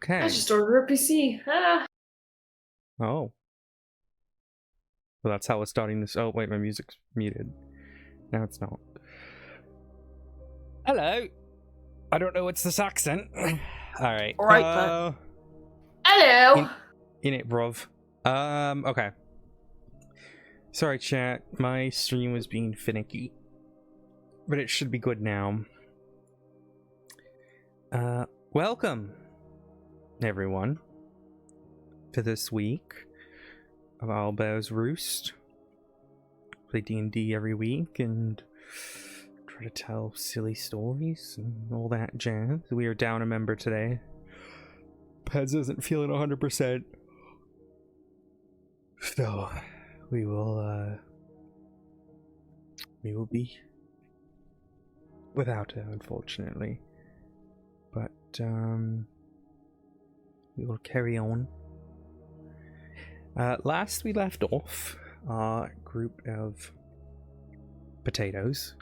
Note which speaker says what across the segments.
Speaker 1: Okay.
Speaker 2: I just ordered a PC. Ah.
Speaker 1: Oh. Well, that's how we're starting this. Oh, wait, my music's muted. No, it's not. Hello. I don't know what's this accent. Alright.
Speaker 3: Alright, but...
Speaker 2: Hello.
Speaker 1: In it, bruv. Okay. Sorry, chat. My stream was being finicky. But it should be good now. Welcome, everyone, to this week of Owlbear's Roost. Play D&D every week and try to tell silly stories and all that jazz. We are down a member today. Pez isn't feeling 100%. So, we will be without her, unfortunately. But, we will carry on. Last we left off, our group of potatoes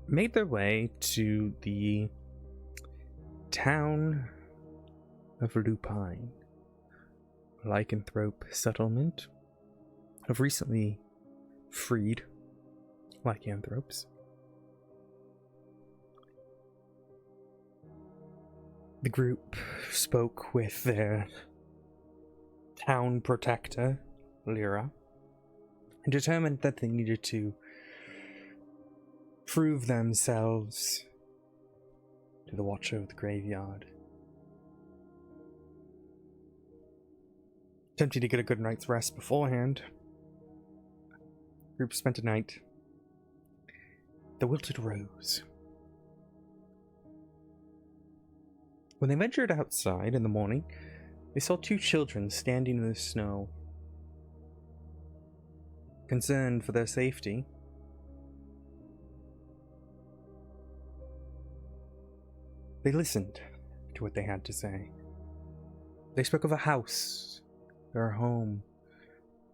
Speaker 1: made their way to the town of Lupine, a lycanthrope settlement of recently freed lycanthropes. The group spoke with their town protector, Lyra, and determined that they needed to prove themselves to the Watcher of the Graveyard. Attempting to get a good night's rest beforehand, the group spent a night at the Wilted Rose. When they ventured outside in the morning, they saw two children standing in the snow. Concerned for their safety, they listened to what they had to say. They spoke of a house, their home,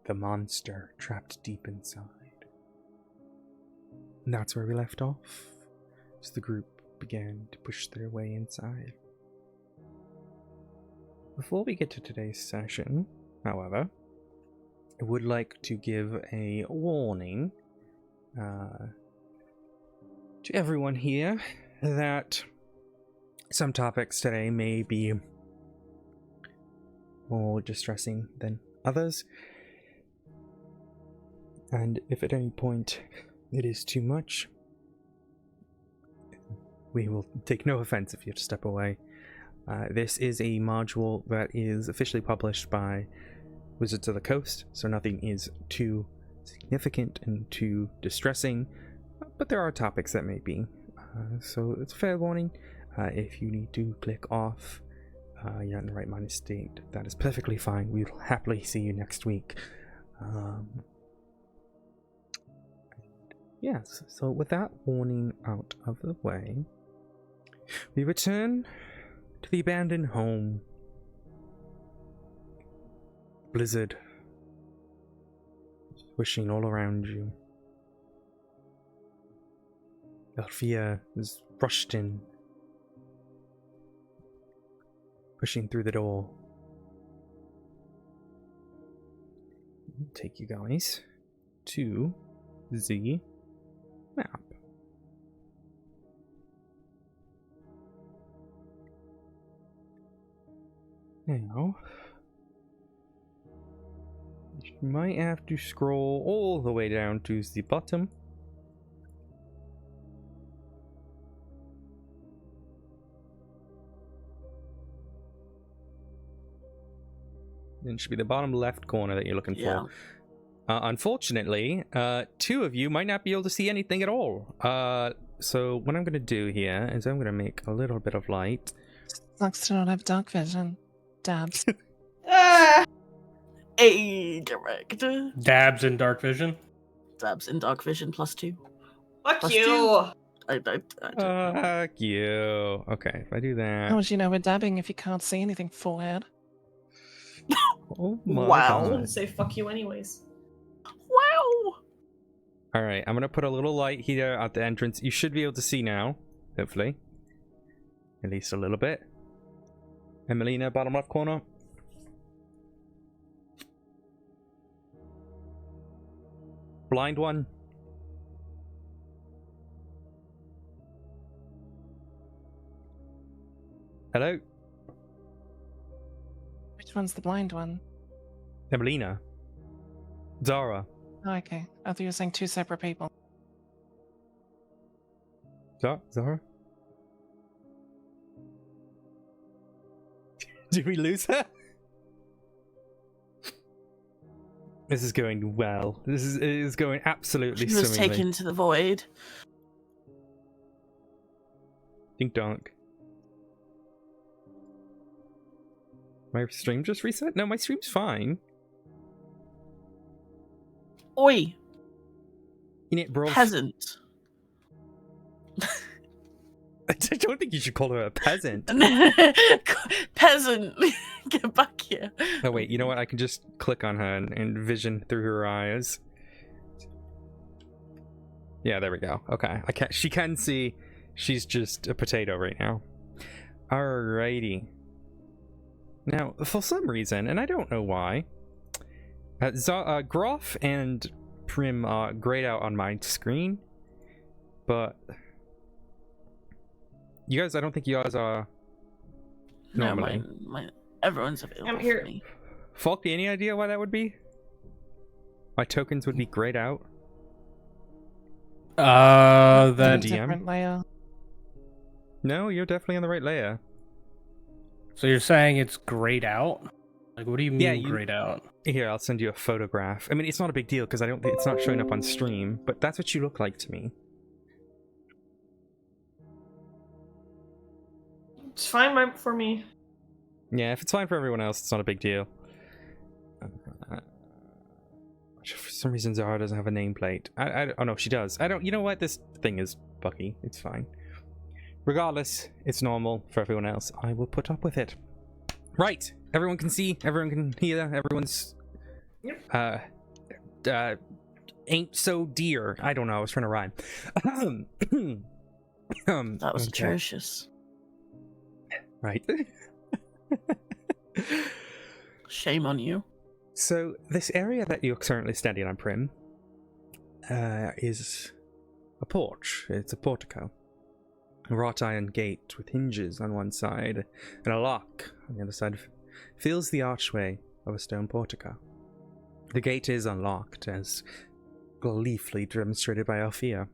Speaker 1: the monster trapped deep inside. And that's where we left off, as the group began to push their way inside. Before we get to today's session, however, I would like to give a warning to everyone here that some topics today may be more distressing than others, and if at any point it is too much, we will take no offense if you have to step away. This is a module that is officially published by Wizards of the Coast, so nothing is too significant and too distressing, but there are topics that may be. So it's a fair warning. If you need to click off, you're in the right minded state, that is perfectly fine. We will happily see you next week. Yes, so with that warning out of the way, we return to the abandoned home. Blizzard wishing all around you. Alfia is rushed in, pushing through the door. I'll take you guys to the map. Now, you might have to scroll all the way down to the bottom. It should be the bottom left corner that you're looking for. Unfortunately, two of you might not be able to see anything at all. So what I'm going to do here is I'm going to make a little bit of light.
Speaker 4: Sucks to not have dark vision. Dabs.
Speaker 3: Hey, correct.
Speaker 5: Dabs in dark vision.
Speaker 3: Dabs in dark vision +2.
Speaker 2: Fuck
Speaker 3: Plus
Speaker 2: you.
Speaker 3: two. I
Speaker 1: Fuck you. Okay, if I do that.
Speaker 4: How would you know we're dabbing if you can't see anything, forehead?
Speaker 1: Oh my
Speaker 3: Wow.
Speaker 2: I
Speaker 1: God.
Speaker 2: wouldn't say fuck you anyways.
Speaker 3: Wow.
Speaker 1: Alright, I'm gonna put a little light here at the entrance. You should be able to see now, hopefully. At least a little bit. Emelina, bottom left corner. Blind one. Hello?
Speaker 4: Which one's the blind one?
Speaker 1: Emelina. Zara.
Speaker 4: Oh, okay. I thought you were saying two separate people.
Speaker 1: Zara? Did we lose her? This is going well. It is going absolutely
Speaker 3: She was
Speaker 1: swimmingly.
Speaker 3: taken to the void.
Speaker 1: Dink donk. My stream just reset? No, my stream's fine.
Speaker 3: Oi,
Speaker 1: In it, bro.
Speaker 3: peasant.
Speaker 1: I don't think you should call her a peasant.
Speaker 3: Peasant, get back here.
Speaker 1: Oh wait, you know what? I can just click on her and vision through her eyes. Yeah, there we go. Okay, she can see she's just a potato right now. Alrighty. Now, for some reason, and I don't know why, Groff and Prim are grayed out on my screen, but you guys, I don't think you guys are normally.
Speaker 3: No, everyone's available.
Speaker 2: I'm here.
Speaker 3: For me.
Speaker 1: Falky, any idea why that would be? My tokens would be grayed out?
Speaker 5: That
Speaker 1: DM?
Speaker 4: Different layer.
Speaker 1: No, you're definitely on the right layer.
Speaker 5: So you're saying it's grayed out? Like, what do you mean
Speaker 1: Yeah,
Speaker 5: grayed out?
Speaker 1: Here, I'll send you a photograph. I mean, it's not a big deal because it's not showing up on stream, but that's what you look like to me.
Speaker 2: It's fine for me.
Speaker 1: Yeah, if it's fine for everyone else, it's not a big deal. For some reason, Zara doesn't have a nameplate. Oh no, she does. You know what? This thing is buggy. It's fine. Regardless, it's normal for everyone else. I will put up with it. Right. Everyone can see. Everyone can hear. Everyone's... ain't so dear. I don't know. I was trying to rhyme.
Speaker 3: That was
Speaker 1: okay.
Speaker 3: atrocious.
Speaker 1: Right.
Speaker 3: Shame on you.
Speaker 1: So, this area that you're currently standing on, Prim, is a porch. It's a portico. A wrought iron gate with hinges on one side and a lock on the other side fills the archway of a stone portico. The gate is unlocked, as gleefully demonstrated by Althea.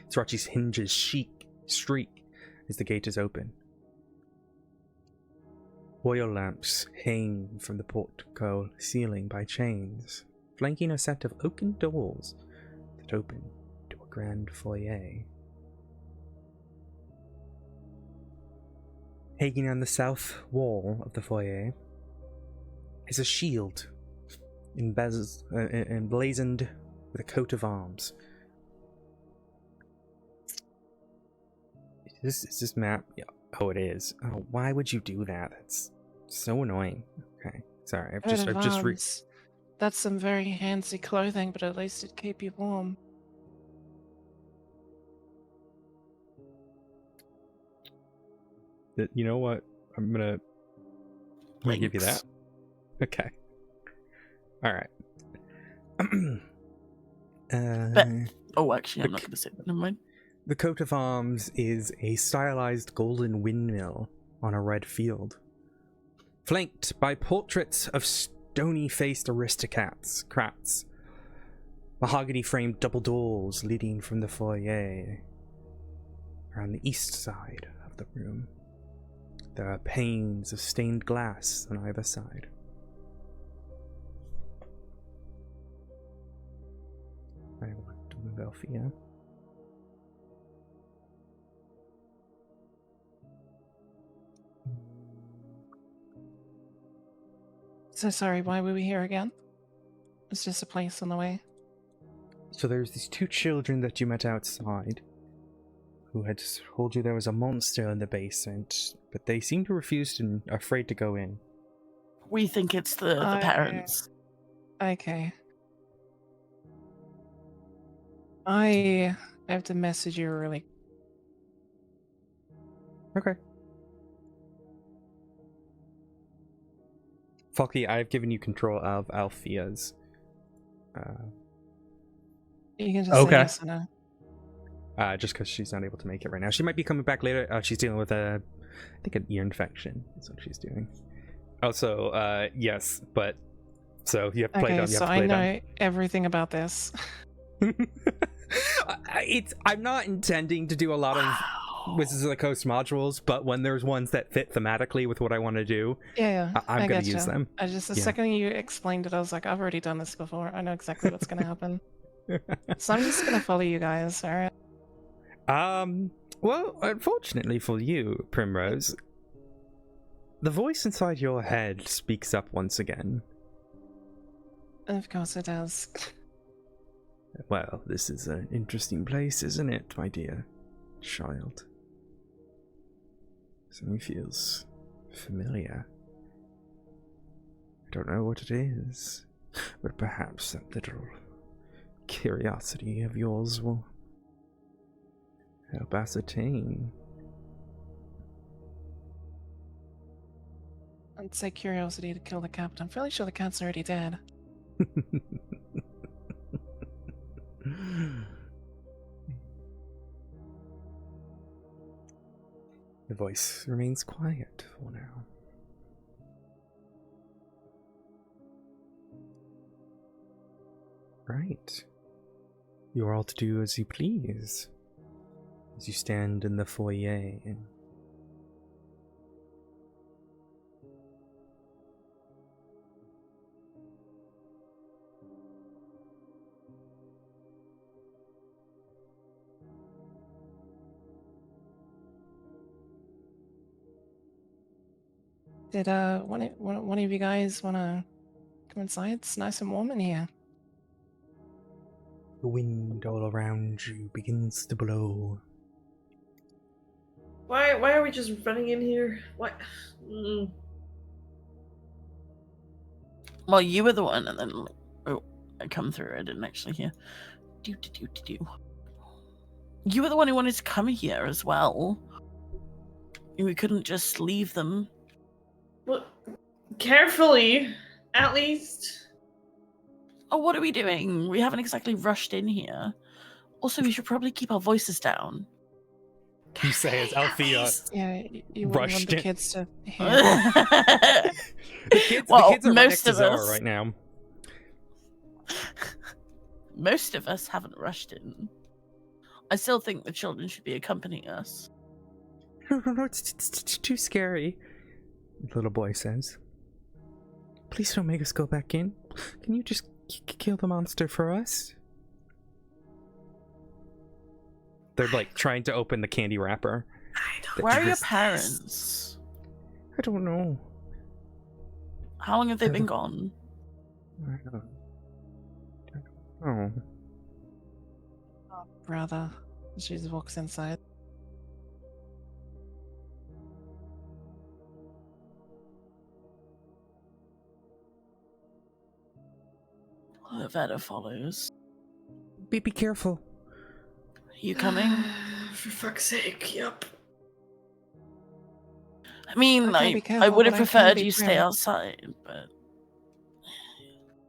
Speaker 1: Srirachi's hinges streak as the gate is open. Oil lamps hang from the portico ceiling by chains, flanking a set of oaken doors that open to a grand foyer. Hanging on the south wall of the foyer is a shield emblazoned with a coat of arms. Is this map? Yeah. Oh, it is. Oh, why would you do that? That's so annoying. Okay, sorry. I've just
Speaker 4: That's some very fancy clothing, but at least it'd keep you warm.
Speaker 1: You know what? I'm gonna give you that. Okay. All right.
Speaker 3: Oh, actually, I'm not going to say that. Never mind.
Speaker 1: The coat of arms is a stylized golden windmill on a red field, flanked by portraits of stony-faced aristocrats, mahogany-framed double doors leading from the foyer. Around the east side of the room, there are panes of stained glass on either side. I want to move Althea.
Speaker 4: So sorry, why were we here again? It's just a place on the way.
Speaker 1: So there's these two children that you met outside who had told you there was a monster in the basement, but they seem to refuse and are afraid to go in.
Speaker 3: We think it's the parents.
Speaker 4: Okay. I have to message you really.
Speaker 1: Okay. Falky, I've given you control of Althea's.
Speaker 4: You can just say
Speaker 5: Okay.
Speaker 4: yes or no.
Speaker 1: Just because she's not able to make it right now. She might be coming back later. She's dealing with I think an ear infection is what she's doing. Also, yes, but so you have to play
Speaker 4: Okay,
Speaker 1: dumb. You
Speaker 4: so
Speaker 1: have to
Speaker 4: I
Speaker 1: play
Speaker 4: know everything about this.
Speaker 1: dumb. I'm not intending to do a lot of Wizards of the Coast modules, but when there's ones that fit thematically with what I want to do,
Speaker 4: Yeah,
Speaker 1: I'm going to
Speaker 4: getcha.
Speaker 1: use them.
Speaker 4: I just the
Speaker 1: Yeah.
Speaker 4: second you explained it, I was like, I've already done this before. I know exactly what's gonna happen. So I'm just gonna follow you guys. All right.
Speaker 1: Well, unfortunately for you, Primrose, the voice inside your head speaks up once again.
Speaker 4: Of course it does.
Speaker 1: Well, this is an interesting place, isn't it, my dear child? Something feels familiar. I don't know what it is, but perhaps that little curiosity of yours will help ascertain.
Speaker 4: I'd say curiosity to kill the captain. I'm fairly sure the cat's already dead.
Speaker 1: The voice remains quiet for now. Right. You are all to do as you please. As you stand in the foyer and
Speaker 4: Did one of you guys want to come inside? It's nice and warm in here.
Speaker 1: the wind all around you begins to blow.
Speaker 2: Why are we just running in here? What?
Speaker 3: Well, you were the one, and then oh, I come through. I didn't actually hear. Do. You were the one who wanted to come here as well. We couldn't just leave them.
Speaker 2: Well, carefully, at least.
Speaker 3: Oh, what are we doing? We haven't exactly rushed in here. Also, we should probably keep our voices down.
Speaker 1: You say as Althea
Speaker 4: Yeah, you wouldn't want
Speaker 1: rushed
Speaker 4: the
Speaker 1: in.
Speaker 4: kids to hear.
Speaker 1: The kids
Speaker 3: Well,
Speaker 1: are right next
Speaker 3: most
Speaker 1: to
Speaker 3: of
Speaker 1: Zara
Speaker 3: us-
Speaker 1: right now.
Speaker 3: Most of us haven't rushed in. I still think the children should be accompanying us.
Speaker 1: No, it's too scary, the little boy says. Please don't make us go back in. Can you just kill the monster for us? They're like trying to open the candy wrapper.
Speaker 3: Where are your parents?
Speaker 1: I don't know.
Speaker 3: How long have they been gone?
Speaker 1: I don't know.
Speaker 4: Oh, brother. She just walks inside.
Speaker 3: Veda follows.
Speaker 1: Be careful.
Speaker 3: You coming?
Speaker 2: For fuck's sake, yup.
Speaker 3: I mean,
Speaker 4: I can't be
Speaker 3: I
Speaker 4: careful,
Speaker 3: would have
Speaker 4: but I can
Speaker 3: preferred
Speaker 4: be
Speaker 3: you stay
Speaker 4: prim.
Speaker 3: outside, but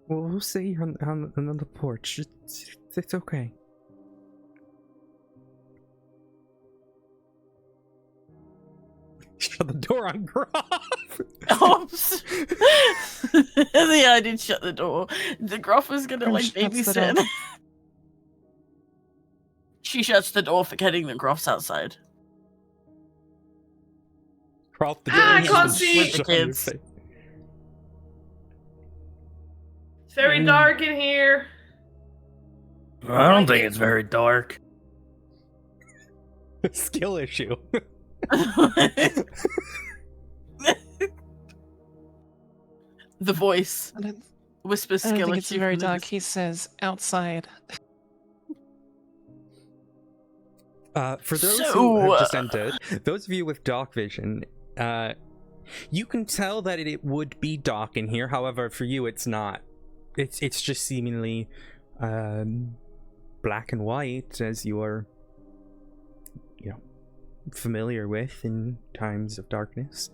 Speaker 1: Well, we'll see on the porch. It's okay. Shut the door on Groff.
Speaker 3: Oops. Yeah, I did shut the door. The Groff was gonna
Speaker 4: Prim
Speaker 3: like
Speaker 4: shuts the
Speaker 3: babysit.
Speaker 4: door.
Speaker 3: She shuts the door, forgetting the Groff's outside.
Speaker 1: Groff, the
Speaker 2: Ah, I
Speaker 1: door
Speaker 2: can't
Speaker 1: has been
Speaker 2: see.
Speaker 1: shut
Speaker 3: With the
Speaker 1: on your
Speaker 3: kids.
Speaker 1: face.
Speaker 2: It's very dark in here.
Speaker 5: I don't think it's very dark.
Speaker 1: Skill issue.
Speaker 3: The voice
Speaker 4: I don't,
Speaker 3: whispers
Speaker 4: I don't
Speaker 3: skill
Speaker 4: think it's
Speaker 3: issue
Speaker 4: very
Speaker 3: from the
Speaker 4: dark.
Speaker 3: dis-
Speaker 4: He says outside.
Speaker 1: For those who
Speaker 3: So,
Speaker 1: have just entered, those of you with dark vision, you can tell that it would be dark in here. However, for you, it's not. It's just seemingly black and white as you are, familiar with in times of darkness.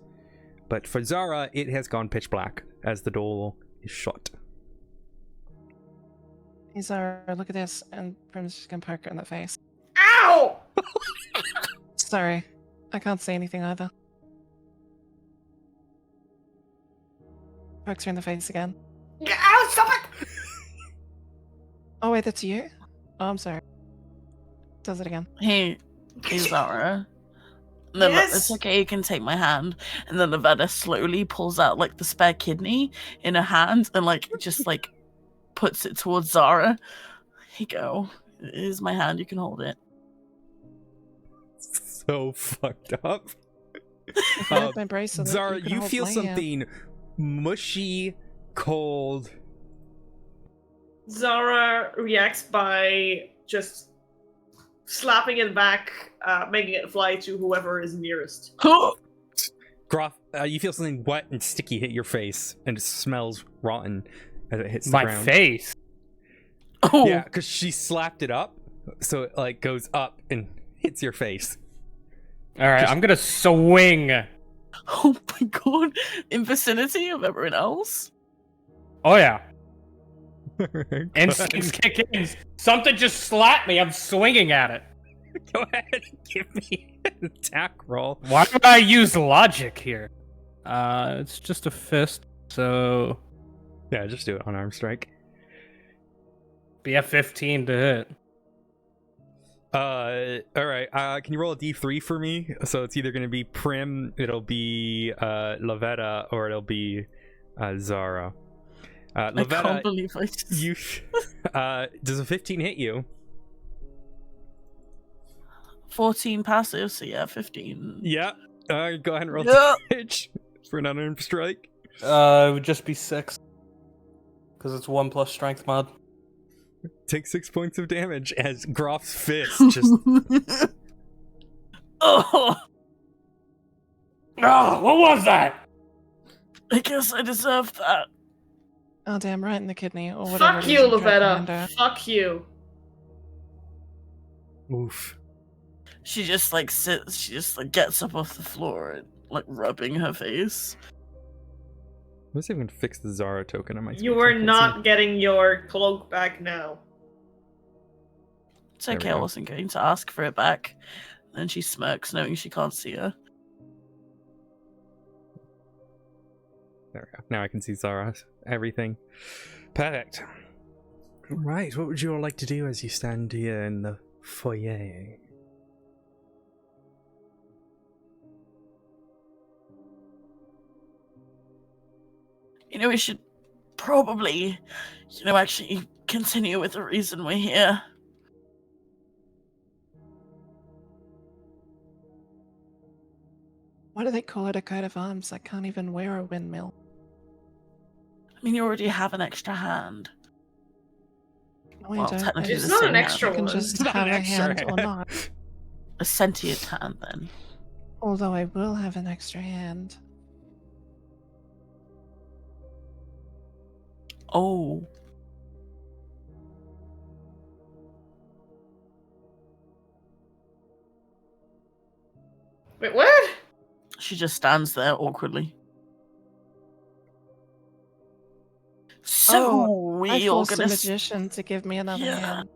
Speaker 1: But for Zara, it has gone pitch black as the door is shut.
Speaker 4: Hey, Zara, look at this. And Prim's just gonna poke her in the face.
Speaker 2: Ow!
Speaker 4: Sorry. I can't say anything either. Pokes her in the face again.
Speaker 2: Ow, stop it!
Speaker 4: Oh, wait, that's you? Oh, I'm sorry. Does it again.
Speaker 3: Hey, Zara. And then
Speaker 2: Yes?
Speaker 3: it's okay, you can take my hand. And then Nevada slowly pulls out like the spare kidney in her hand and like just like puts it towards Zara. Here you go. Here's my hand, you can hold it.
Speaker 1: So fucked up.
Speaker 4: If I have my bracelet,
Speaker 1: Zara,
Speaker 4: can
Speaker 1: you
Speaker 4: hold
Speaker 1: feel
Speaker 4: my hand.
Speaker 1: something mushy, cold.
Speaker 2: Zara reacts by just slapping it back, making it fly to whoever is nearest.
Speaker 1: Groff, you feel something wet and sticky hit your face, and it smells rotten as it hits the
Speaker 5: My
Speaker 1: ground.
Speaker 5: face.
Speaker 3: Oh,
Speaker 1: Yeah, because she slapped it up, so it like goes up and hits your face.
Speaker 5: All right, I'm gonna swing.
Speaker 3: oh my god. In vicinity of everyone else?
Speaker 5: Oh yeah.
Speaker 1: Go
Speaker 5: Instincts
Speaker 1: ahead.
Speaker 5: kick in. Something just slapped me. I'm swinging at it.
Speaker 1: Go ahead and give me an attack roll.
Speaker 5: Why would I use logic here? It's just a fist, so
Speaker 1: Yeah, just do it on arm strike.
Speaker 5: be a 15 to hit.
Speaker 1: All right. Can you roll a d3 for me? So it's either gonna be Prim, it'll be Lavetta, or it'll be Zara.
Speaker 3: I can't
Speaker 1: Lavetta,
Speaker 3: believe I just...
Speaker 1: you does a 15 hit you?
Speaker 3: 14 passive, so yeah, 15.
Speaker 1: Yeah. Go ahead and roll
Speaker 3: Yeah.
Speaker 1: damage for an unarmed strike.
Speaker 5: It would just be 6. Because it's 1 plus strength mod.
Speaker 1: Take 6 points of damage as Groff's fist just
Speaker 3: Oh,
Speaker 5: Oh, what was that?
Speaker 3: I guess I deserve that.
Speaker 4: Oh, damn, right in the kidney, or whatever.
Speaker 2: Fuck
Speaker 4: it is
Speaker 2: you,
Speaker 4: you tried to hand
Speaker 2: Lavetta.
Speaker 4: her.
Speaker 2: Fuck you.
Speaker 1: oof.
Speaker 3: She just like sits, she just like gets up off the floor and like rubbing her face.
Speaker 1: Let's even fix the Zara token on my
Speaker 2: You
Speaker 1: screen so
Speaker 2: are
Speaker 1: I can
Speaker 2: not getting your cloak back now.
Speaker 3: It's
Speaker 1: There we
Speaker 3: okay, I
Speaker 1: go.
Speaker 3: wasn't going to ask for it back. Then she smirks, knowing she can't see her.
Speaker 1: There we go. Now I can see Zara's everything. Perfect. Right, what would you all like to do as you stand here in the foyer?
Speaker 3: You know, we should probably, actually continue with the reason we're here.
Speaker 4: Why do they call it a coat of arms? I can't even wear a windmill.
Speaker 3: I mean, you already have an extra hand.
Speaker 4: No,
Speaker 3: Well,
Speaker 4: I don't.
Speaker 3: technically
Speaker 2: It's
Speaker 3: the
Speaker 2: not
Speaker 3: same
Speaker 2: an
Speaker 3: hand.
Speaker 2: extra
Speaker 4: I can
Speaker 2: one.
Speaker 4: just
Speaker 1: It's not
Speaker 4: have
Speaker 1: an
Speaker 4: a
Speaker 1: extra
Speaker 4: hand or
Speaker 1: hand.
Speaker 4: not.
Speaker 3: A sentient hand, then.
Speaker 4: Although I will have an extra hand.
Speaker 3: Oh.
Speaker 2: Wait, what?
Speaker 3: She just stands there awkwardly. So we
Speaker 4: I
Speaker 3: all
Speaker 4: forced the
Speaker 3: gonna.
Speaker 4: magician to give me another
Speaker 3: Yeah.
Speaker 4: hand.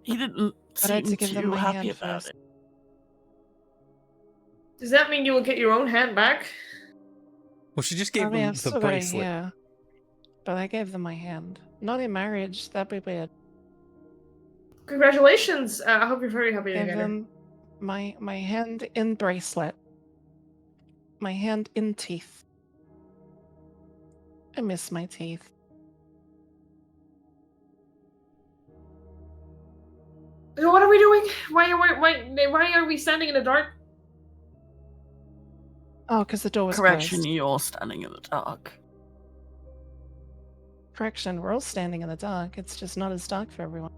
Speaker 3: He didn't
Speaker 4: But I had
Speaker 3: seem
Speaker 4: to give them
Speaker 3: too
Speaker 4: my
Speaker 3: happy
Speaker 4: hand
Speaker 3: about
Speaker 4: first.
Speaker 3: it.
Speaker 2: Does that mean you will get your own hand back?
Speaker 1: Well, she just gave
Speaker 4: I mean,
Speaker 1: him
Speaker 4: I've
Speaker 1: the
Speaker 4: still got it
Speaker 1: bracelet.
Speaker 4: here. But I gave them my hand. Not in marriage, that'd be weird.
Speaker 2: Congratulations. I hope you're very happy
Speaker 4: Gave
Speaker 2: together.
Speaker 4: them my hand in bracelet. My hand in teeth. I miss my teeth.
Speaker 2: So what are we doing? Why are we standing in the dark?
Speaker 4: Oh, because the door was
Speaker 3: Correction,
Speaker 4: closed.
Speaker 3: you're standing in the dark.
Speaker 4: Correction, we're all standing in the dark. It's just not as dark for everyone.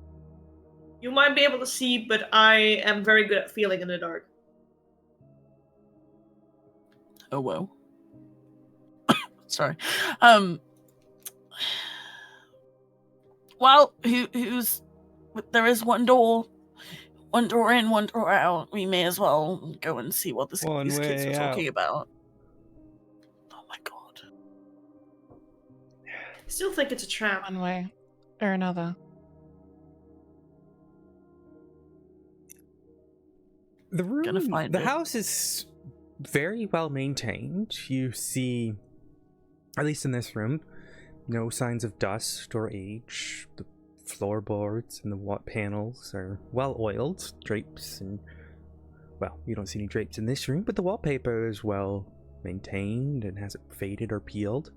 Speaker 2: You might be able to see, but I am very good at feeling in the dark.
Speaker 3: Oh well. Sorry. Well, who's? There is one door one door in, one door out. We may as well go and see what these kids
Speaker 1: way
Speaker 3: were talking
Speaker 1: out.
Speaker 3: about. Oh my god.
Speaker 2: I still think it's a trap.
Speaker 4: One way or another.
Speaker 3: Gonna find
Speaker 1: The
Speaker 3: it.
Speaker 1: house is very well maintained. You see, at least in this room, no signs of dust or age. The floorboards and the panels are well oiled. Drapes and, well, you don't see any drapes in this room, but the wallpaper is well maintained and hasn't faded or peeled.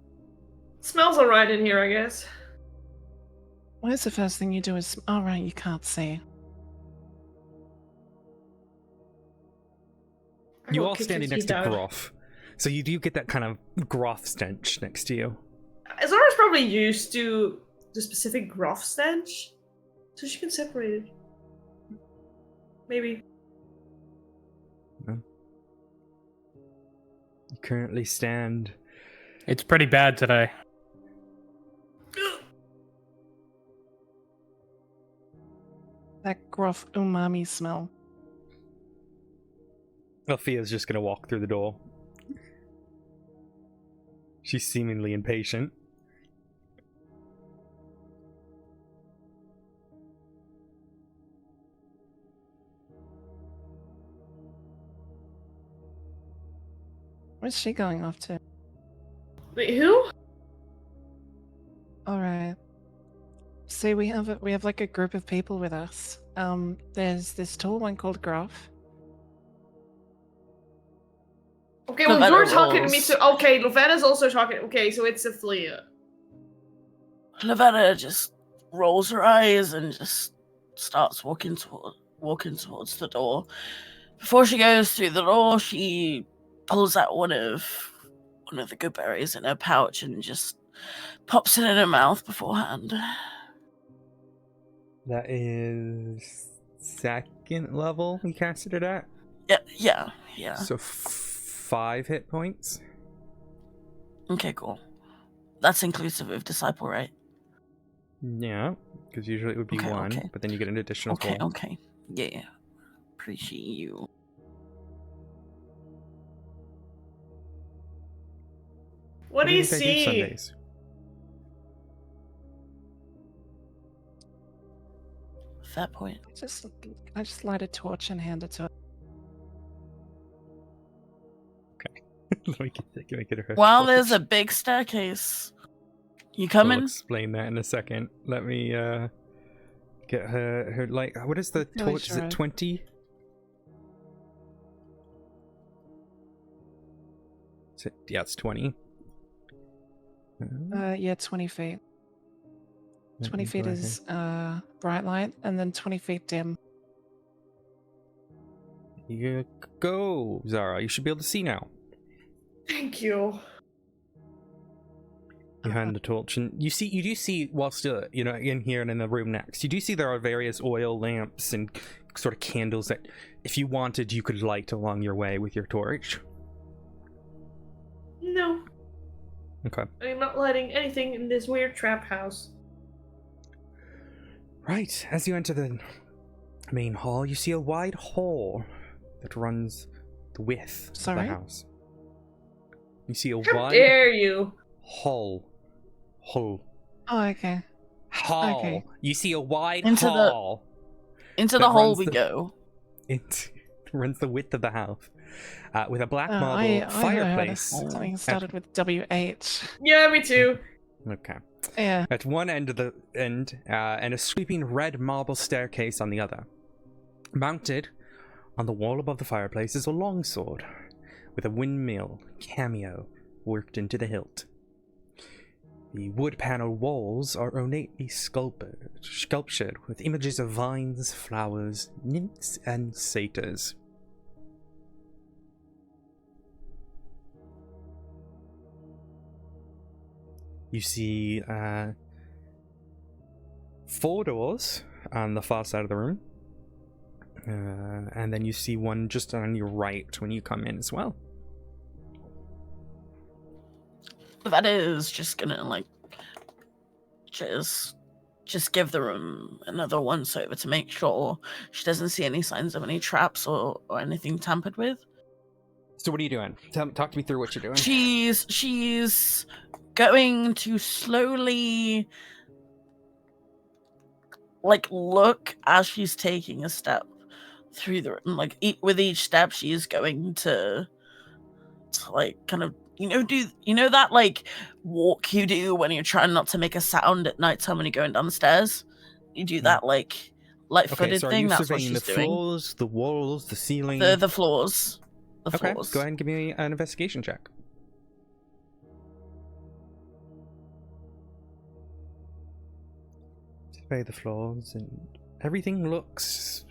Speaker 2: Smells alright in here, I guess.
Speaker 4: What is the first thing you do is... Oh, right, you can't see.
Speaker 2: I
Speaker 1: You
Speaker 2: will
Speaker 1: all
Speaker 2: kick
Speaker 1: standing
Speaker 2: your
Speaker 1: next to
Speaker 2: teeth out.
Speaker 1: Groff, so you do get that kind of Groff stench next to you.
Speaker 2: Zara's probably used to the specific Groff stench, so she can separate it. Maybe.
Speaker 1: You currently stand.
Speaker 5: It's pretty bad today.
Speaker 4: That gruff umami smell.
Speaker 1: Althea's just gonna walk through the door. She's seemingly impatient.
Speaker 4: Where's she going off to?
Speaker 2: Wait, who?
Speaker 4: All right. See, we have like a group of people with us. There's this tall one called Gruff.
Speaker 2: Okay, well,
Speaker 3: Lovetta
Speaker 2: you're talking to me
Speaker 3: rolls.
Speaker 2: too. Okay, Lovetta's also talking. Okay, so it's a flea.
Speaker 3: Lavetta just rolls her eyes and just starts walking towards the door. Before she goes through the door, she pulls out one of the good berries in her pouch and just pops it in her mouth beforehand.
Speaker 1: That is second level you casted it at.
Speaker 3: Yeah.
Speaker 1: So 5 hit points.
Speaker 3: Okay, cool. That's inclusive of disciple, right?
Speaker 1: Yeah, because usually it would be
Speaker 3: Okay,
Speaker 1: 1,
Speaker 3: okay.
Speaker 1: but then you get an additional
Speaker 3: Okay,
Speaker 1: 4.
Speaker 3: okay. Yeah. Appreciate you.
Speaker 2: What do you
Speaker 1: think they do
Speaker 2: see?
Speaker 1: Sundays?
Speaker 3: Fair point.
Speaker 4: I just light a torch and hand it to her.
Speaker 1: Let me get her.
Speaker 3: While there's a big staircase. You
Speaker 1: I'll
Speaker 3: coming?
Speaker 1: explain that in a second. Let me get her like, what is the
Speaker 4: Really
Speaker 1: torch? Is
Speaker 4: sure.
Speaker 1: it 20? Yeah, it's 20.
Speaker 4: Yeah, 20 feet.
Speaker 1: Let
Speaker 4: 20
Speaker 1: me
Speaker 4: feet
Speaker 1: go
Speaker 4: is bright light, and then 20 feet dim.
Speaker 1: You go, Zara. You should be able to see now.
Speaker 2: Thank you.
Speaker 1: You hand the torch, and you do see, whilst in here and in the room next, you do see there are various oil lamps and sort of candles that, if you wanted, you could light along your way with your torch.
Speaker 2: No,
Speaker 1: Okay.
Speaker 2: I'm not lighting anything in this weird trap house.
Speaker 1: Right. As you enter the main hall, you see a wide hall that runs the width of
Speaker 4: Sorry?
Speaker 1: the house. You see a
Speaker 2: How
Speaker 1: wide
Speaker 2: dare you?
Speaker 1: hall.
Speaker 4: Oh, okay.
Speaker 1: Hall.
Speaker 4: Okay.
Speaker 1: You see a wide
Speaker 3: Into the-
Speaker 1: hall.
Speaker 3: Into
Speaker 1: that
Speaker 3: the hole
Speaker 1: runs
Speaker 3: we
Speaker 1: the-
Speaker 3: go.
Speaker 1: It runs the width of the house, with a black marble
Speaker 4: I heard
Speaker 1: fireplace.
Speaker 4: something started with WH.
Speaker 2: Yeah, me too.
Speaker 1: Okay.
Speaker 4: Yeah.
Speaker 1: At one end of the and a sweeping red marble staircase on the other. Mounted on the wall above the fireplace is a longsword with a windmill cameo worked into the hilt. The wood-paneled walls are ornately sculptured with images of vines, flowers, nymphs, and satyrs. You see 4 doors on the far side of the room. And then you see one just on your right when you come in as well.
Speaker 3: That is just gonna just just give the room another once over to make sure she doesn't see any signs of any traps or anything tampered with.
Speaker 1: So what are you doing? Talk to me through what you're doing.
Speaker 3: She's going to slowly look as she's taking a step through the room. With each step she is going to kind of do that walk you do when you're trying not to make a sound at night when you're going down the stairs. You do that light-footed
Speaker 1: so are
Speaker 3: thing.
Speaker 1: you
Speaker 3: That's what
Speaker 1: surveying
Speaker 3: she's
Speaker 1: the
Speaker 3: doing.
Speaker 1: floors, the walls, the ceiling?
Speaker 3: The floors. The
Speaker 1: okay,
Speaker 3: floors.
Speaker 1: go ahead and give me an investigation check. Survey the floors, and everything looks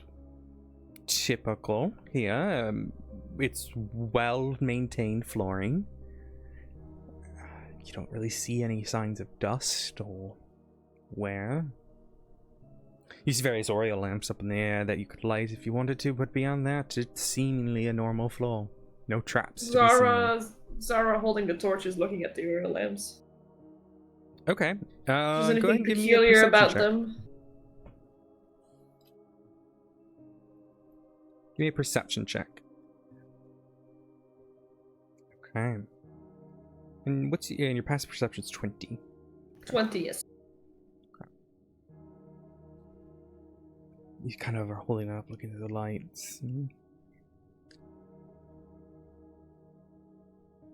Speaker 1: typical here. It's well-maintained flooring. You don't really see any signs of dust or wear. You see various oil lamps up in the air that you could light if you wanted to, but beyond that, it's seemingly a normal floor. No traps to be seen.
Speaker 2: Zara holding the torches, looking at the oil lamps.
Speaker 1: Okay.
Speaker 2: Is
Speaker 1: Go ahead
Speaker 2: anything
Speaker 1: and give me a
Speaker 2: peculiar
Speaker 1: perception
Speaker 2: about
Speaker 1: check.
Speaker 2: them?
Speaker 1: Give me a perception check. Okay. And what's your passive perception is 20.
Speaker 2: 20, yes.
Speaker 1: You kind of are holding up, looking at the lights.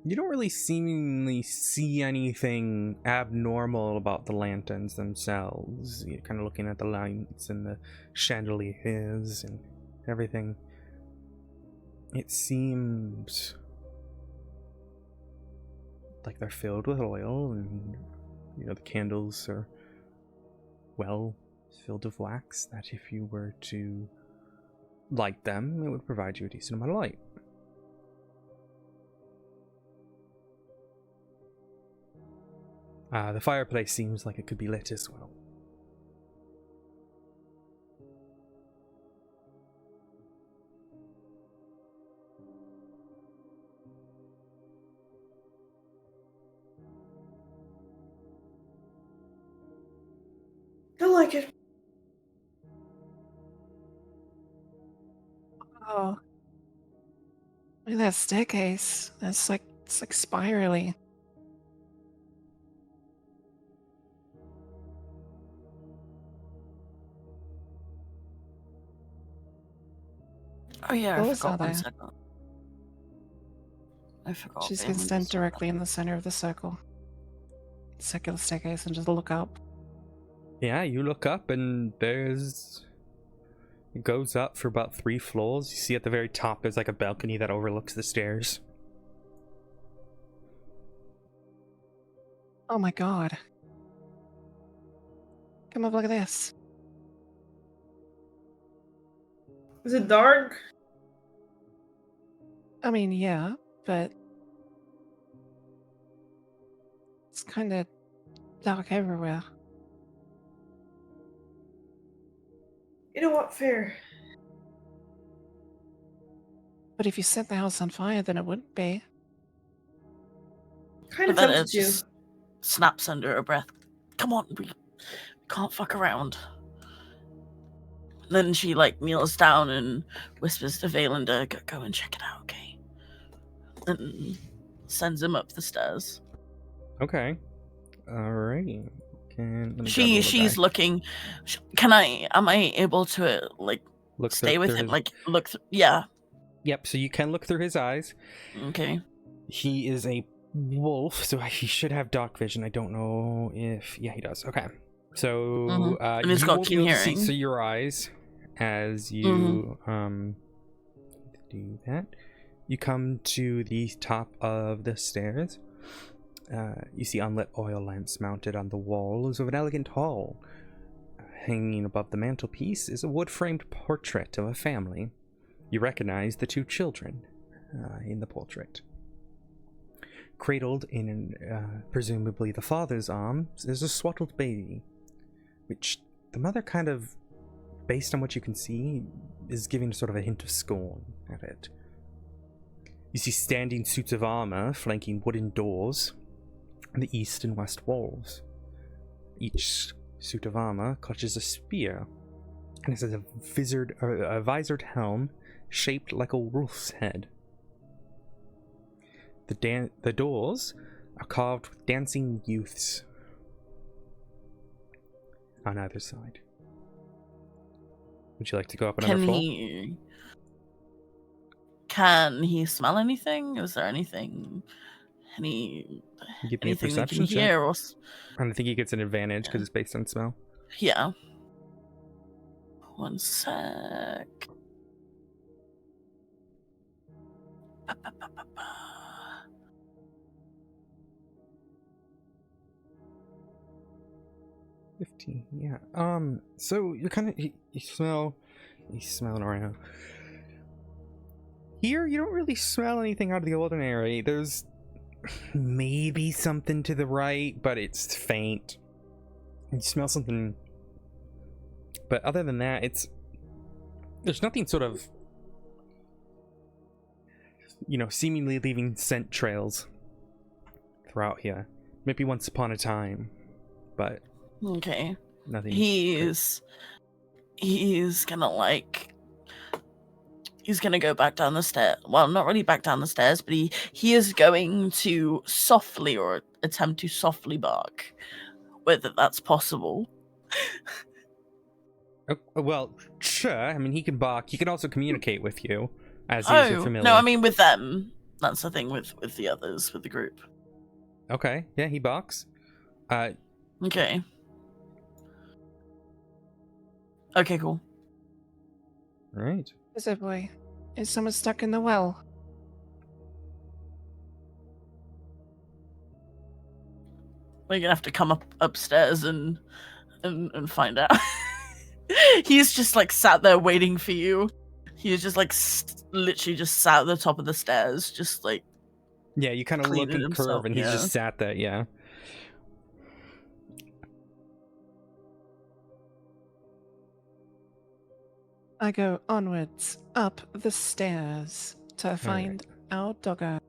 Speaker 1: You don't really seemingly see anything abnormal about the lanterns themselves. You're kind of looking at the lights and the chandeliers and everything. It seems like they're filled with oil, and the candles are filled with wax, that if you were to light them, it would provide you a decent amount of light. The fireplace seems like it could be lit as well.
Speaker 2: I like it.
Speaker 4: Oh. Look at that staircase. It's like spirally.
Speaker 3: Oh yeah,
Speaker 4: What
Speaker 3: I
Speaker 4: was
Speaker 3: forgot
Speaker 4: that
Speaker 3: one
Speaker 4: there?
Speaker 3: second. I forgot.
Speaker 4: She's
Speaker 3: Valen
Speaker 4: gonna stand
Speaker 3: does that.
Speaker 4: directly in the center of the circular staircase and just look up.
Speaker 1: Yeah, you look up and it goes up for about 3 floors. You see at the very top there's like a balcony that overlooks the stairs.
Speaker 4: Oh my god. Come up, look at this.
Speaker 2: Is it dark?
Speaker 4: I mean, yeah, but it's kind of dark everywhere.
Speaker 2: You know what? Fair.
Speaker 4: But if you set the house on fire, then it wouldn't be.
Speaker 2: Kind of
Speaker 3: But then it
Speaker 2: tempted you.
Speaker 3: just snaps under her breath. Come on, we can't fuck around. Then she kneels down and whispers to Valen to go and check it out, okay? And sends him up the stairs.
Speaker 1: Okay. Alrighty.
Speaker 3: She's looking. Am I able to stay with him? Yeah.
Speaker 1: Yep, so you can look through his eyes.
Speaker 3: Okay.
Speaker 1: He is a wolf, so he should have dark vision. I don't know if... Yeah, he does. Okay. So,
Speaker 3: And he's
Speaker 1: you
Speaker 3: got
Speaker 1: will be
Speaker 3: keen
Speaker 1: able to see
Speaker 3: hearing.
Speaker 1: through your eyes as you do that. You come to the top of the stairs. You see unlit oil lamps mounted on the walls of an elegant hall. Hanging above the mantelpiece is a wood-framed portrait of a family. You recognize the 2 children in the portrait. Cradled in presumably the father's arms is a swaddled baby, which the mother kind of, based on what you can see, is giving sort of a hint of scorn at it. You see standing suits of armor flanking wooden doors on the east and west walls, each suit of armor clutches a spear, and it has a visored helm shaped like a wolf's head. The doors are carved with dancing youths on either side. Would you like to go up another floor?
Speaker 3: Can he smell anything? Is there anything?
Speaker 1: Give me a
Speaker 3: Anything we
Speaker 1: perception
Speaker 3: can
Speaker 1: check.
Speaker 3: hear? Or
Speaker 1: And I think he gets an advantage because it's based on smell.
Speaker 3: yeah. One sec. Ba, ba, ba, ba, ba.
Speaker 1: Yeah. So you're kind of he's smelling around. Here, you don't really smell anything out of the ordinary. There's maybe something to the right, but it's faint. You smell something, but other than that, there's nothing sort of, seemingly leaving scent trails throughout here. Maybe once upon a time, but
Speaker 3: Okay.
Speaker 1: nothing.
Speaker 3: He's gonna go back down the stairs. Well, not really back down the stairs, but he is going to softly or attempt to softly bark, whether that's possible.
Speaker 1: Well, sure. I mean, he can bark. He can also communicate with you, as he is your familiar.
Speaker 3: No, I mean with them. That's the thing with the others, with the group.
Speaker 1: Okay, yeah, he barks.
Speaker 3: Okay. Okay, cool.
Speaker 1: All right.
Speaker 4: Is it, boy? Is someone stuck in the well?
Speaker 3: We're gonna have to come upstairs and find out. He's just like sat there waiting for you. He's just like literally just sat at the top of the stairs, just like.
Speaker 1: Yeah, you kind of look and
Speaker 3: himself,
Speaker 1: curve, and he's just sat there. Yeah.
Speaker 4: I go onwards, up the stairs, to find our doggo.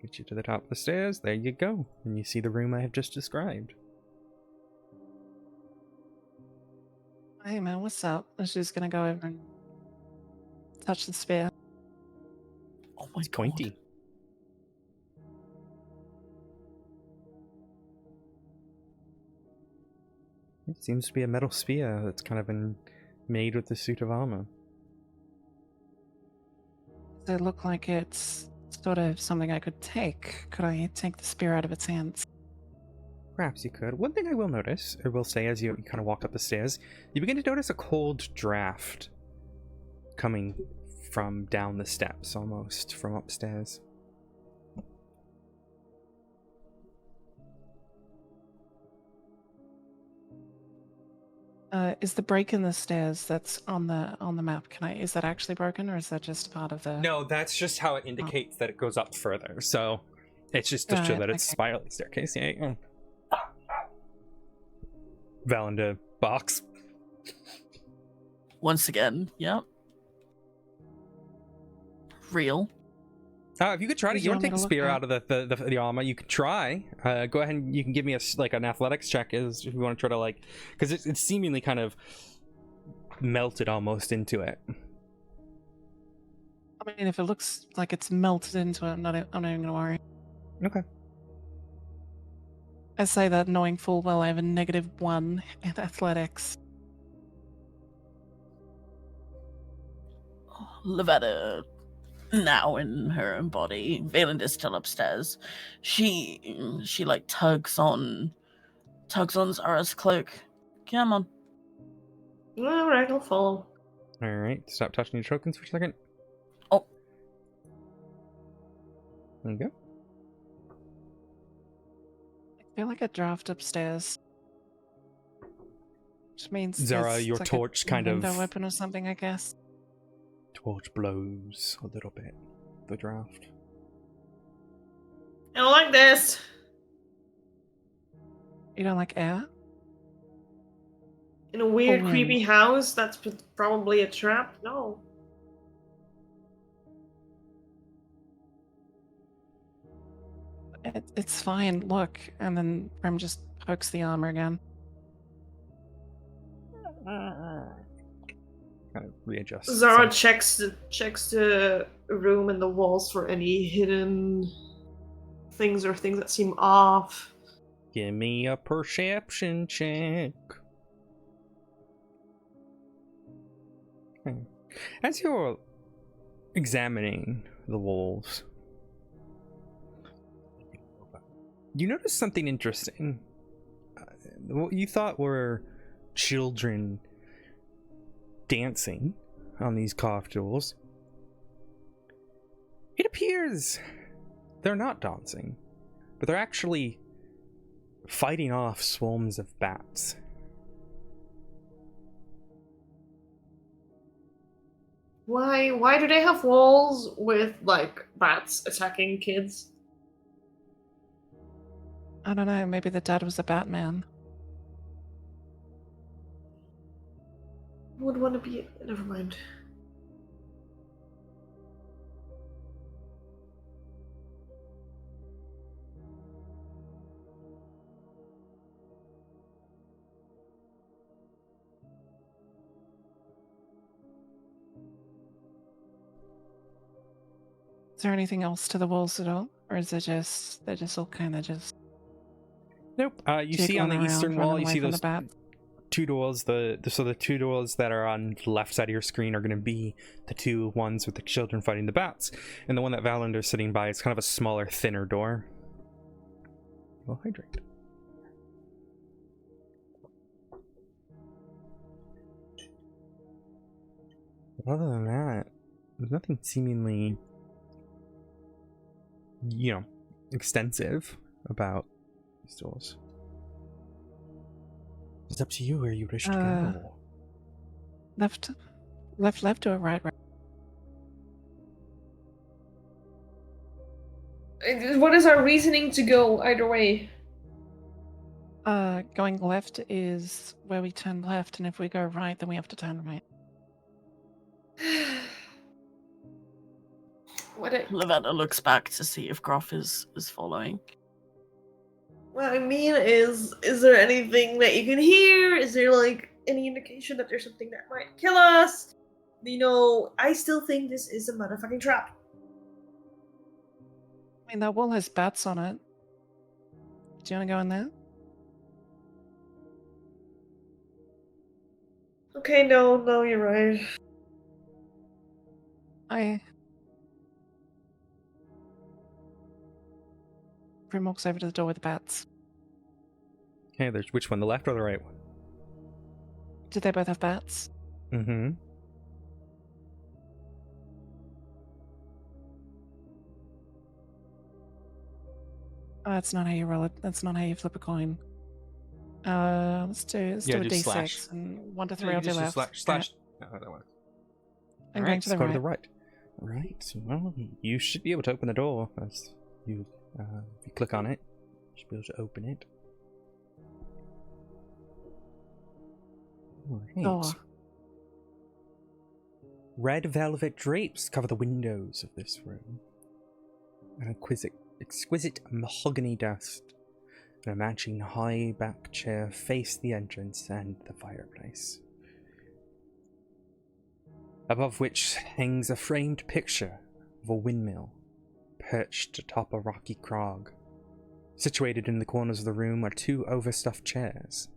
Speaker 1: Get you to the top of the stairs. There you go. And you see the room I have just described.
Speaker 4: Hey man, what's up? And she's gonna go over and touch the spear.
Speaker 3: Oh my
Speaker 1: It's
Speaker 3: god.
Speaker 1: pointy. It seems to be a metal spear that's kind of been made with the suit of armor.
Speaker 4: Does it look like it's sort of something I could take? Could I take the spear out of its hands?
Speaker 1: Perhaps you could. One thing I will notice, or will say as you kind of walk up the stairs, you begin to notice a cold draft coming from down the steps, almost, from upstairs.
Speaker 4: Is the break in the stairs that's on the map? Is that actually broken, or is that just part of the?
Speaker 1: No, that's just how it indicates that it goes up further. So it's just to show that it's a spiraling staircase. Yeah. Valinda box.
Speaker 3: Once again, yep. Real.
Speaker 1: If you could try to, you want to take the spear
Speaker 4: at?
Speaker 1: out of the armor, you could try. Go ahead and you can give me an athletics check if you want to try to because it's seemingly kind of melted almost into it.
Speaker 4: I mean, if it looks like it's melted into it, I'm not even gonna worry.
Speaker 1: Okay.
Speaker 4: I say that knowing full well I have a -1 in athletics.
Speaker 3: Lavetta, now in her own body, Valen is still upstairs. She like tugs on Zara's cloak. Come on.
Speaker 2: All right, I'll follow.
Speaker 1: All right. Stop touching your tokens for a second.
Speaker 3: Oh.
Speaker 1: There you go.
Speaker 4: I feel like a draft upstairs. Which means
Speaker 1: Zara,
Speaker 4: there's
Speaker 1: your
Speaker 4: like
Speaker 1: torch
Speaker 4: a
Speaker 1: kind of
Speaker 4: window weapon or something, I guess.
Speaker 1: torch blows a little bit. The draft.
Speaker 2: I don't like this.
Speaker 4: You don't like air?
Speaker 2: In a weird,
Speaker 4: wind.
Speaker 2: creepy house, that's probably a trap. No.
Speaker 4: It's fine, look. And then Rem just pokes the armor again.
Speaker 1: Kind of readjusts.
Speaker 2: Zara
Speaker 1: itself.
Speaker 2: checks the room and the walls for any hidden things or things that seem off.
Speaker 1: Give me a perception check. Okay. As you're examining the walls, you notice something interesting. What you thought were children dancing on these carved doors, it appears they're not dancing, but they're actually fighting off swarms of bats.
Speaker 2: Why do they have walls with like bats attacking kids?
Speaker 4: I don't know, maybe the dad was a Batman.
Speaker 2: Would want to be. Never mind.
Speaker 4: Is there anything else to the walls at all? Or is it just, they're just all kind of just
Speaker 1: Nope. You see on the
Speaker 4: jiggling
Speaker 1: eastern
Speaker 4: around,
Speaker 1: wall,
Speaker 4: running
Speaker 1: you
Speaker 4: away
Speaker 1: see
Speaker 4: from
Speaker 1: those
Speaker 4: the bat?
Speaker 1: two doors. The 2 doors that are on the left side of your screen are going to be the 2 ones with the children fighting the bats, and the one that Valander's sitting by is kind of a smaller, thinner door. Well, hydrate. Other than that, there's nothing seemingly, extensive about these doors. It's up to you where you wish to go.
Speaker 4: Left or right?
Speaker 2: What is our reasoning to go either way?
Speaker 4: Going left is where we turn left, and if we go right, then we have to turn right.
Speaker 3: Lavetta looks back to see if Groff is following.
Speaker 2: What I mean is there anything that you can hear? Is there like any indication that there's something that might kill us? I still think this is a motherfucking trap.
Speaker 4: I mean, that wall has bats on it. Do you want to go in there?
Speaker 2: Okay, no, you're right.
Speaker 4: Grim walks over to the door with the bats.
Speaker 1: Okay, there's which one, the left or the right one?
Speaker 4: Did they both have bats?
Speaker 1: Mm-hmm.
Speaker 4: That's not how you roll it. That's not how you flip a coin. Let's do a
Speaker 1: just
Speaker 4: d6,
Speaker 1: slash.
Speaker 4: and 1 to 3
Speaker 1: Yeah,
Speaker 4: I'll
Speaker 1: you
Speaker 4: do
Speaker 1: just
Speaker 4: left.
Speaker 1: use slash. Oh, that works.
Speaker 4: I'm
Speaker 1: Alright,
Speaker 4: going to
Speaker 1: let's
Speaker 4: the
Speaker 1: go
Speaker 4: right.
Speaker 1: to the right. Right, well, you should be able to open the door. As you, if you click on it, you should be able to open it. Alright.
Speaker 4: Door.
Speaker 1: Red velvet drapes cover the windows of this room. An exquisite mahogany desk and a matching high back chair face the entrance and the fireplace, above which hangs a framed picture of a windmill perched atop a rocky crag. Situated in the corners of the room are 2 overstuffed chairs.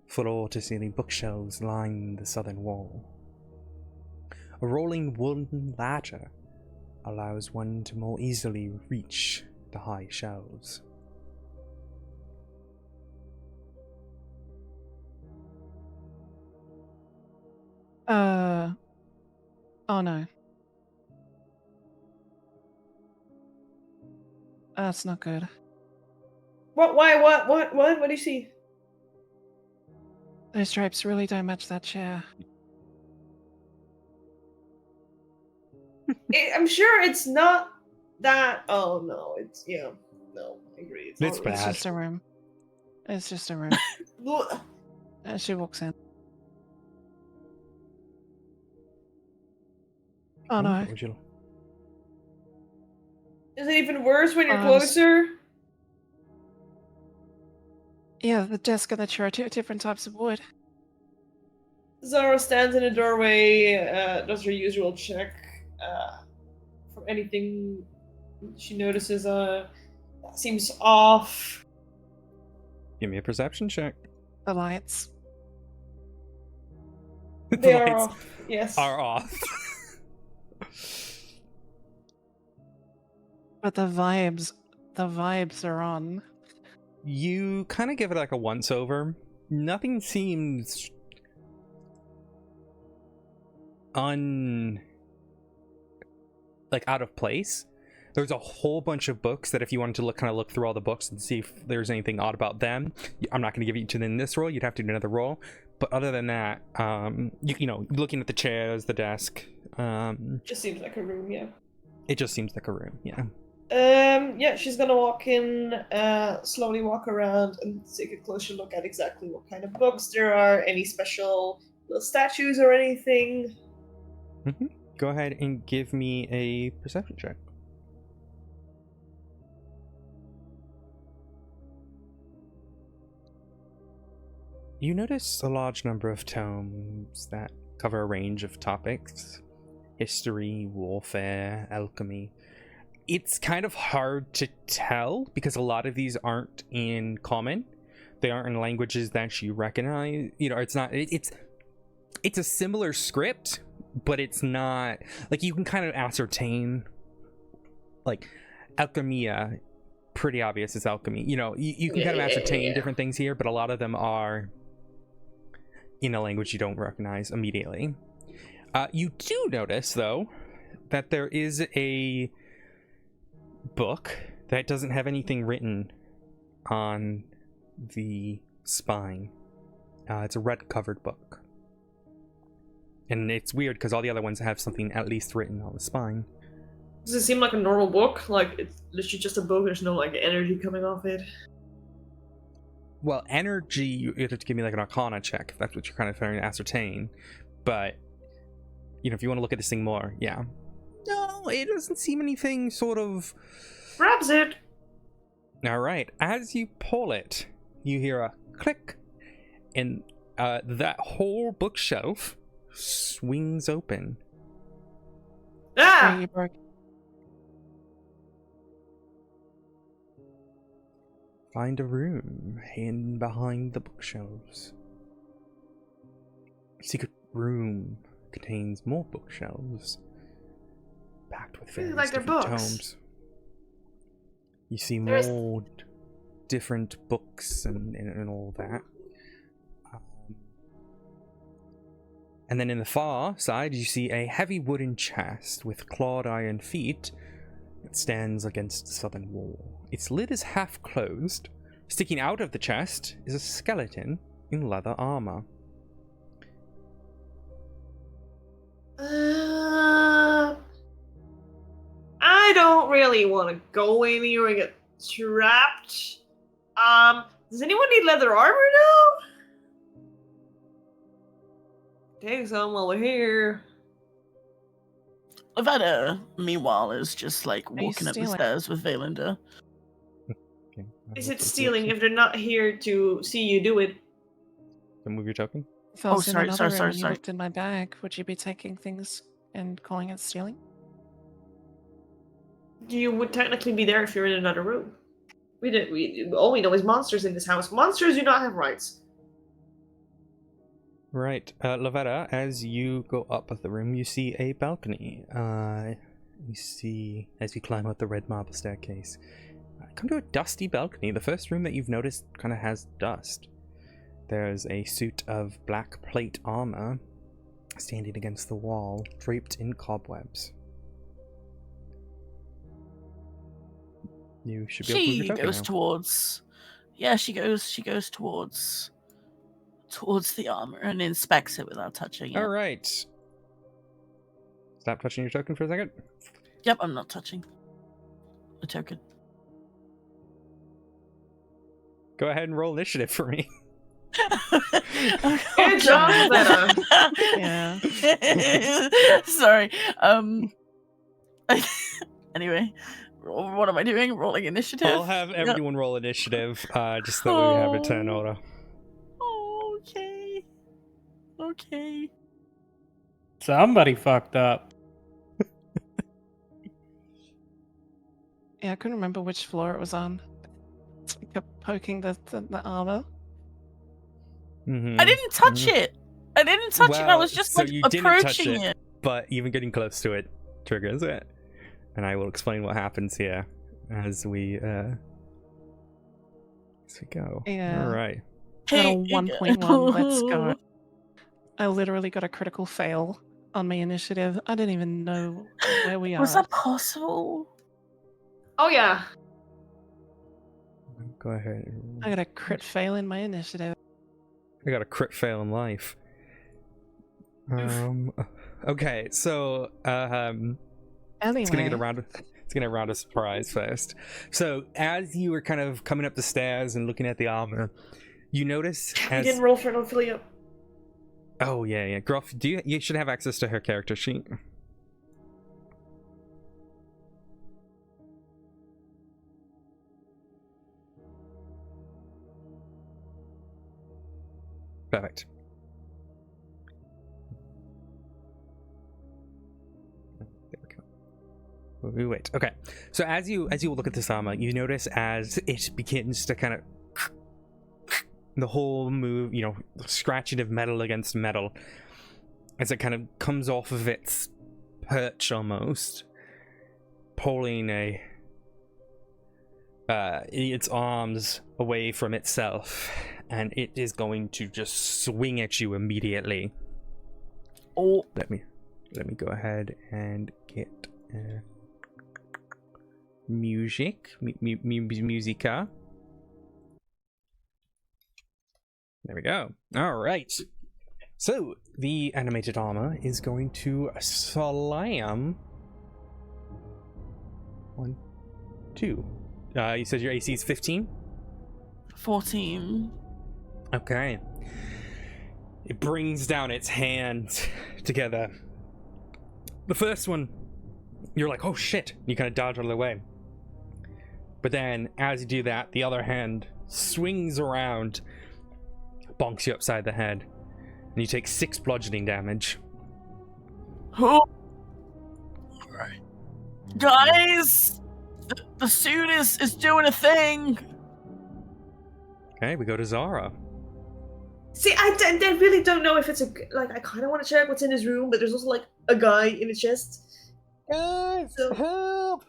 Speaker 1: Floor-to-ceiling bookshelves line the southern wall. A rolling wooden ladder allows one to more easily reach the high shelves.
Speaker 4: Oh no. That's not good.
Speaker 2: What? Why? What do you see?
Speaker 4: Those drapes really don't match that chair.
Speaker 2: I'm sure it's not that. Oh no, no, I agree.
Speaker 1: It's
Speaker 2: not-
Speaker 1: bad.
Speaker 4: It's just a room. It's just a room.
Speaker 2: Ugh.
Speaker 4: And she walks in. Oh no.
Speaker 1: What would you...
Speaker 2: Is it even worse when you're
Speaker 4: Um,
Speaker 2: closer?
Speaker 4: Yeah, the desk and the chair are 2 different types of wood.
Speaker 2: Zara stands in the doorway, does her usual check for anything she notices that seems off.
Speaker 1: Give me a perception check.
Speaker 4: The lights.
Speaker 1: The
Speaker 2: They are
Speaker 1: lights
Speaker 2: off. Yes.
Speaker 1: are off.
Speaker 4: But the vibes are on.
Speaker 1: You kind of give it like a once over. Nothing seems like out of place. There's a whole bunch of books that if you wanted to look through all the books and see if there's anything odd about them, I'm not going to give you to in this roll. You'd have to do another roll. But other than that, you know, looking at the chairs, the desk,
Speaker 2: Just seems like a room, yeah.
Speaker 1: it just seems like a room. Yeah.
Speaker 2: Yeah, she's gonna walk in, slowly walk around and take a closer look at exactly what kind of books there are, any special little statues or anything.
Speaker 1: Go ahead and give me a perception check. You notice a large number of tomes that cover a range of topics: history, warfare, alchemy. It's kind of hard to tell because a lot of these aren't in common. They aren't in languages that you recognize. You know, it's not. It's a similar script, but it's not like you can kind of ascertain. Like, alchemia, pretty obvious it's alchemy. You know, you can kind of ascertain different things here, but a lot of them are in a language you don't recognize immediately. You do notice, though, that there is a book that doesn't have anything written on the spine. It's a red covered book, and it's weird because all the other ones have something at least written on the spine.
Speaker 2: Does it seem like a normal book? Like, it's literally just a book, there's no, like, energy coming off it?
Speaker 1: Well, energy, you have to give me like an arcana check if that's what you're kind of trying to ascertain. But, you know, if you want to look at this thing more, yeah. No, it doesn't seem anything sort of...
Speaker 2: Grabs it!
Speaker 1: Alright, as you pull it, you hear a click, and that whole bookshelf swings open.
Speaker 2: Ah!
Speaker 4: You broke.
Speaker 1: Find a room hidden behind the bookshelves. Secret room contains more bookshelves, packed with various
Speaker 2: like they're
Speaker 1: different
Speaker 2: books.
Speaker 1: tomes. You see
Speaker 2: There's-
Speaker 1: more different books and all that. And then in the far side, you see a heavy wooden chest with clawed iron feet that stands against the southern wall. Its lid is half closed. Sticking out of the chest is a skeleton in leather armor.
Speaker 2: I don't really want to go in here and get trapped. Does anyone need leather armor now? Take some while we're here.
Speaker 3: Lavetta, meanwhile, is just like
Speaker 4: you
Speaker 3: walking up the
Speaker 4: stealing?
Speaker 3: stairs with Valinda.
Speaker 1: Okay.
Speaker 2: Is it stealing if they're not here to see you do it?
Speaker 1: Can move your token?
Speaker 4: If I was
Speaker 3: sorry,
Speaker 4: in another
Speaker 3: sorry,
Speaker 4: room and you
Speaker 3: sorry.
Speaker 4: looked in my bag, would you be taking things and calling it stealing?
Speaker 2: You would technically be there if you're in another room. All we know is monsters in this house. Monsters do not have rights.
Speaker 1: Right, Lavetta, as you go up the room, you see a balcony. You see, as you climb up the red marble staircase, come to a dusty balcony. The first room that you've noticed kind of has dust. There's a suit of black plate armor standing against the wall, draped in cobwebs. You should be able to move
Speaker 3: She
Speaker 1: your token
Speaker 3: goes
Speaker 1: now.
Speaker 3: towards. Yeah, she goes towards the armor and inspects it without touching it.
Speaker 1: All right. Stop touching your token for a second.
Speaker 3: Yep, I'm not touching the token.
Speaker 1: Go ahead and roll initiative for me.
Speaker 2: Good job, Lavetta.
Speaker 4: Yeah.
Speaker 3: Sorry. Anyway, what am I doing? Rolling initiative?
Speaker 1: I'll have everyone roll initiative, just so that we have it in order.
Speaker 3: Okay. Okay.
Speaker 5: Somebody fucked up.
Speaker 4: Yeah, I couldn't remember which floor it was on. So I kept poking the armor.
Speaker 1: Mhm,
Speaker 3: I didn't touch
Speaker 1: mhm.
Speaker 3: it. I didn't touch it. I
Speaker 1: Well,
Speaker 3: was just
Speaker 1: so
Speaker 3: like
Speaker 1: you didn't touch
Speaker 3: approaching
Speaker 1: it.
Speaker 3: it.
Speaker 1: But even getting close to it triggers it. And I will explain what happens here as we go.
Speaker 4: Yeah.
Speaker 1: Alright.
Speaker 4: Got a
Speaker 3: Hey,
Speaker 4: 1.1. Let's go. I literally got a critical fail on my initiative. I didn't even know where we
Speaker 3: Was
Speaker 4: are.
Speaker 3: that possible?
Speaker 2: Oh yeah.
Speaker 1: Go ahead.
Speaker 4: I got a crit fail in my initiative.
Speaker 1: I got a crit fail in life. Okay, so
Speaker 4: Anyway,
Speaker 1: it's gonna get around. It's gonna round a surprise first. So as you were kind of coming up the stairs and looking at the armor, you notice
Speaker 2: We
Speaker 1: as
Speaker 2: didn't roll for an affiliate.
Speaker 1: oh yeah, Gruff, you should have access to her character sheet. Perfect. There we go. Wait. Okay. So as you look at this armor, you notice as it begins to kind of the whole move, you know, scratching of metal against metal, as it kind of comes off of its perch almost, pulling its arms away from itself, and it is going to just swing at you immediately.
Speaker 3: Oh,
Speaker 1: Let me go ahead and get musica. There we go. All right. So the animated armor is going to slam. 1, 2. You said your AC is 15?
Speaker 3: 14.
Speaker 1: Okay. It brings down its hands together. The first one, you're like, oh shit. You kind of dodge out of the way. But then, as you do that, the other hand swings around, bonks you upside the head, and you take 6 bludgeoning damage.
Speaker 3: Oh. Alright. Guys! The suit is doing a thing!
Speaker 1: Okay, we go to Zara.
Speaker 2: See, I really don't know if it's a like. I kind of want to check what's in his room, but there's also like a guy in his chest.
Speaker 1: Guys,
Speaker 2: So-
Speaker 1: help!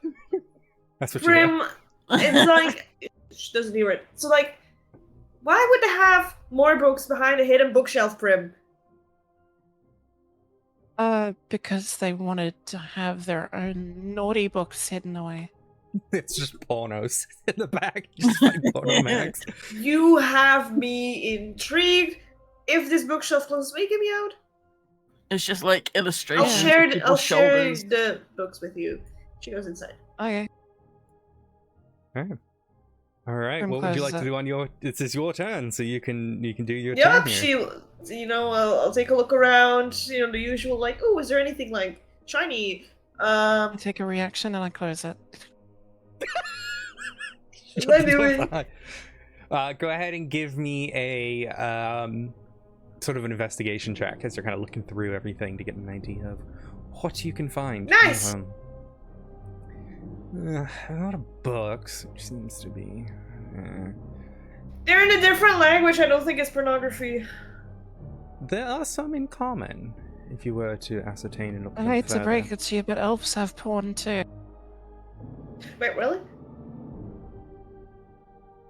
Speaker 1: That's what you do.
Speaker 2: Prim, it's like she doesn't hear it. So like, why would they have more books behind a hidden bookshelf, Prim?
Speaker 4: Because they wanted to have their own naughty books hidden away.
Speaker 1: It's just pornos in the back. Just like porno mags.
Speaker 2: You have me intrigued. If this bookshelf closes, will you get me out?
Speaker 3: It's just like illustrations.
Speaker 2: I'll
Speaker 3: of
Speaker 2: share
Speaker 3: people's shoulders.
Speaker 2: the books with you. She goes inside.
Speaker 4: Okay.
Speaker 1: All right.
Speaker 4: Prim
Speaker 1: What would you like
Speaker 4: closes
Speaker 1: to do on your? It's your turn, so you can do your turn
Speaker 2: Yep,
Speaker 1: here.
Speaker 2: I'll take a look around. The usual like, oh, is there anything like shiny?
Speaker 4: I take a reaction and I close it.
Speaker 2: What am I doing?
Speaker 1: Go ahead and give me a sort of an investigation check as you're kind of looking through everything to get an idea of what you can find.
Speaker 2: Nice!
Speaker 1: A lot of books, which seems to be.
Speaker 2: They're in a different language. I don't think it's pornography.
Speaker 1: There are some in common, if you were to ascertain and look.
Speaker 4: I hate to break it to you, but elves have porn too.
Speaker 2: Wait, really?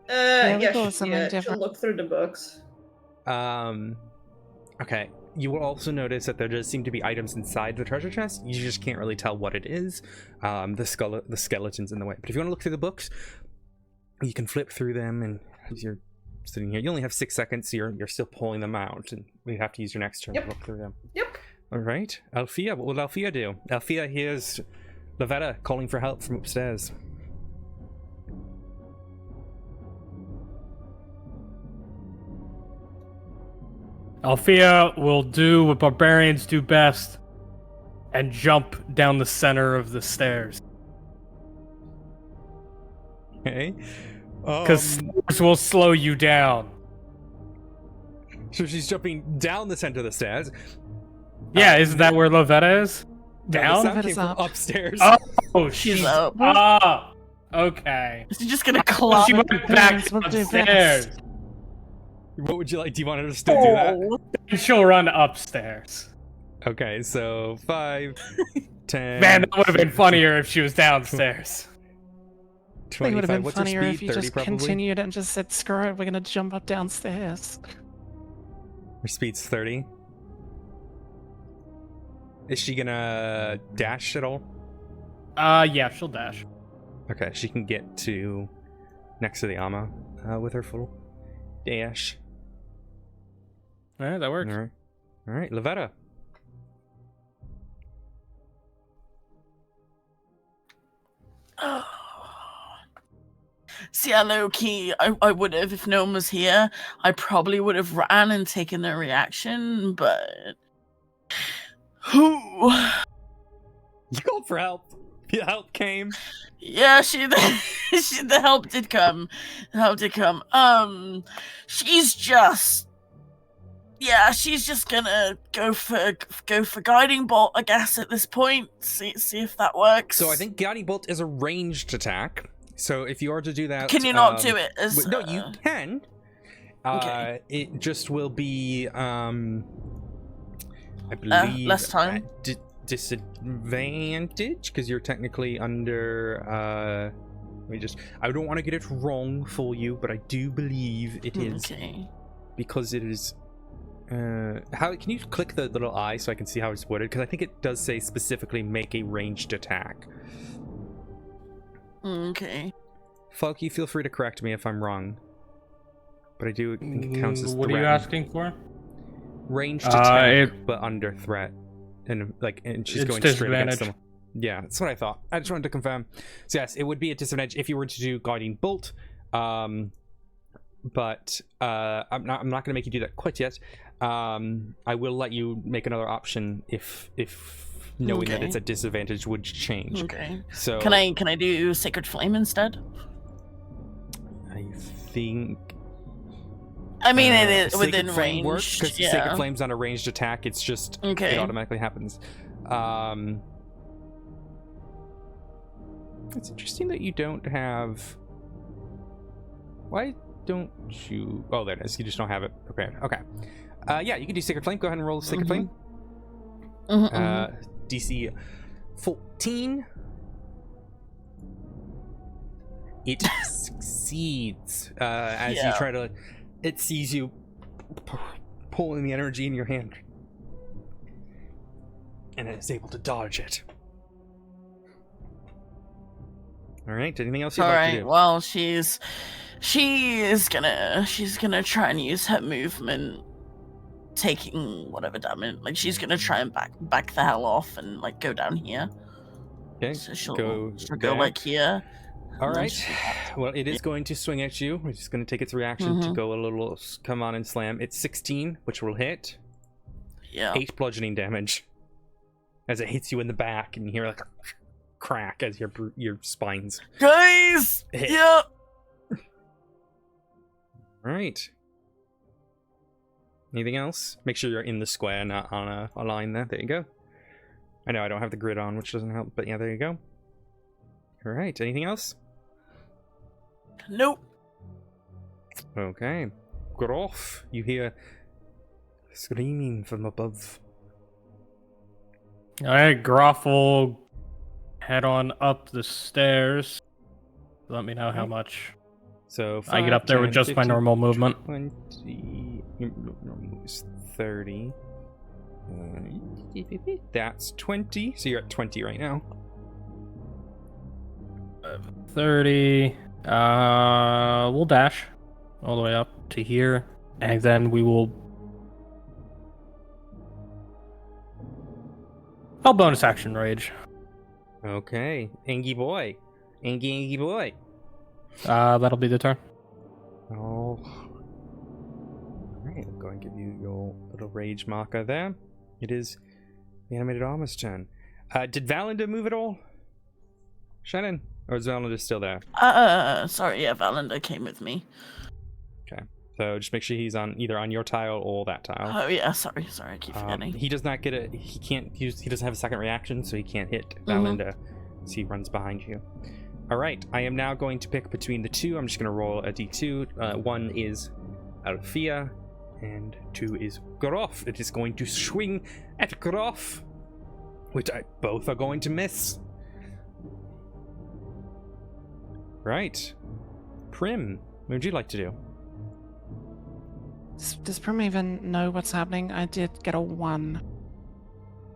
Speaker 4: we
Speaker 2: Yeah,
Speaker 4: call it something
Speaker 2: she'll
Speaker 4: different.
Speaker 2: look through the books.
Speaker 1: Okay. You will also notice that there does seem to be items inside the treasure chest. You just can't really tell what it is. The skeleton's in the way. But if you want to look through the books, you can flip through them, and as you're sitting here, you only have 6 seconds, so you're still pulling them out, and you have to use your next turn to look through them.
Speaker 2: Yep.
Speaker 1: All right, Althea. What will Althea do? Althea hears Lavetta calling for help from upstairs.
Speaker 5: Althea will do what barbarians do best and jump down the center of the stairs.
Speaker 1: Okay.
Speaker 5: Because stairs will slow you down.
Speaker 1: So she's jumping down the center of the stairs.
Speaker 5: Yeah, isn't that where Lovetta is?
Speaker 1: No,
Speaker 5: Down?
Speaker 1: the sound came
Speaker 4: Lovetta's
Speaker 1: from
Speaker 4: up.
Speaker 1: upstairs.
Speaker 5: Oh,
Speaker 3: She's
Speaker 5: she's
Speaker 3: up.
Speaker 5: up. Okay.
Speaker 3: She's just gonna
Speaker 5: She
Speaker 3: climb.
Speaker 5: went back
Speaker 4: We'll do
Speaker 5: upstairs.
Speaker 4: best.
Speaker 1: What would you like? Do you want her to still do that?
Speaker 5: And she'll run upstairs.
Speaker 1: Okay, so 5, 10.
Speaker 5: Man, that would have been funnier if she was downstairs.
Speaker 4: I think it would have
Speaker 1: 25.
Speaker 4: been
Speaker 1: What's her
Speaker 4: funnier
Speaker 1: speed?
Speaker 4: if you
Speaker 1: 30
Speaker 4: just
Speaker 1: probably?
Speaker 4: continued and just said, screw it, we're gonna jump up downstairs.
Speaker 1: Her speed's 30. Is she gonna dash at all?
Speaker 5: Yeah, she'll dash.
Speaker 1: Okay, she can get to next to the armor with her full dash.
Speaker 5: Alright, that works.
Speaker 1: All right, Lovetta.
Speaker 3: See, I low key, I would have, if no one was here, I probably would have ran and taken their reaction, but. Who?
Speaker 1: You called for help. The help came.
Speaker 3: Yeah, the help did come. The help did come. She's just. Yeah, she's just gonna go for guiding bolt, I guess, at this point. See if that works.
Speaker 1: So I think guiding bolt is a ranged attack. So if you are to do that,
Speaker 3: Can you not do it as?
Speaker 1: no, you can.
Speaker 3: Okay.
Speaker 1: It just will be, I believe,
Speaker 3: less time.
Speaker 1: Disadvantage because you're technically under. I don't want to get it wrong for you, but I do believe it is
Speaker 3: Okay.
Speaker 1: because it is. How can you click the little eye so I can see how it's worded? Because I think it does say specifically make a ranged attack.
Speaker 3: Okay.
Speaker 1: Falky, feel free to correct me if I'm wrong. But I do think it counts as
Speaker 5: What are you
Speaker 1: threat.
Speaker 5: asking for?
Speaker 1: Ranged attack,
Speaker 5: it-
Speaker 1: but under threat. And she's
Speaker 5: It's
Speaker 1: going straight against
Speaker 5: disadvantage.
Speaker 1: them. Yeah, that's what I thought. I just wanted to confirm. So yes, it would be a disadvantage if you were to do guiding bolt. But I'm not going to make you do that quite yet. I will let you make another option if knowing that
Speaker 3: Okay.
Speaker 1: it's a disadvantage would change.
Speaker 3: Okay.
Speaker 1: So
Speaker 3: Can I do Sacred Flame instead?
Speaker 1: I think
Speaker 3: I mean, it is
Speaker 1: Sacred
Speaker 3: within
Speaker 1: Flame
Speaker 3: range.
Speaker 1: works because
Speaker 3: Yeah.
Speaker 1: Sacred Flame's not a ranged attack. It's just
Speaker 3: Okay.
Speaker 1: it automatically happens. It's interesting that you don't have. Why don't you? Oh, there it is. You just don't have it prepared. Okay. Yeah, you can do Sacred Flame. Go ahead and roll Sacred Flame. DC 14. It succeeds as you
Speaker 3: Yeah.
Speaker 1: try to. It sees you pulling the energy in your hand, and it is able to dodge it. All right. Anything else you'd
Speaker 3: All
Speaker 1: like
Speaker 3: right.
Speaker 1: to do?
Speaker 3: Well, she's gonna try and use her movement, taking whatever damage. Like she's gonna try and back the hell off and like go down here.
Speaker 1: Okay.
Speaker 3: So she'll
Speaker 1: go
Speaker 3: go
Speaker 1: there.
Speaker 3: like here.
Speaker 1: All
Speaker 3: and then
Speaker 1: right.
Speaker 3: she'll-
Speaker 1: Well, it is going to swing at you. It's just going to take its reaction to
Speaker 3: Mhm.
Speaker 1: go a little. Come on and slam. It's 16, which will hit.
Speaker 3: Yeah.
Speaker 1: 8 bludgeoning damage as it hits you in the back, and you hear like a crack as your spines.
Speaker 3: Guys.
Speaker 1: Hit.
Speaker 3: Yeah.
Speaker 1: All right. Anything else? Make sure you're in the square, not on a line there. There you go. I know I don't have the grid on, which doesn't help, but yeah, there you go. All right. Anything else?
Speaker 3: Nope.
Speaker 1: Okay. Groff, you hear screaming from above.
Speaker 5: Alright, Groff will head on up the stairs. Let me know how much.
Speaker 1: So
Speaker 5: I get up there with just my normal movement.
Speaker 1: 20. Your normal move is 30. That's 20. So you're at 20 right now.
Speaker 5: 30. We'll dash all the way up to here, and then we will. I'll bonus action rage.
Speaker 1: Okay. Angie boy. Angie boy.
Speaker 5: That'll be the turn.
Speaker 1: Oh. Alright, I'm going to give you your little rage marker there. It is the animated armor's turn. Did Valenda move at all? Shannon? Or is Valenda still there?
Speaker 3: Sorry. Yeah, Valenda came with me.
Speaker 1: So just make sure he's on either on your tile or that tile.
Speaker 3: Oh yeah, sorry, I keep forgetting.
Speaker 1: He does not get he doesn't have a second reaction, so he can't hit Valinda. So he runs behind you. Alright, I am now going to pick between the two. I'm just gonna roll a d2. 1 is Alfia, and 2 is Groff. It is going to swing at Groff, which both are going to miss. Right. Prim, what would you like to do?
Speaker 4: Does Prim even know what's happening? I did get a 1.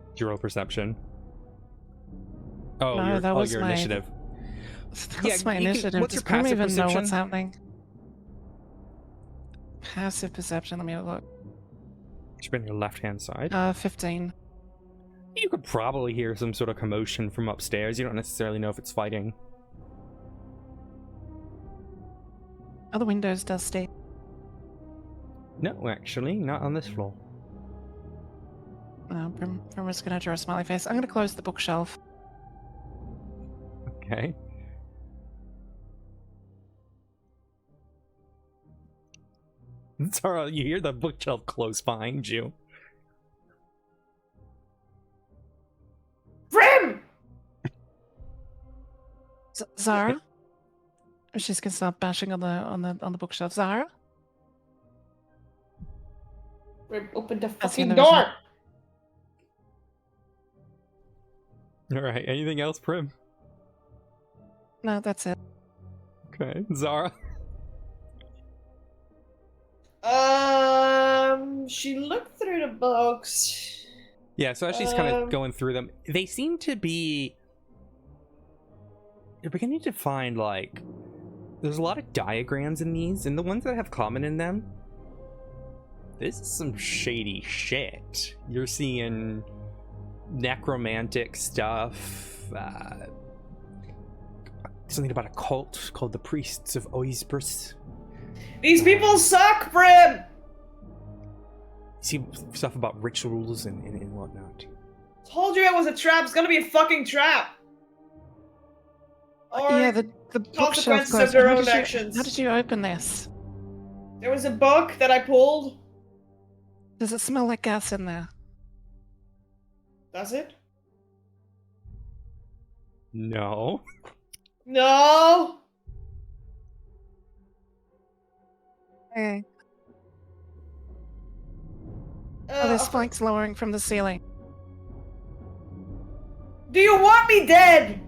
Speaker 1: Did you roll perception? Oh,
Speaker 4: No, that was
Speaker 1: your
Speaker 4: my
Speaker 1: initiative.
Speaker 4: That's my initiative.
Speaker 1: What's
Speaker 4: Does
Speaker 1: your
Speaker 4: Prim
Speaker 1: passive
Speaker 4: even know
Speaker 1: perception?
Speaker 4: what's happening? Passive perception, let me look.
Speaker 1: Should be on your left-hand side.
Speaker 4: 15.
Speaker 1: You could probably hear some sort of commotion from upstairs. You don't necessarily know if it's fighting.
Speaker 4: Are the windows dusty?
Speaker 1: No, actually, not on this floor.
Speaker 4: No, Prim is gonna draw a smiley face. I'm gonna close the bookshelf.
Speaker 1: Okay. Zara, you hear the bookshelf close behind you.
Speaker 2: Prim!
Speaker 4: Zara? She's gonna start bashing on the bookshelf. Zara?
Speaker 2: Prim, open the
Speaker 4: That's the end
Speaker 2: fucking
Speaker 4: of his
Speaker 2: door!
Speaker 1: Alright, anything else, Prim?
Speaker 4: No, that's it.
Speaker 1: Okay, Zara?
Speaker 2: She looked through the books.
Speaker 1: Yeah, so as she's kind of going through them, they seem to be... You're beginning to find, like... There's a lot of diagrams in these, and the ones that have common in them... This is some shady shit. You're seeing necromantic stuff, something about a cult called the Priests of Oisbris.
Speaker 2: These people suck, Prim!
Speaker 1: You see stuff about rituals and whatnot.
Speaker 2: Told you it was a trap. It's gonna be a fucking trap. Or
Speaker 4: Yeah, the bookshelf
Speaker 2: consequences of
Speaker 4: closed.
Speaker 2: their
Speaker 4: How
Speaker 2: own
Speaker 4: did you-
Speaker 2: actions.
Speaker 4: How did you open this?
Speaker 2: There was a book that I pulled.
Speaker 4: Does it smell like gas in there?
Speaker 2: Does it?
Speaker 1: No.
Speaker 2: No.
Speaker 4: Okay. Oh, there's
Speaker 2: Uh,
Speaker 4: spikes lowering from the ceiling.
Speaker 2: do you want me dead?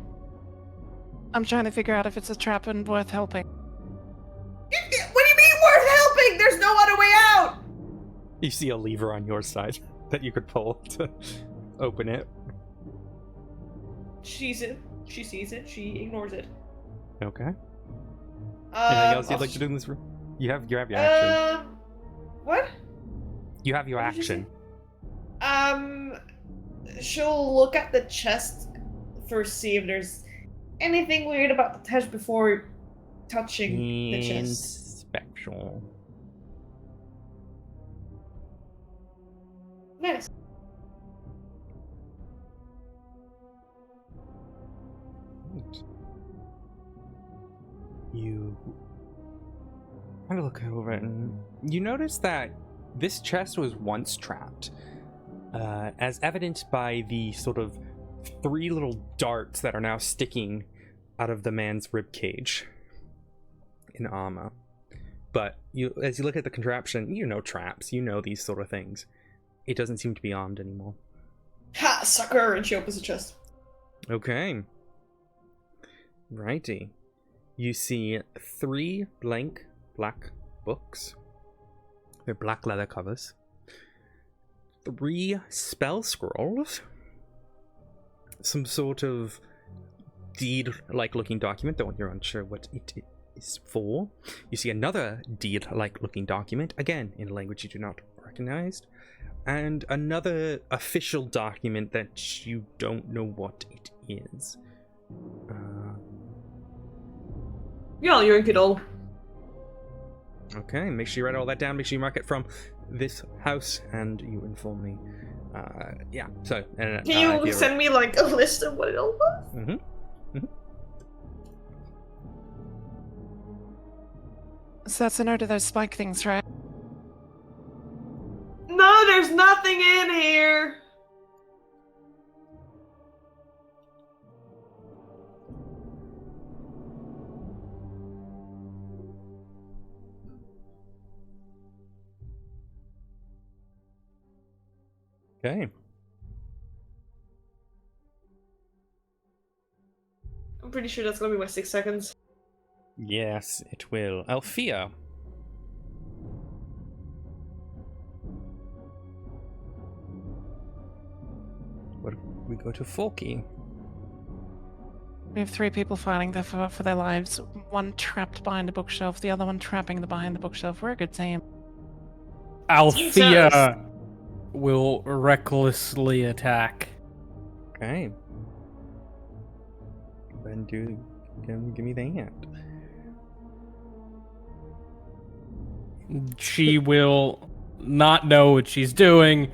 Speaker 4: I'm trying to figure out if it's a trap and worth helping.
Speaker 2: What do you mean worth helping? There's no other way out.
Speaker 1: You see a lever on your side that you could pull to open it.
Speaker 2: She sees it. She sees it. She ignores it.
Speaker 1: Okay. Anything else you'd
Speaker 2: I'll
Speaker 1: like to do in this room? You have your action.
Speaker 2: What?
Speaker 1: You have your
Speaker 2: what did you
Speaker 1: action.
Speaker 2: She'll look at the chest first, see if there's anything weird about the chest before touching the chest.
Speaker 1: Inspection.
Speaker 2: Nice.
Speaker 1: Right. You kind of look over it and you notice that this chest was once trapped, as evidenced by the sort of 3 little darts that are now sticking out of the man's rib cage in armor. But as you look at the contraption, you know traps, you know these sort of things. It doesn't seem to be armed anymore.
Speaker 2: Ha, sucker! And she opens the chest.
Speaker 1: Okay. Righty. You see 3 blank black books. They're black leather covers. 3 spell scrolls. Some sort of deed-like looking document, though you're unsure what it is for. You see another deed-like looking document, again in a language you do not recognize. And another official document that you don't know what it is.
Speaker 2: Yeah, you're good old.
Speaker 1: Okay, make sure you write all that down. Make sure you mark it from this house, and you inform me. Yeah, so...
Speaker 2: Can you send me, like, a list of what it all was?
Speaker 4: So that's a note of those spike things, right?
Speaker 2: No, there's nothing in here.
Speaker 1: Okay.
Speaker 2: I'm pretty sure that's gonna be my 6 seconds.
Speaker 1: Yes, it will. Althea. What if we go to Forky?
Speaker 4: We have 3 people fighting for their lives. One trapped behind a bookshelf, the other one trapping behind the bookshelf. We're a good team.
Speaker 5: Althea will recklessly attack.
Speaker 1: Okay. Then give me that.
Speaker 5: She will not know what she's doing.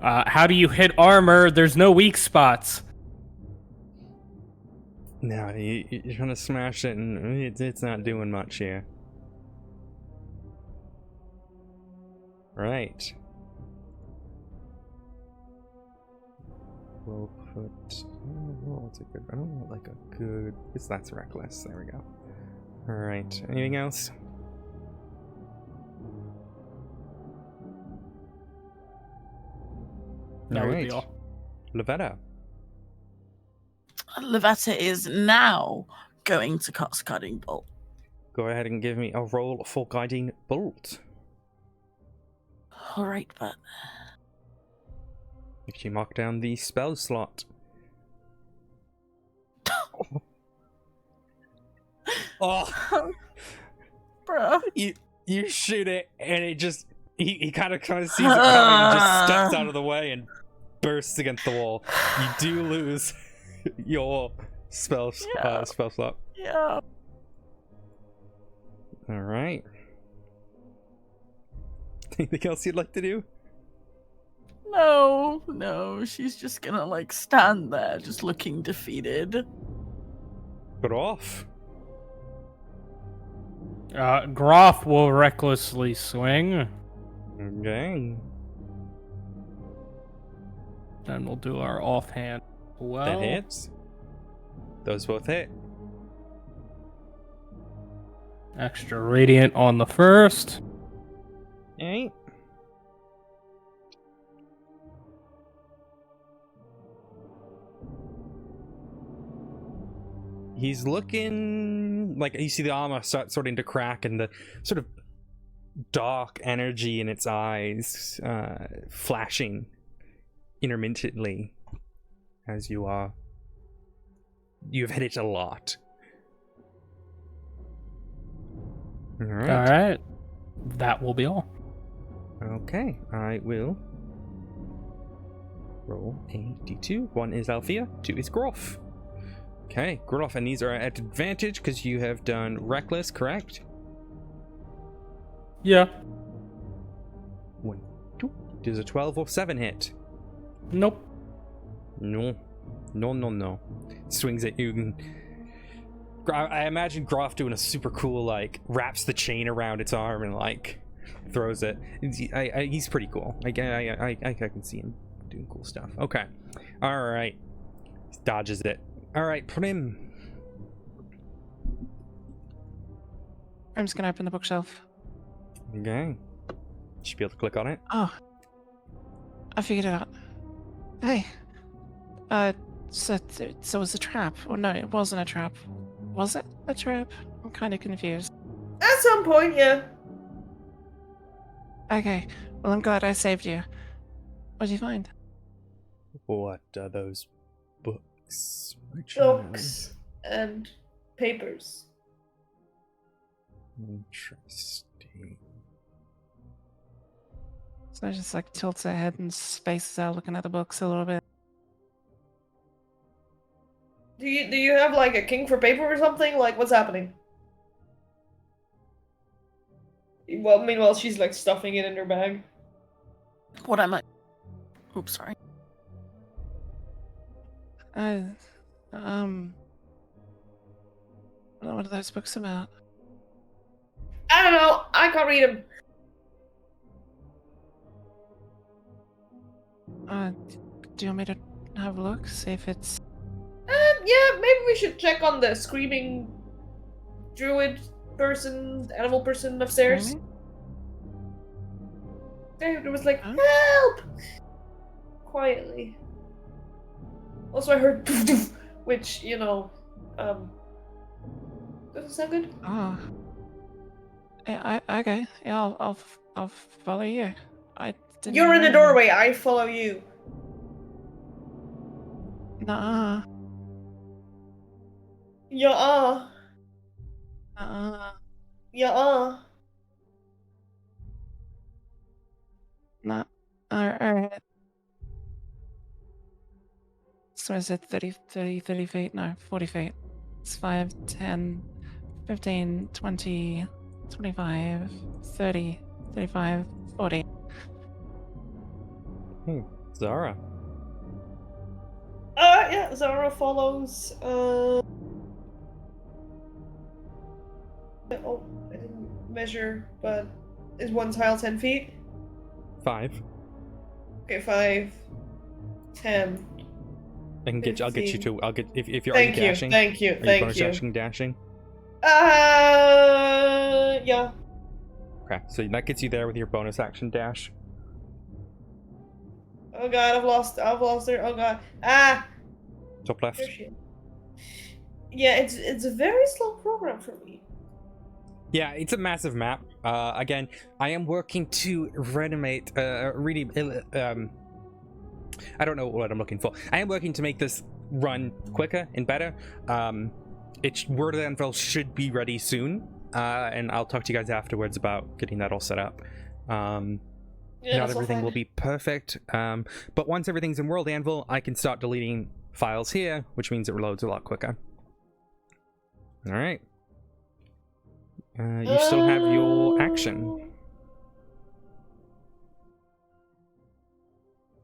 Speaker 5: How do you hit armor? There's no weak spots.
Speaker 1: No, you're trying to smash it, and it's not doing much here. Right. We'll put. What's a good? I don't want like a good. That's reckless. There we go. All right. Anything else?
Speaker 5: That would be all.
Speaker 1: Lavetta.
Speaker 3: Levetta is now going to cast Guiding Bolt.
Speaker 1: Go ahead and give me a roll for guiding bolt.
Speaker 3: All right, but
Speaker 1: If you mark down the spell slot. Oh,
Speaker 3: bruh.
Speaker 1: you shoot it, and it just he kind of sees it coming and just steps out of the way and bursts against the wall. You do lose your spell slot.
Speaker 3: Yeah.
Speaker 1: All right. Anything else you'd like to do?
Speaker 3: No, she's just gonna like stand there, just looking defeated.
Speaker 1: Put off.
Speaker 5: Groff will recklessly swing.
Speaker 1: Okay.
Speaker 5: And we'll do our offhand. Well,
Speaker 1: That hits. Those both hit.
Speaker 5: extra radiant on the first.
Speaker 1: Alright. He's looking like you see the armor start starting to crack and the sort of dark energy in its eyes flashing intermittently as you've hit it a lot. All right.
Speaker 5: That will be all.
Speaker 1: Okay, I will roll a d2. 1 is Althea, 2 is Groff. Okay, Groff, and these are at advantage because you have done Reckless, correct?
Speaker 5: Yeah.
Speaker 1: 1, 2. Does a 12 or 7 hit?
Speaker 5: Nope.
Speaker 1: No. Swings at you. And I imagine Groff doing a super cool, like, wraps the chain around its arm and, like, throws it. He's pretty cool. I can see him doing cool stuff. Okay. Alright. Dodges it. Alright, Prim.
Speaker 4: I'm just gonna open the bookshelf.
Speaker 1: Okay. Should be able to click on it.
Speaker 4: Oh. I figured it out. Hey. So it was a trap. Or no, it wasn't a trap. Was it a trap? I'm kind of confused.
Speaker 2: At some point, yeah.
Speaker 4: Okay. Well, I'm glad I saved you. What'd you find?
Speaker 1: What are those books?
Speaker 2: Books and papers.
Speaker 1: Interesting.
Speaker 4: So I just like tilts her head and spaces out looking at the books a little bit.
Speaker 2: Do you have like a king for paper or something? Like, what's happening? Well, meanwhile, she's like stuffing it in her bag.
Speaker 3: What am I? Oops, sorry.
Speaker 4: What are those books about?
Speaker 2: I I don't know. I can't read them.
Speaker 4: Do you want me to have a look? See if it's...
Speaker 2: Yeah, maybe we should check on the screaming druid person, animal person upstairs.
Speaker 4: Screaming?
Speaker 2: There was like,
Speaker 4: Huh?
Speaker 2: help! Quietly. Also, I heard doof doof, which, doesn't sound good.
Speaker 4: Oh. Yeah, okay. Yeah, I'll follow you. I didn't
Speaker 2: You're in the
Speaker 4: know.
Speaker 2: doorway, I follow you.
Speaker 4: Nuh-uh.
Speaker 2: Yeah,
Speaker 4: Nuh-uh.
Speaker 2: yeah.
Speaker 4: Not... Alright. So is it 30 feet? No, 40 feet. It's 5, 10, 15, 20, 25, 30, 35, 40.
Speaker 1: Zara.
Speaker 2: Yeah, Zara follows, Oh, I didn't measure, but is one tile 10 feet?
Speaker 1: 5.
Speaker 2: Okay, 5, 10.
Speaker 1: I'll get you
Speaker 2: 15.
Speaker 1: to. I'll get if you're.
Speaker 2: Thank
Speaker 1: are you
Speaker 2: you,
Speaker 1: dashing?
Speaker 2: thank you,
Speaker 1: Are you
Speaker 2: thank
Speaker 1: bonus
Speaker 2: you.
Speaker 1: dashing?
Speaker 2: Yeah.
Speaker 1: Okay, so that gets you there with your bonus action dash.
Speaker 2: Oh god, I've lost her. Oh god. Ah!
Speaker 1: Top left.
Speaker 2: There she is. Yeah, it's a very slow program for me.
Speaker 1: Yeah, it's a massive map. Again, I am working to renovate. Really, I don't know what I'm looking for. I am working to make this run quicker and better. Word of the Anvil should be ready soon, and I'll talk to you guys afterwards about getting that all set up.
Speaker 2: Yeah,
Speaker 1: Not
Speaker 2: that's all
Speaker 1: everything
Speaker 2: fine.
Speaker 1: will be perfect, but once everything's in World Anvil, I can start deleting files here, which means it reloads a lot quicker. All right. You still have your action.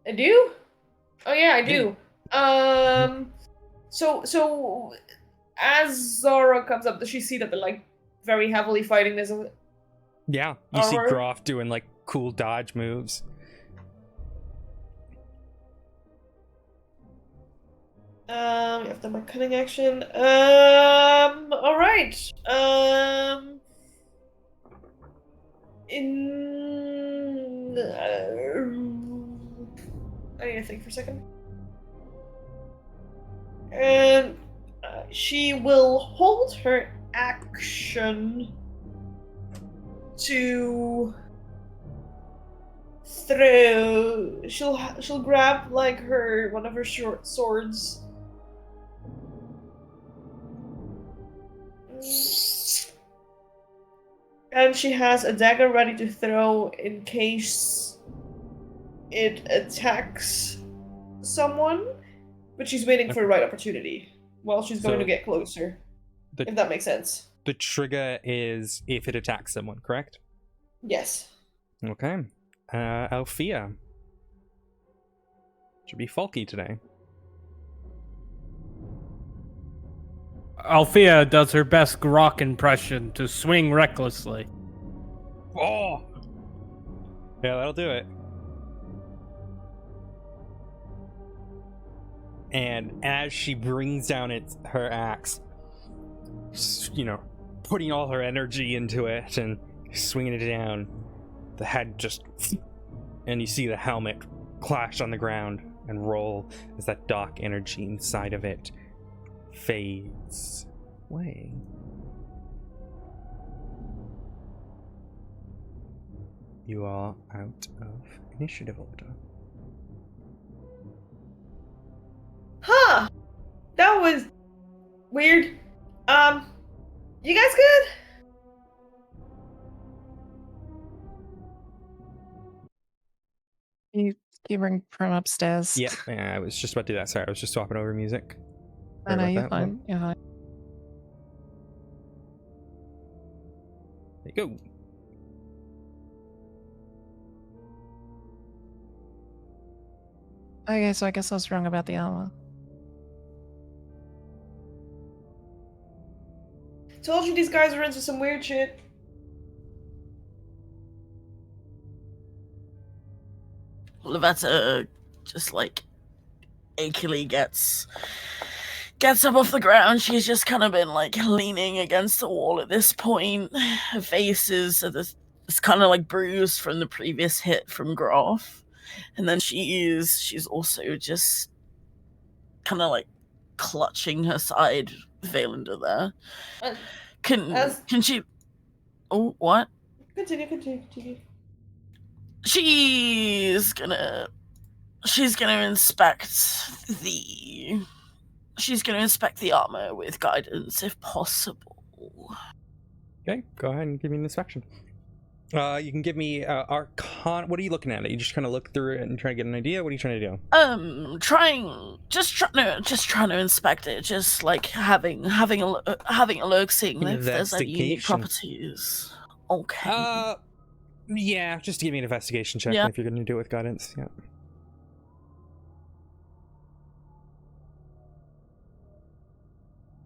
Speaker 2: I do? Oh yeah, I do.
Speaker 1: Yeah.
Speaker 2: So as Zara comes up, does she see that they're like very heavily fighting this?
Speaker 1: Yeah, you see
Speaker 2: Armor.
Speaker 1: Groff doing like cool dodge moves.
Speaker 2: After my cunning action. Alright. I need to think for a second. And she will hold her action to throw. She'll grab like one of her short swords. And she has a dagger ready to throw in case it attacks someone, but she's waiting for the right opportunity while she's going
Speaker 1: So
Speaker 2: to get closer. If that makes sense.
Speaker 1: The trigger is if it attacks someone, correct?
Speaker 2: Yes.
Speaker 1: Okay. Althea. Should be Falky today.
Speaker 5: Althea does her best Grok impression to swing recklessly.
Speaker 1: Oh! Yeah, that'll do it. And as she brings down her axe, putting all her energy into it and swinging it down, the head just... And you see the helmet clash on the ground and roll as that dark energy inside of it fades away. You are out of initiative order.
Speaker 2: Huh. That was weird. You guys good?
Speaker 4: You bring Prim upstairs.
Speaker 1: Yeah, I was just about to do that. Sorry, I was just swapping over music.
Speaker 4: I know,
Speaker 1: Sorry
Speaker 4: you're
Speaker 1: about that.
Speaker 4: fine. You're fine.
Speaker 1: There you go.
Speaker 4: Okay, so I guess I was wrong about the armor.
Speaker 2: Told you these guys are into some weird shit.
Speaker 3: Lavetta just like achy gets up off the ground. She's just kind of been like leaning against the wall at this point. Her face is it's kind of like bruised from the previous hit from Groff, and then she's also just kind of like clutching her side, Valinda there. Can she? Oh, what?
Speaker 2: Continue.
Speaker 3: She's gonna inspect the armor with guidance if possible.
Speaker 1: Okay, go ahead and give me an inspection. You can give me Arcana. What are you looking at? You just kind of look through it and try to get an idea. What are you trying to do?
Speaker 3: Just trying to inspect it. Just like having a look, seeing if there's any unique properties. Okay.
Speaker 1: Yeah, just give me an investigation check if you're going to do it with guidance. Yeah.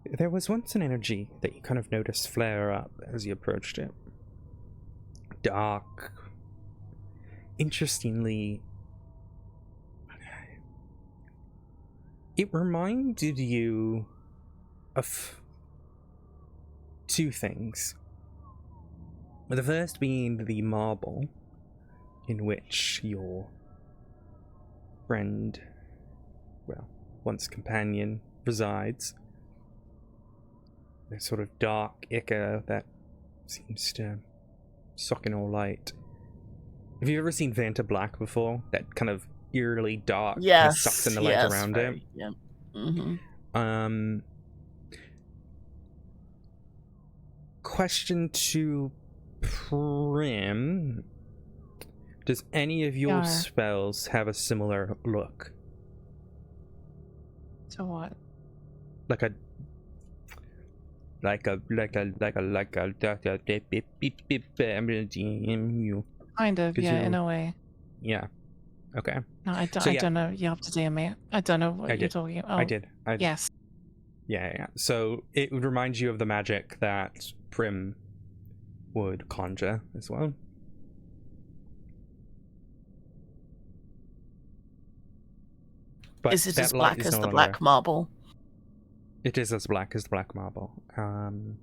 Speaker 1: There was once an energy that you kind of noticed flare up as you approached it. Dark. Interestingly, it reminded you of two things. The first being the marble in which your friend, well, once companion, resides. A sort of dark ichor that seems to suck in all light. Have you ever seen Vanta Black before? That kind of eerily dark kind of sucks in the light around it.
Speaker 3: Yeah. Mm-hmm.
Speaker 1: Question to Prim. Does any of your spells have a similar look?
Speaker 4: So what?
Speaker 1: Like a
Speaker 4: Kind of, yeah, in a way.
Speaker 1: Yeah. Okay.
Speaker 4: No, I don't know. You have to DM me. I don't know what you're talking about. Oh,
Speaker 1: I did.
Speaker 4: Yes.
Speaker 1: Yeah. So it would remind you of the magic that Prim would conjure as well. But
Speaker 3: is it as black as the black marble?
Speaker 1: It is as black as the black marble.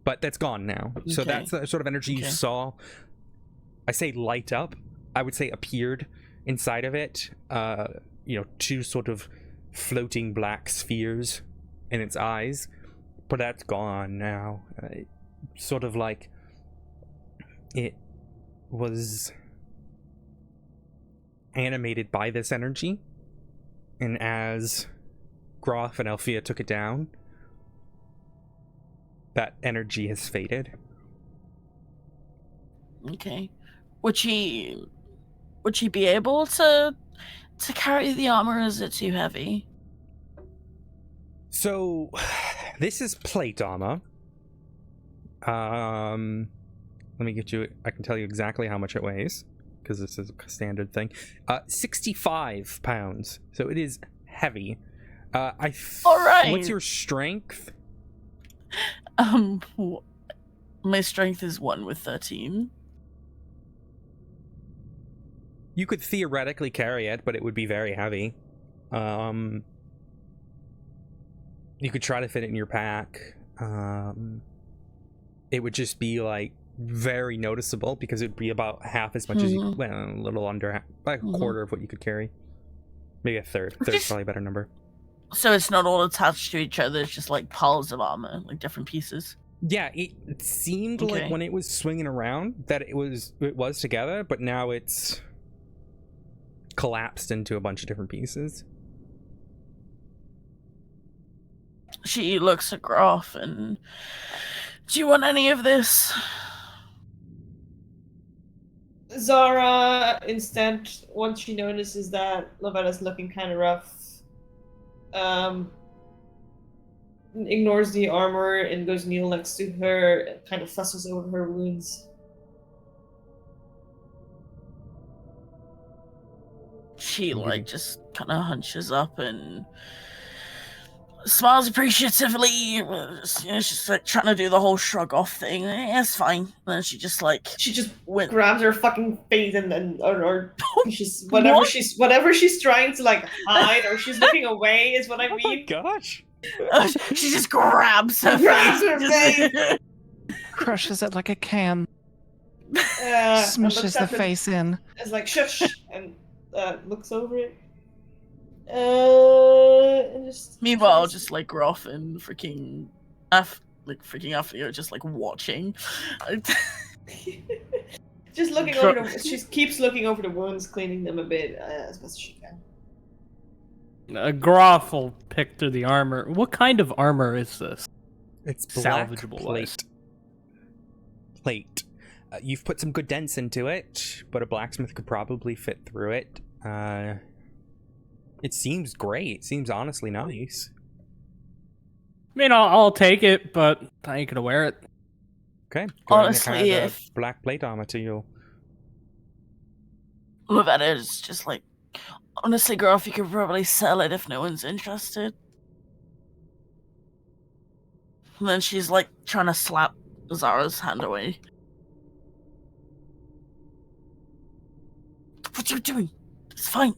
Speaker 1: But that's gone now. Okay. So that's the sort of energy you saw. I say light up. I would say appeared inside of it. Two sort of floating black spheres in its eyes. But that's gone now. Sort of like it was animated by this energy. And as Groff and Althea took it down, that energy has faded.
Speaker 3: Okay. Would she be able to carry the armor, or is it too heavy?
Speaker 1: So this is plate armor. Let me get you, I can tell you exactly how much it weighs, because this is a standard thing. 65 pounds. So it is heavy. All right. What's your strength?
Speaker 3: My strength is 1 with 13.
Speaker 1: You could theoretically carry it, but it would be very heavy. You could try to fit it in your pack. It would just be like very noticeable because it would be about half as much as you, well, a little under half, like a quarter of what you could carry. Maybe a third. Third's probably a better number.
Speaker 3: So it's not all attached to each other, it's just like piles of armor, like different pieces.
Speaker 1: Yeah, it seemed like when it was swinging around that it was together, but now it's collapsed into a bunch of different pieces.
Speaker 3: She looks at Groff and, do you want any of this?
Speaker 2: Zara, once she notices that Lavetta's looking kind of rough, ignores the armor and goes kneel next to her and kind of fusses over her wounds.
Speaker 3: She just kind of hunches up and smiles appreciatively. She's just like trying to do the whole shrug off thing. It's fine. And then she just like
Speaker 2: She just
Speaker 3: went.
Speaker 2: grabs her fucking face and then or she's
Speaker 3: What?
Speaker 2: whatever she's trying to like hide or she's looking away is what I
Speaker 1: Oh my
Speaker 2: mean.
Speaker 1: gosh!
Speaker 3: She just grabs her
Speaker 2: Grabs
Speaker 3: face.
Speaker 2: her
Speaker 3: Just-
Speaker 4: Crushes it like a can.
Speaker 2: And
Speaker 4: Smushes
Speaker 2: looks
Speaker 4: the
Speaker 2: at
Speaker 4: face in.
Speaker 2: It's like shush and looks over it. And just
Speaker 3: Meanwhile, just like Groff and freaking freaking Afio just like watching.
Speaker 2: just looking over the. She keeps looking over the wounds, cleaning them a bit as best as she can.
Speaker 5: Groff will pick through the armor. What kind of armor is this?
Speaker 1: It's black
Speaker 5: Salvageable
Speaker 1: plate. Plate. You've put some good dents into it, but a blacksmith could probably fit through it. It seems great. It seems honestly nice.
Speaker 5: I mean, I'll take it, but I ain't gonna wear it.
Speaker 1: Okay. Go ahead and
Speaker 3: Honestly,
Speaker 1: add,
Speaker 3: if
Speaker 1: black plate armor to you.
Speaker 3: Lavetta is just like, honestly, Groff, you could probably sell it if no one's interested. And then she's like trying to slap Zara's hand away. What are you doing? It's fine.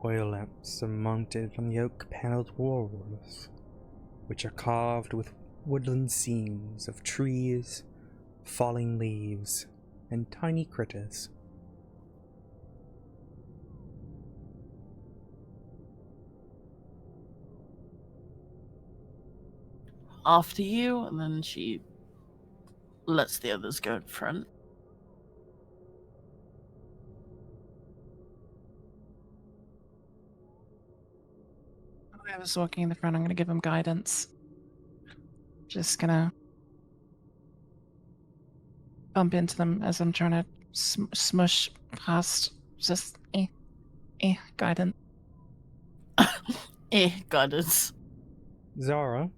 Speaker 1: Oil lamps are mounted on the oak-paneled walls, which are carved with woodland scenes of trees, falling leaves, and tiny critters.
Speaker 3: After you, and then she lets the others go in front.
Speaker 4: I was walking in the front. I'm gonna give him guidance. Just gonna bump into them as I'm trying to smush past. Just guidance.
Speaker 3: Guidance.
Speaker 1: Zara,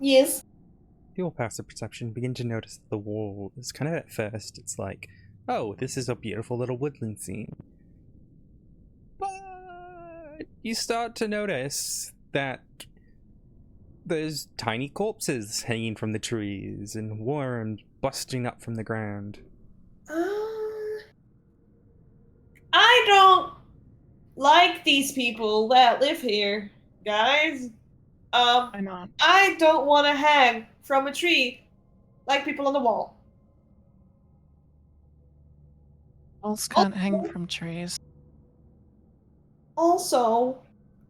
Speaker 2: Yes.
Speaker 1: your passive perception begin to notice that the wall is kind of at first, it's like, oh, this is a beautiful little woodland scene. But you start to notice that there's tiny corpses hanging from the trees and worms busting up from the ground.
Speaker 2: I don't like these people that live here, guys.
Speaker 4: Why not?
Speaker 2: I don't want to hang from a tree like people on the wall.
Speaker 4: Walls can't hang from trees.
Speaker 2: Also,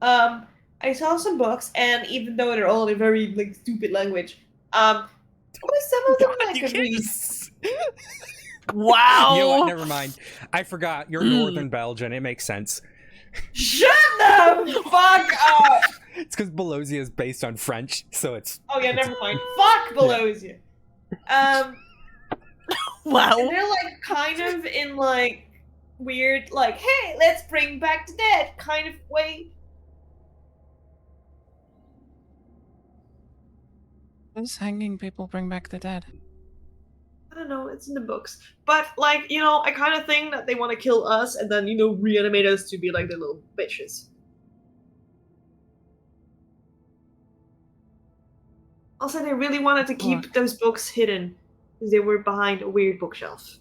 Speaker 2: I saw some books, and even though they're all in very like stupid language, some of them I could read.
Speaker 3: Wow.
Speaker 1: You know what? Never mind. I forgot. You're Northern Belgian. It makes sense.
Speaker 2: Shut the fuck up!
Speaker 1: It's because Bologna is based on French, so it's.
Speaker 2: Oh yeah, never mind. Fuck Bologna.
Speaker 3: Wow.
Speaker 2: And they're like kind of in like weird, like, hey, let's bring back the dead kind of way.
Speaker 4: Does hanging people bring back the dead?
Speaker 2: I don't know, it's in the books. But like, you know, I kind of think that they want to kill us and then, you know, reanimate us to be like the little bitches. Also, they really wanted to keep those books hidden because they were behind a weird bookshelf.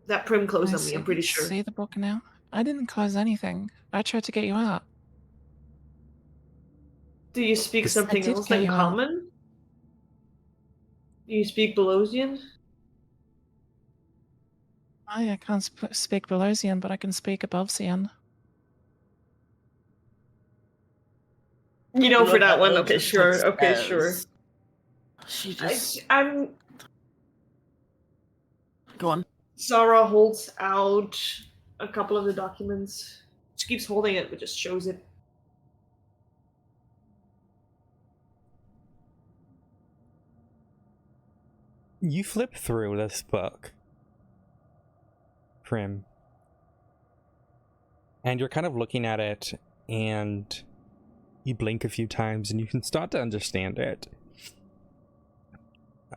Speaker 2: That Prim closed on me, I'm pretty sure.
Speaker 4: See the book now? I didn't close anything. I tried to get you out.
Speaker 2: Do you speak
Speaker 1: This-
Speaker 2: something
Speaker 4: I did
Speaker 2: else
Speaker 4: get
Speaker 2: than
Speaker 4: you out.
Speaker 2: common? Do you speak Belosian?
Speaker 4: I can't speak Belosian, but I can speak Abovesian.
Speaker 2: You know, for that one,
Speaker 3: Lavetta
Speaker 2: okay,
Speaker 3: just,
Speaker 2: sure,
Speaker 3: like,
Speaker 2: okay,
Speaker 3: says-
Speaker 2: sure.
Speaker 3: She just
Speaker 2: I'm
Speaker 3: go on.
Speaker 2: Zara holds out a couple of the documents. She keeps holding it, but just shows it.
Speaker 1: You flip through this book, Prim, and you're kind of looking at it, and you blink a few times, and you can start to understand it.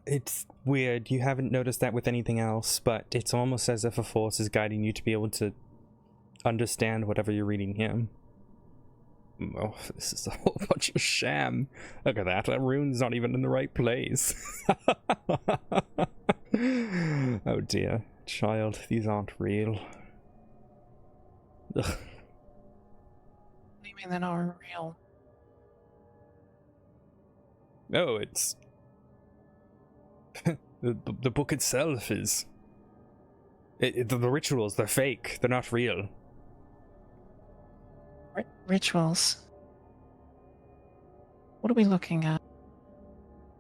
Speaker 1: It's weird. You haven't noticed that with anything else, but it's almost as if a force is guiding you to be able to understand whatever you're reading here. Oh, this is a whole bunch of sham. Look at that. That rune's not even in the right place. Oh dear. Child, these aren't real. Ugh.
Speaker 4: What do you mean they're not real?
Speaker 1: No, it's... the book itself is... the rituals, they're fake. They're not real.
Speaker 4: Rituals. What are we looking at?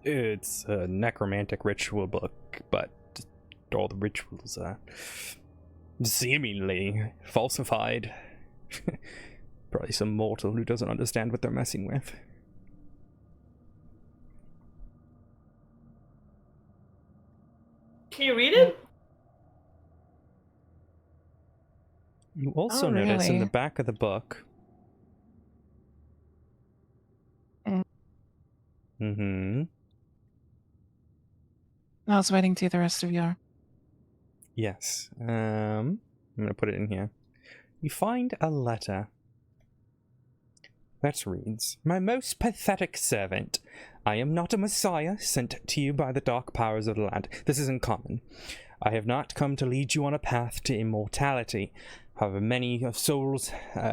Speaker 1: It's a necromantic ritual book, but all the rituals are seemingly falsified. Probably some mortal who doesn't understand what they're messing with.
Speaker 2: Can you read it?
Speaker 1: You also
Speaker 4: Oh,
Speaker 1: notice in
Speaker 4: really?
Speaker 1: the back of the book... Mm-hmm.
Speaker 4: I was waiting to the rest of your...
Speaker 1: Yes. I'm gonna put it in here. You find a letter that reads, "My most pathetic servant, I am not a messiah sent to you by the dark powers of the land. This is uncommon. I have not come to lead you on a path to immortality. However many of souls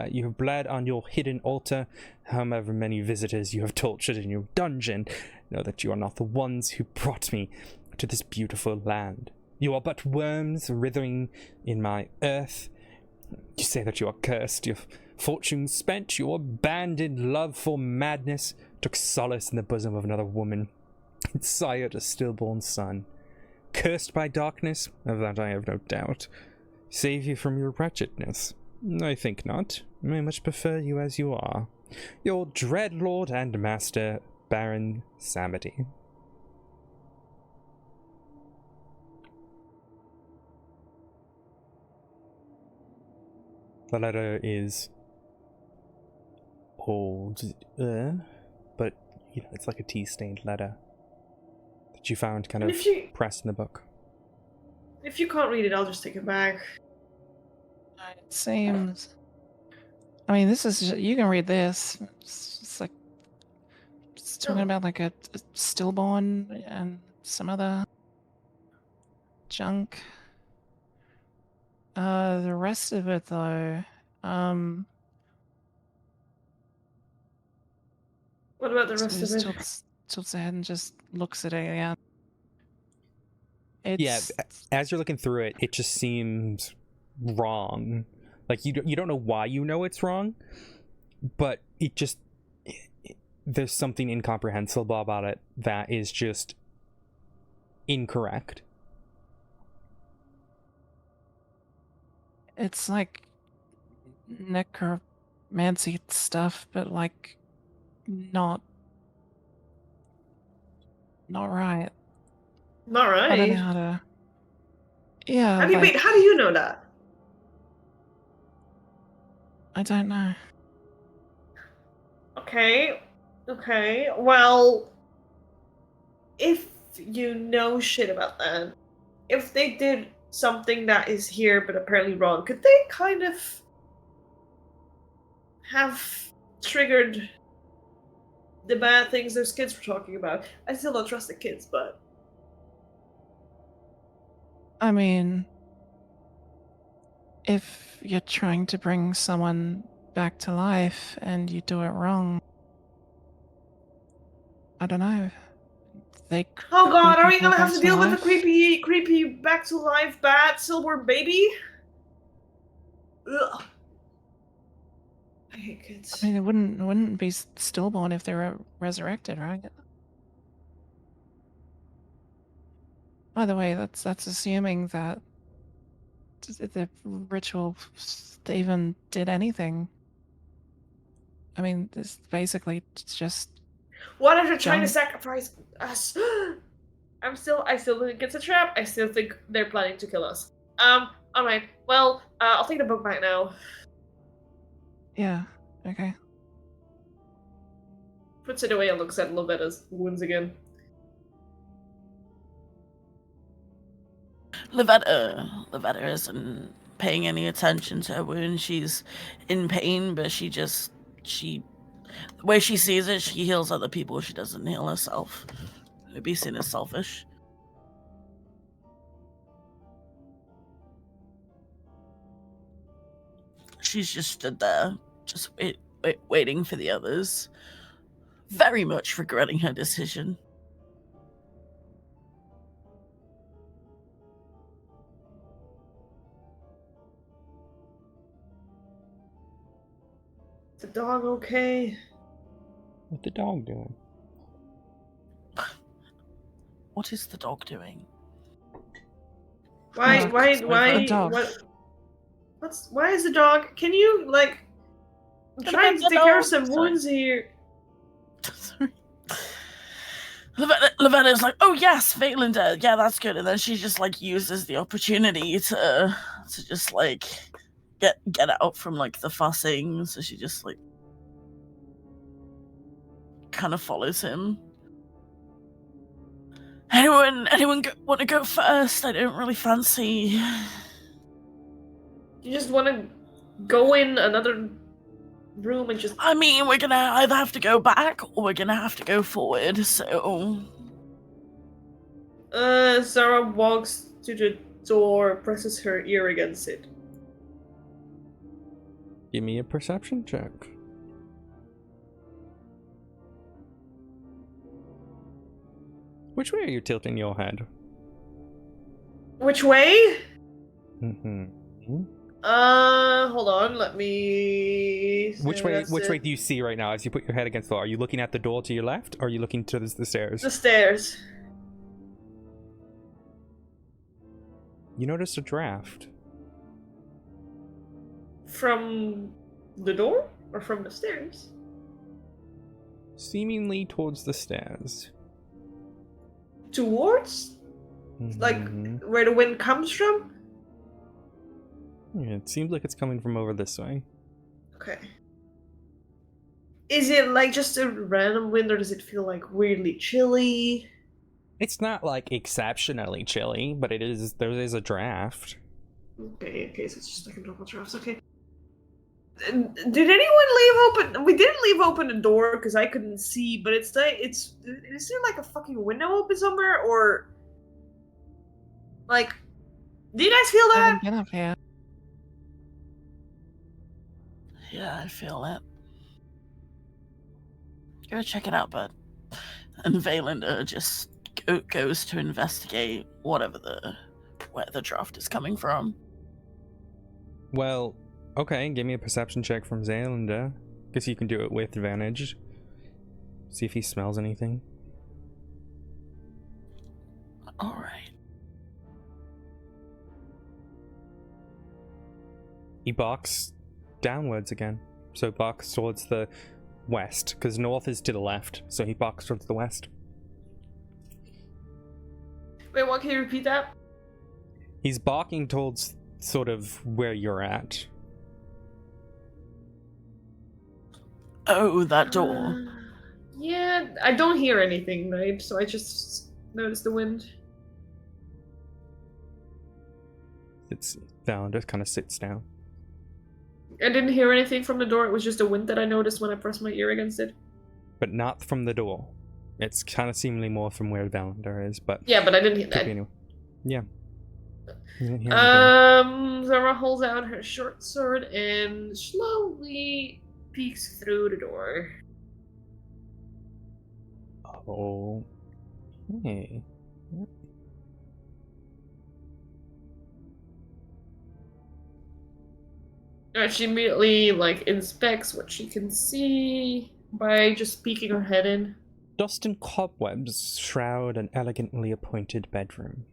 Speaker 1: you have bled on your hidden altar, however many visitors you have tortured in your dungeon, know that you are not the ones who brought me to this beautiful land. You are but worms writhing in my earth. You say that you are cursed, your fortune spent, your abandoned love for madness took solace in the bosom of another woman, and sired a stillborn son. Cursed by darkness, of that I have no doubt. Save you from your wretchedness? I think not. I much prefer you as you are. Your dreadlord and master, Baron Samedi." The letter is old, but you know, it's like a tea-stained letter that you found kind
Speaker 2: And
Speaker 1: of
Speaker 2: if you-
Speaker 1: pressed in the book.
Speaker 2: If you can't read it, I'll just take it back.
Speaker 4: It seems... I mean, this is... You can read this. It's like... It's talking
Speaker 2: Oh.
Speaker 4: about like a stillborn and some other junk. The rest of it though,
Speaker 2: What about the
Speaker 4: so
Speaker 2: rest
Speaker 4: he
Speaker 2: of
Speaker 4: just
Speaker 2: it?
Speaker 4: tilts their head and just looks at it again. It's...
Speaker 1: Yeah, as you're looking through it, it just seems wrong. Like, you don't know why you know it's wrong, but it just... there's something incomprehensible about it that is just incorrect.
Speaker 4: It's like necromancy stuff, but like not right.
Speaker 2: Not right.
Speaker 4: I don't know how to... Yeah,
Speaker 2: How do you,
Speaker 4: like,
Speaker 2: wait, how do you know that?
Speaker 4: I don't know.
Speaker 2: Okay. Okay. Well, if you know shit about that, if they did something that is here but apparently wrong, could they kind of have triggered the bad things those kids were talking about? I still don't trust the kids, but
Speaker 4: I mean, if you're trying to bring someone back to life and you do it wrong, I don't know. They
Speaker 2: oh god,
Speaker 4: bring
Speaker 2: are we
Speaker 4: people
Speaker 2: gonna have
Speaker 4: back
Speaker 2: to deal with a
Speaker 4: life?
Speaker 2: creepy back to life bad silver baby? Ugh. I hate kids.
Speaker 4: I mean, it wouldn't be stillborn if they were resurrected, right? By the way, that's assuming that the ritual even did anything. I mean, it's basically just...
Speaker 2: What if they're trying to
Speaker 4: Junk.
Speaker 2: sacrifice us? I still think it's a trap. I still think they're planning to kill us. Alright. Well, I'll take the book back now.
Speaker 4: Yeah, okay.
Speaker 2: Puts it away and looks at Lovetta's wounds again.
Speaker 3: Lavetta isn't paying any attention to her wound. She's in pain, but the way she sees it, she heals other people. She doesn't heal herself. It'd be seen as selfish. She's just stood there, just waiting for the others, very much regretting her decision.
Speaker 2: The dog okay?
Speaker 1: What's the dog doing?
Speaker 3: What is the dog doing?
Speaker 2: Why?
Speaker 4: Dog.
Speaker 2: Why?
Speaker 4: Dog.
Speaker 2: Why is the dog? Can you like? I'm trying to take care of some wounds here.
Speaker 3: Sorry. Lavetta's like, oh yes, Vaelander, yeah, that's good. And then she just like uses the opportunity to just like get out from like the fussing. So she just like kind of follows him. Anyone want to go first? I don't really fancy.
Speaker 2: You just want to go in another room and just.
Speaker 3: I mean, we're gonna either have to go back or we're gonna have to go forward. So.
Speaker 2: Sarah walks to the door, presses her ear against it.
Speaker 1: Give me a perception check. Which way are you tilting your head?
Speaker 2: Which way?
Speaker 1: Mm-hmm.
Speaker 2: Hold on, let me.
Speaker 1: Which way do you see right now as you put your head against the wall? Are you looking at the door to your left, or are you looking to the stairs?
Speaker 2: The stairs.
Speaker 1: You noticed a draft.
Speaker 2: From the door or from the stairs?
Speaker 1: Seemingly towards the stairs.
Speaker 2: Towards? Like
Speaker 1: Mhm.
Speaker 2: where the wind comes from?
Speaker 1: Yeah, it seems like it's coming from over this way.
Speaker 2: Okay. Is it like just a random wind or does it feel like weirdly chilly?
Speaker 1: It's not like exceptionally chilly, but there is a draft.
Speaker 2: Okay, so it's just like a normal draft, okay. Did anyone leave open? We didn't leave open the door because I couldn't see, but is there like a fucking window open somewhere or like? Do you guys feel
Speaker 4: I
Speaker 2: that?
Speaker 4: haven't been up here.
Speaker 3: Yeah, I feel it. Go check it out, bud. And Vaelander just goes to investigate where the draft is coming from.
Speaker 1: Well, okay, give me a perception check from Zaylander. Guess you can do it with advantage. See if he smells anything.
Speaker 3: Alright.
Speaker 1: He barks downwards again. So barks towards the west, because north is to the left, so he barks towards the west.
Speaker 2: Wait, what? Can you repeat that?
Speaker 1: He's barking towards sort of where you're at.
Speaker 3: Oh, that door.
Speaker 2: Yeah, I don't hear anything, right? So I just noticed the wind.
Speaker 1: It's down, just kind of sits down.
Speaker 2: I didn't hear anything from the door. It was just the wind that I noticed when I pressed my ear against it.
Speaker 1: But not from the door. It's kind of seemingly more from where Valander is, but...
Speaker 2: Yeah, but I didn't hear
Speaker 1: could be
Speaker 2: that.
Speaker 1: anyway. Yeah. You didn't hear anything.
Speaker 2: Zara holds out her short sword and slowly peeks through the door.
Speaker 1: Oh. Hey.
Speaker 2: She immediately inspects what she can see by just peeking her head in.
Speaker 1: Dust and cobwebs shroud an elegantly appointed bedroom.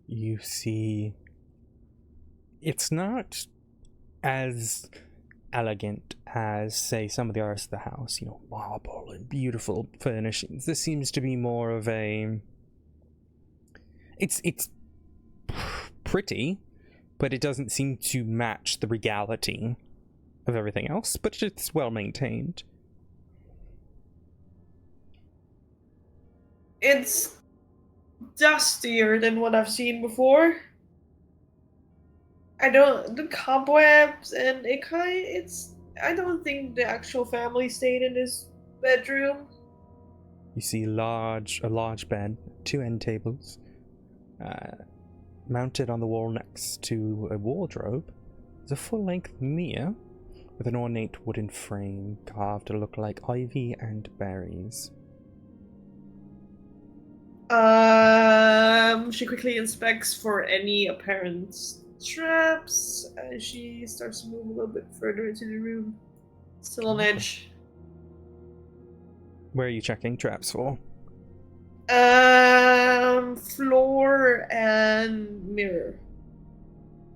Speaker 1: You see... It's not as elegant as, say, some of the rest of the house. Marble and beautiful furnishings. This seems to be more of a... It's pretty, but it doesn't seem to match the regality of everything else, but it's well maintained.
Speaker 2: It's dustier than what I've seen before. The cobwebs and I don't think the actual family stayed in this bedroom.
Speaker 1: You see a large bed, 2 end tables, mounted on the wall next to a wardrobe. There's a full-length mirror with an ornate wooden frame carved to look like ivy and berries.
Speaker 2: She quickly inspects for any apparent traps as she starts to move a little bit further into the room. Still on edge.
Speaker 1: Where are you checking traps for?
Speaker 2: Floor and mirror.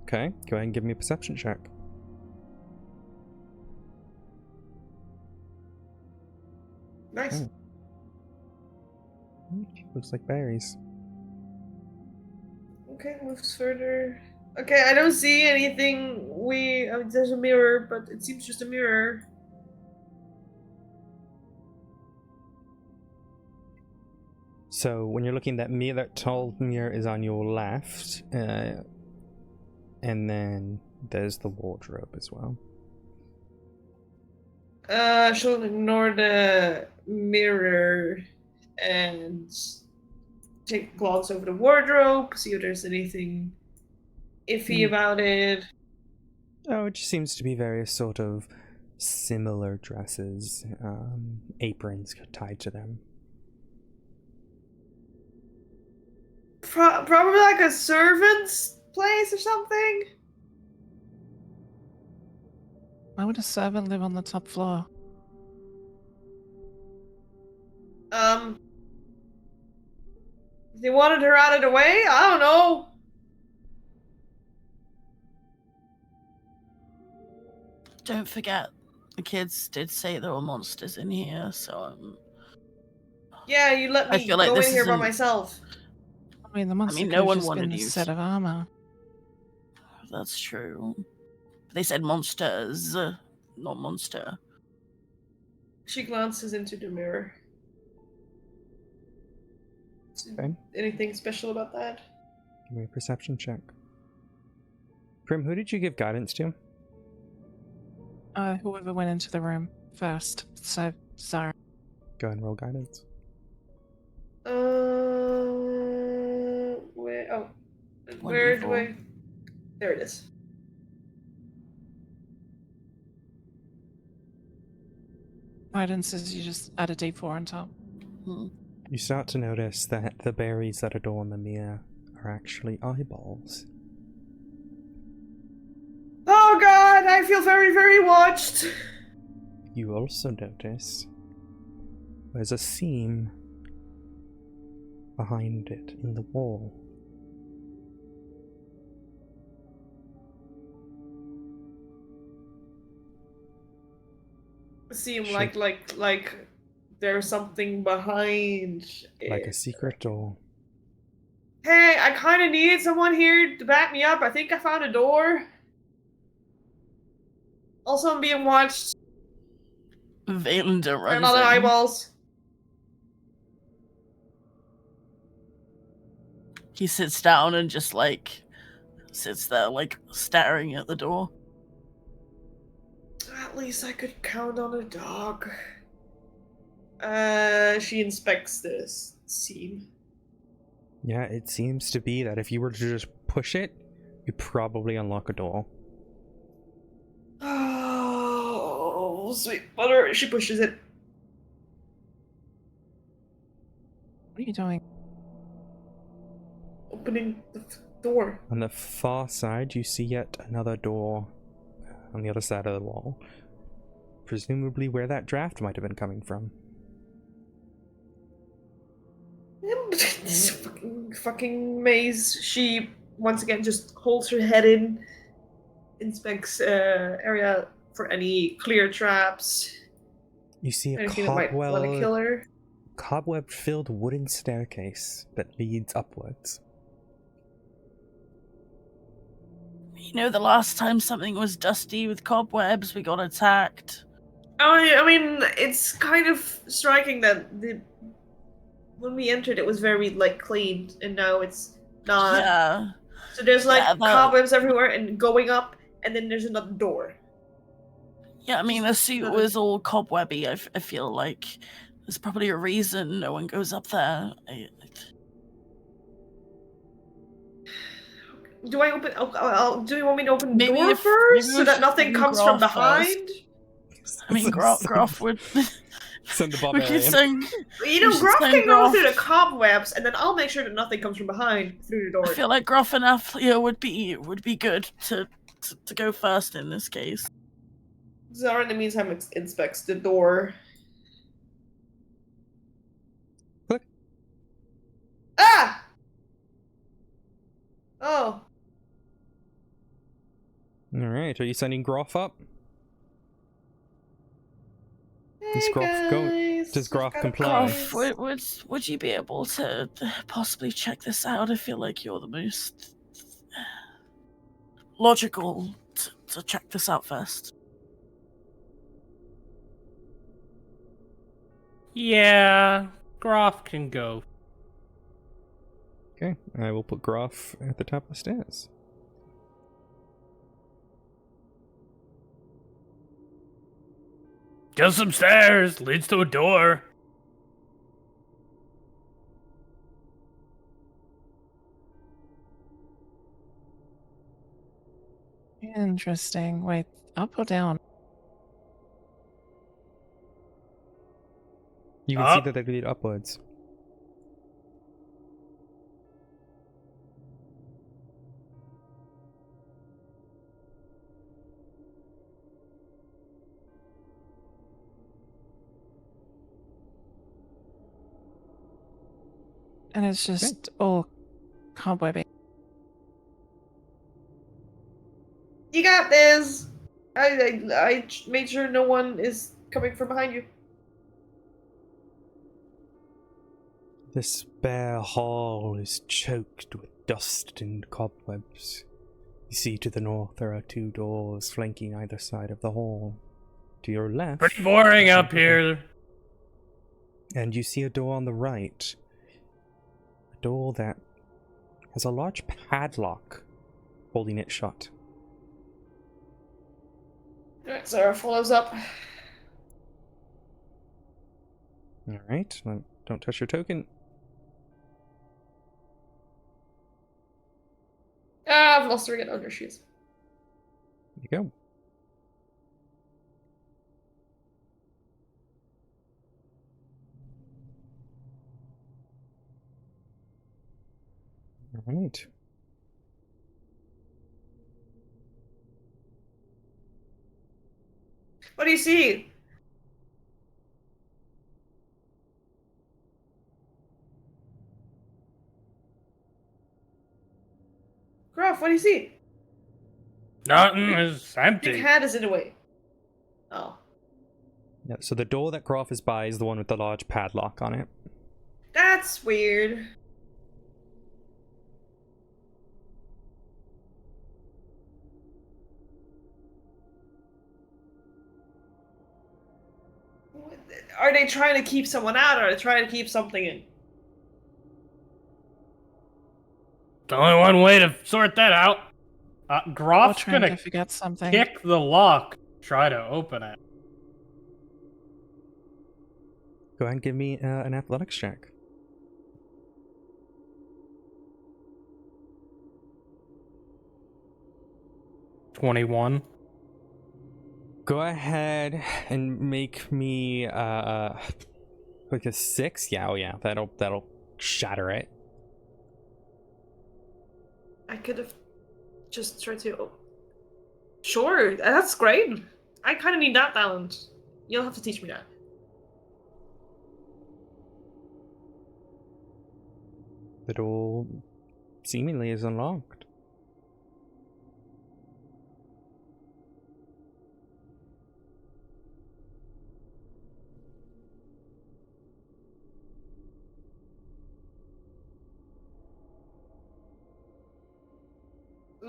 Speaker 1: Okay, go ahead and give me a perception check.
Speaker 2: Nice.
Speaker 1: Okay. Looks like berries.
Speaker 2: Okay, moves further. Okay, I don't see anything. There's a mirror, but it seems just a mirror.
Speaker 1: So when you're looking at that mirror, that tall mirror is on your left, and then there's the wardrobe as well.
Speaker 2: She'll ignore the mirror and take a glance over the wardrobe, see if there's anything iffy about it.
Speaker 1: Oh, it just seems to be various sort of similar dresses, aprons tied to them.
Speaker 2: Probably like a servant's place or something.
Speaker 4: Why would a servant live on the top floor?
Speaker 2: They wanted her out of the way? I don't know.
Speaker 3: Don't forget, the kids did say there were monsters in here, so
Speaker 2: Yeah, you let
Speaker 3: I
Speaker 2: me
Speaker 3: feel like
Speaker 2: go
Speaker 3: this
Speaker 2: in here by
Speaker 3: isn't-
Speaker 2: myself.
Speaker 4: I mean, the monster
Speaker 3: no
Speaker 4: could
Speaker 3: one
Speaker 4: have just
Speaker 3: wanted
Speaker 4: been a
Speaker 3: you.
Speaker 4: set of armor.
Speaker 3: That's true. They said monsters, not monster.
Speaker 2: She glances into the mirror.
Speaker 1: Okay.
Speaker 2: Anything special about that?
Speaker 1: Give me a perception check. Prim, who did you give guidance to?
Speaker 4: Whoever went into the room first. So, Zara.
Speaker 1: Go ahead and roll guidance.
Speaker 2: Where do I? There it is.
Speaker 4: Guidance is you just add a d4 on top.
Speaker 1: You start to notice that the berries that adorn the mirror are actually eyeballs.
Speaker 2: Oh god, I feel very, very watched.
Speaker 1: You also notice there's a seam behind it in the wall.
Speaker 2: Seem like there's something behind
Speaker 1: Like
Speaker 2: it.
Speaker 1: a secret door.
Speaker 2: Hey, I kind of needed someone here to back me up. I think I found a door. Also, I'm being watched.
Speaker 3: Valinda
Speaker 2: There are
Speaker 3: runs
Speaker 2: other
Speaker 3: in.
Speaker 2: eyeballs.
Speaker 3: He sits down and just sits there staring at the door.
Speaker 2: At least I could count on a dog. She inspects this seam.
Speaker 1: Yeah, it seems to be that if you were to just push it, you probably unlock a door.
Speaker 2: Oh, sweet butter. She pushes it.
Speaker 4: What are you doing?
Speaker 2: Opening the door.
Speaker 1: On the far side, you see yet another door on the other side of the wall. Presumably where that draft might have been coming from.
Speaker 2: This fucking maze. She once again just holds her head in, inspects area for any clear traps.
Speaker 1: You see a
Speaker 2: Anything that might want to kill her.
Speaker 1: cobweb-filled wooden staircase that leads upwards.
Speaker 3: You know, the last time something was dusty with cobwebs, we got attacked.
Speaker 2: I mean, it's kind of striking that when we entered, it was very like clean, and now it's not.
Speaker 3: Yeah.
Speaker 2: So there's like
Speaker 3: Yeah,
Speaker 2: cobwebs everywhere, and going up, and then there's another door.
Speaker 3: Yeah, I mean, the suit
Speaker 2: Just-
Speaker 3: was all cobwebby. I feel like there's probably a reason no one goes up there.
Speaker 2: Do I open? Do you want me to open the
Speaker 3: Maybe
Speaker 2: door
Speaker 3: if-
Speaker 2: first,
Speaker 3: maybe
Speaker 2: so
Speaker 3: we
Speaker 2: that
Speaker 3: should
Speaker 2: nothing
Speaker 3: do
Speaker 2: comes from
Speaker 3: Groff
Speaker 2: behind?
Speaker 3: I mean, Groff would.
Speaker 1: Send the
Speaker 3: We could
Speaker 1: barbarian.
Speaker 3: send.
Speaker 2: You know,
Speaker 3: We should
Speaker 2: Groff
Speaker 3: send
Speaker 2: can go
Speaker 3: Groff.
Speaker 2: through the cobwebs, and then I'll make sure that nothing comes from behind through the door.
Speaker 3: I feel like Groff and Athlia would be good to go first in this case.
Speaker 2: Zara, in the meantime, inspects the door.
Speaker 1: Click.
Speaker 2: Ah! Oh.
Speaker 1: Alright, are you sending Groff up? Does
Speaker 2: Hey
Speaker 1: Groff go-
Speaker 2: guys,
Speaker 1: does Groff
Speaker 2: we've got a
Speaker 1: comply?
Speaker 2: prize.
Speaker 3: Would you be able to possibly check this out? I feel like you're the most logical to check this out first.
Speaker 5: Yeah, Groff can go.
Speaker 1: Okay, I will put Groff at the top of the stairs.
Speaker 5: Just some stairs, leads to a door.
Speaker 4: Interesting. Wait, up or down?
Speaker 1: You can see
Speaker 5: Up.
Speaker 1: that they lead upwards.
Speaker 4: And it's just all cobwebby.
Speaker 2: You got this. I made sure no one is coming from behind you.
Speaker 1: This bare hall is choked with dust and cobwebs. You see to the north there are 2 doors flanking either side of the hall. To your left...
Speaker 5: Pretty boring up here.
Speaker 1: And you see a door on the right. A door that has a large padlock holding it shut.
Speaker 2: Alright, Zara follows up.
Speaker 1: Alright, don't touch your token.
Speaker 2: Ah, I've lost her again. Oh, there she is.
Speaker 1: There you go. Alright.
Speaker 2: What do you see? Groff, what do you see?
Speaker 5: Nothing is
Speaker 2: Big
Speaker 5: empty.
Speaker 2: hat is in the way. Oh.
Speaker 1: Yeah, so the door that Groff is by is the one with the large padlock on it.
Speaker 2: That's weird. Are they trying to keep someone out, or are they trying to keep something in?
Speaker 5: There's only one way to sort that out.
Speaker 4: Or
Speaker 5: Groff's
Speaker 4: trying
Speaker 5: gonna
Speaker 4: to forget something.
Speaker 5: kick the lock, try to open it.
Speaker 1: Go ahead and give me an athletics check.
Speaker 5: $21.
Speaker 1: Go ahead and make me like a 6. Yeah, oh yeah, that'll shatter it.
Speaker 2: I could have just tried to. Sure, that's great. I kind of need that talent. You'll have to teach me that.
Speaker 1: The door seemingly is unlocked.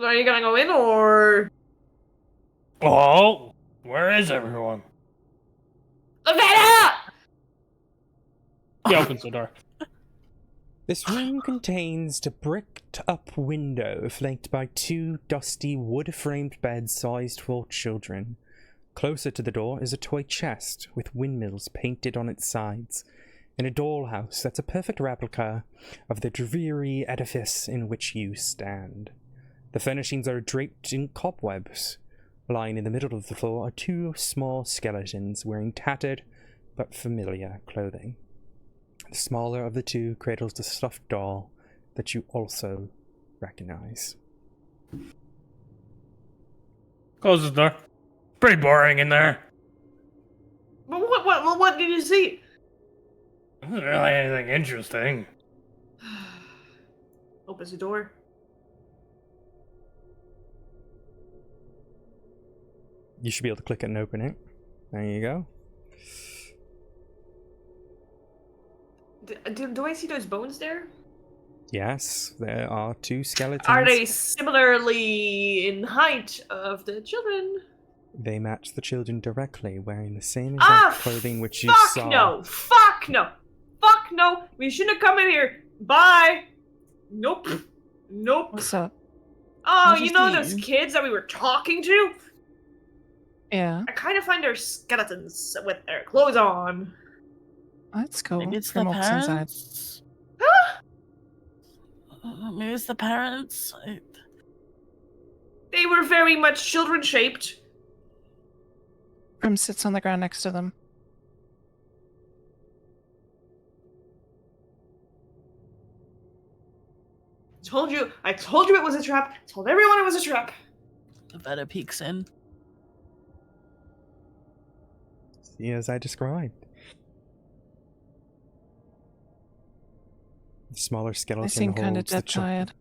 Speaker 2: Are you gonna go in, or
Speaker 5: Oh, where is everyone?
Speaker 2: Lavetta?
Speaker 5: He opens the door.
Speaker 1: This room contains a bricked-up window flanked by 2 dusty wood-framed beds sized for children. Closer to the door is a toy chest with windmills painted on its sides, and a dollhouse that's a perfect replica of the dreary edifice in which you stand. The furnishings are draped in cobwebs. Lying in the middle of the floor are 2 small skeletons wearing tattered but familiar clothing. The smaller of the 2 cradles the stuffed doll that you also recognize.
Speaker 5: Close the door. Pretty boring in there.
Speaker 2: But what did you see?
Speaker 5: Wasn't really anything interesting.
Speaker 2: Opens the door.
Speaker 1: You should be able to click it and open it. There you go.
Speaker 2: Do I see those bones there?
Speaker 1: Yes, there are 2 skeletons.
Speaker 2: Are they similarly in height of the children?
Speaker 1: They match the children directly, wearing the same exact clothing which you saw.
Speaker 2: Fuck no! Fuck no! Fuck no! We shouldn't have come in here. Bye. Nope. Nope.
Speaker 4: What's up?
Speaker 2: Oh,
Speaker 4: What
Speaker 2: you
Speaker 4: is
Speaker 2: know
Speaker 4: he?
Speaker 2: those kids that we were talking to?
Speaker 4: Yeah,
Speaker 2: I kind of find their skeletons with their clothes on.
Speaker 4: that's cool.
Speaker 3: Maybe it's
Speaker 4: From
Speaker 3: the
Speaker 4: what's inside.
Speaker 3: parents. Maybe it's the parents.
Speaker 2: They were very much children-shaped.
Speaker 4: Grim sits on the ground next to them.
Speaker 2: I told you it was a trap. I told everyone it was a trap.
Speaker 3: The Veta peeks in.
Speaker 1: See, as I described. The smaller skeleton
Speaker 4: They seem kind of
Speaker 1: holds the
Speaker 4: dead tired.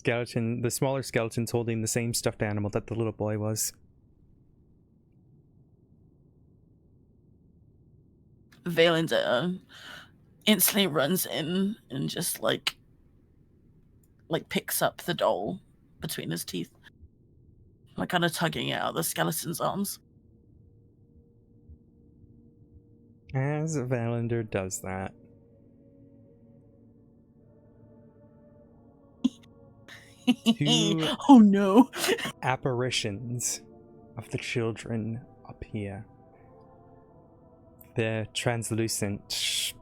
Speaker 1: The smaller skeleton's holding the same stuffed animal that the little boy was.
Speaker 3: Valenda instantly runs in and just like picks up the doll between his teeth, like kind of tugging it out of the skeleton's arms.
Speaker 1: As Valander does that, Two-
Speaker 3: Oh no!
Speaker 1: apparitions of the children appear. They're translucent,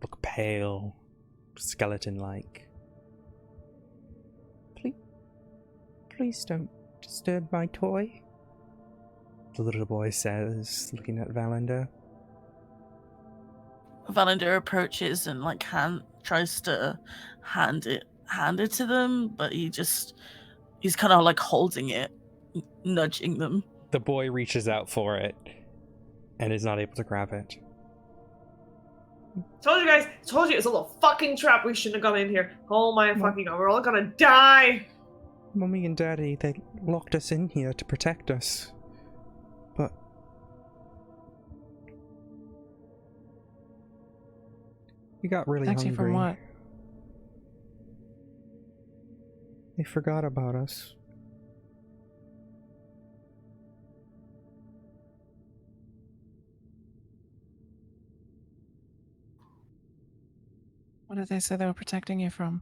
Speaker 1: look pale, skeleton-like. Please don't disturb my toy, the little boy says, looking at Valander.
Speaker 3: Valander approaches and tries to hand it to them, but he's kind of like holding it, nudging them.
Speaker 1: The boy reaches out for it and is not able to grab it.
Speaker 2: Told you guys. Told you it's a little fucking trap. We shouldn't have gone in here. Oh my fucking god. We're all gonna die.
Speaker 1: Mummy and Daddy, they locked us in here to protect us. But we got really
Speaker 4: Protect you
Speaker 1: hungry.
Speaker 4: from what?
Speaker 1: They forgot about us.
Speaker 4: What did they say they were protecting you from?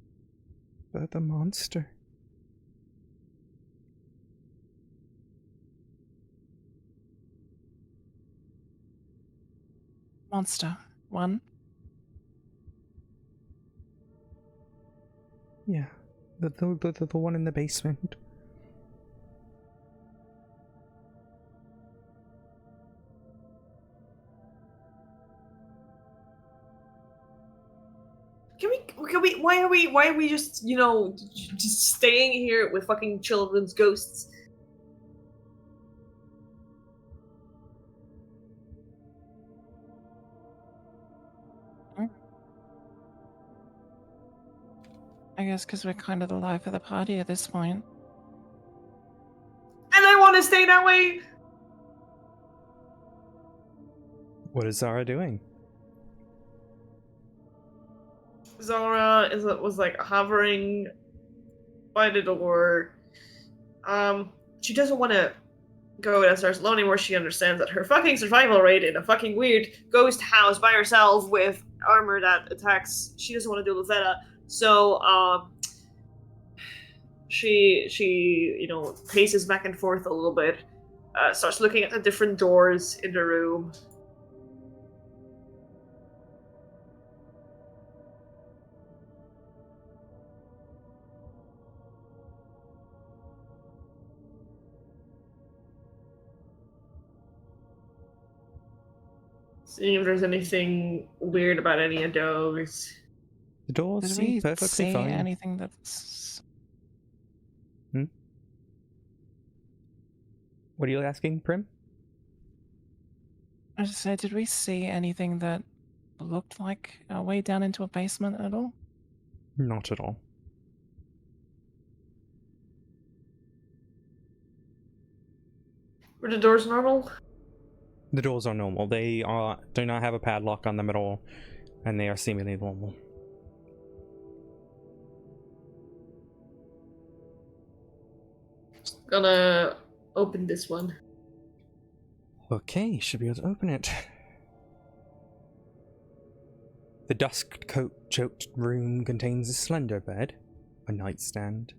Speaker 1: The monster.
Speaker 4: Monster. One?
Speaker 1: Yeah, the one in the basement.
Speaker 2: Why are we just, just staying here with fucking children's ghosts?
Speaker 4: I guess because we're kind of the life of the party at this point.
Speaker 2: And I want to stay that way.
Speaker 1: What is Zara doing?
Speaker 2: Zara was like hovering by the door. She doesn't want to go that starts learning where she understands that her fucking survival rate in a fucking weird ghost house by herself with armor that attacks, she doesn't want to deal with Veta. So, she paces back and forth a little bit, starts looking at the different doors in the room. Seeing if there's anything weird about any of those.
Speaker 1: The doors
Speaker 4: Did
Speaker 1: seem
Speaker 4: we
Speaker 1: perfectly
Speaker 4: see
Speaker 1: fine.
Speaker 4: anything that's...
Speaker 1: What are you asking, Prim?
Speaker 4: I just said, did we see anything that looked like a way down into a basement at all?
Speaker 1: Not at all.
Speaker 2: Were the doors normal?
Speaker 1: The doors are normal. They do not have a padlock on them at all, and they are seemingly normal.
Speaker 2: Gonna open this one.
Speaker 1: Okay, should be able to open it. The dust-choked room contains a slender bed, a nightstand,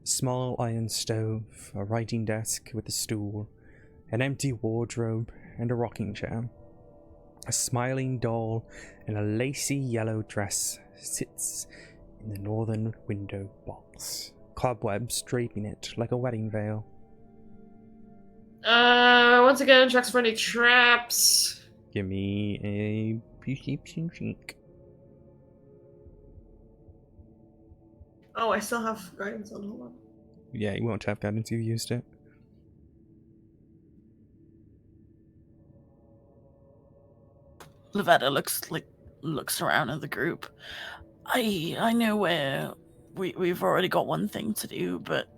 Speaker 1: a small iron stove, a writing desk with a stool, an empty wardrobe, and a rocking chair. A smiling doll in a lacy yellow dress sits in the northern window box, cobwebs draping it like a wedding veil.
Speaker 2: Once again, checks for any traps.
Speaker 1: Give me a perception check.
Speaker 2: Oh, I still have guidance on, hold on.
Speaker 1: Yeah, you won't have guidance, you used it.
Speaker 3: Lavetta looks around at the group. I know where we've already got one thing to do, but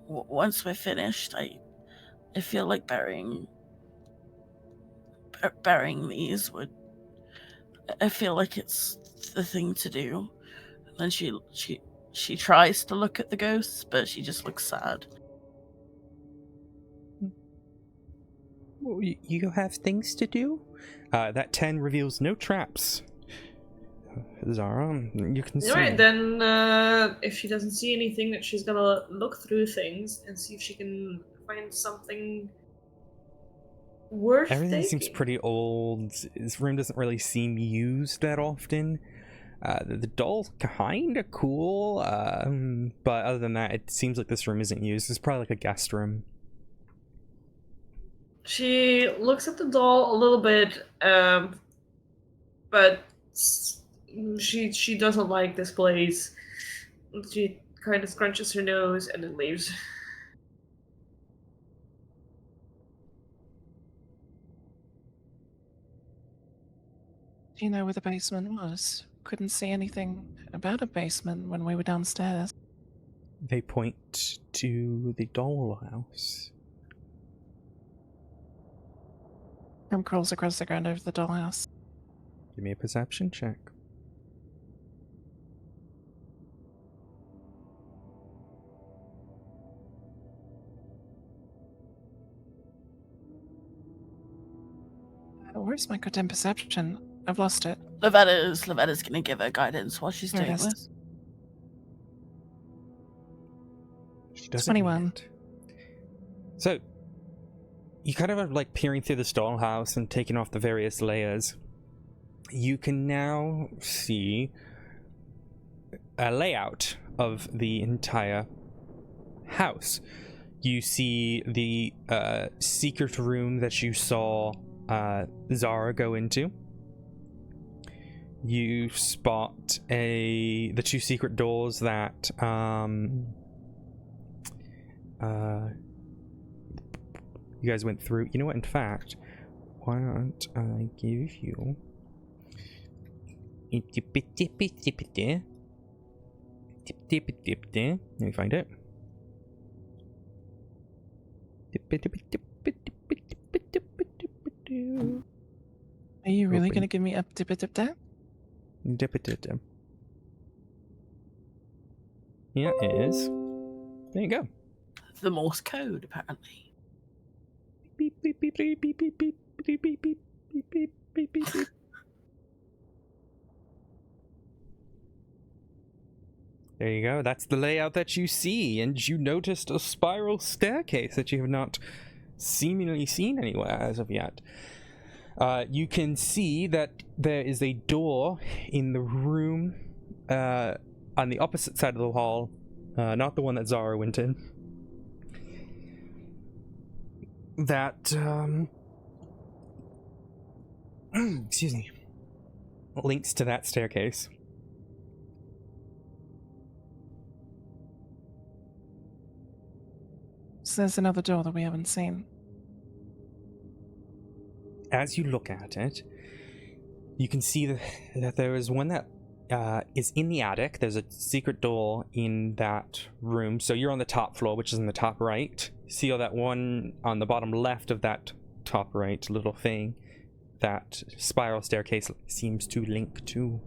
Speaker 3: once we're finished, I feel like burying these would. I feel like it's the thing to do. And then she tries to look at the ghosts, but she just looks sad.
Speaker 1: Well, you have things to do? That 10 reveals no traps. Zara, you can see.
Speaker 2: Alright, then, if she doesn't see anything, that she's gonna look through things and see if she can find something worth
Speaker 1: Everything
Speaker 2: taking.
Speaker 1: seems pretty old. This room doesn't really seem used that often. The doll's kinda cool, but other than that, it seems like this room isn't used. It's probably like a guest room.
Speaker 2: She looks at the doll a little bit, but she doesn't like this place. She kind of scrunches her nose and then leaves.
Speaker 4: Do you know where the basement was? Couldn't see anything about a basement when we were downstairs.
Speaker 1: They point to the dollhouse.
Speaker 4: Prim crawls across the ground over the dollhouse.
Speaker 1: Give me a perception check.
Speaker 4: Where's my goddamn perception? I've lost it.
Speaker 3: Lavetta's gonna give her guidance while she's
Speaker 4: There it
Speaker 3: doing
Speaker 4: is.
Speaker 3: this.
Speaker 1: She doesn't
Speaker 4: 21.
Speaker 1: need it. So, you kind of are like peering through this dollhouse and taking off the various layers. You can now see a layout of the entire house. You see the secret room that you saw Zara go into. You spot the two secret doors that you guys went through. You know what? In fact, why don't I give you? Let me find it.
Speaker 4: Are you really
Speaker 1: Open.
Speaker 4: going to give me a dip-a-dip-dip?
Speaker 1: Here is. There you go.
Speaker 3: The Morse code, apparently.
Speaker 1: beep, beep, beep, beep, beep, beep, beep, beep, beep, beep, beep, beep, beep, beep. There you go. That's the layout that you see, and you noticed a spiral staircase that you have not seemingly seen anywhere as of yet. You can see that there is a door in the room on the opposite side of the hall, not the one that Zara went in. That, excuse me, links to that staircase.
Speaker 4: So there's another door that we haven't seen.
Speaker 1: As you look at it, you can see that there is one that is in the attic. There's a secret door in that room. So you're on the top floor, which is in the top right. See all that one on the bottom left of that top right little thing? That spiral staircase seems to link to.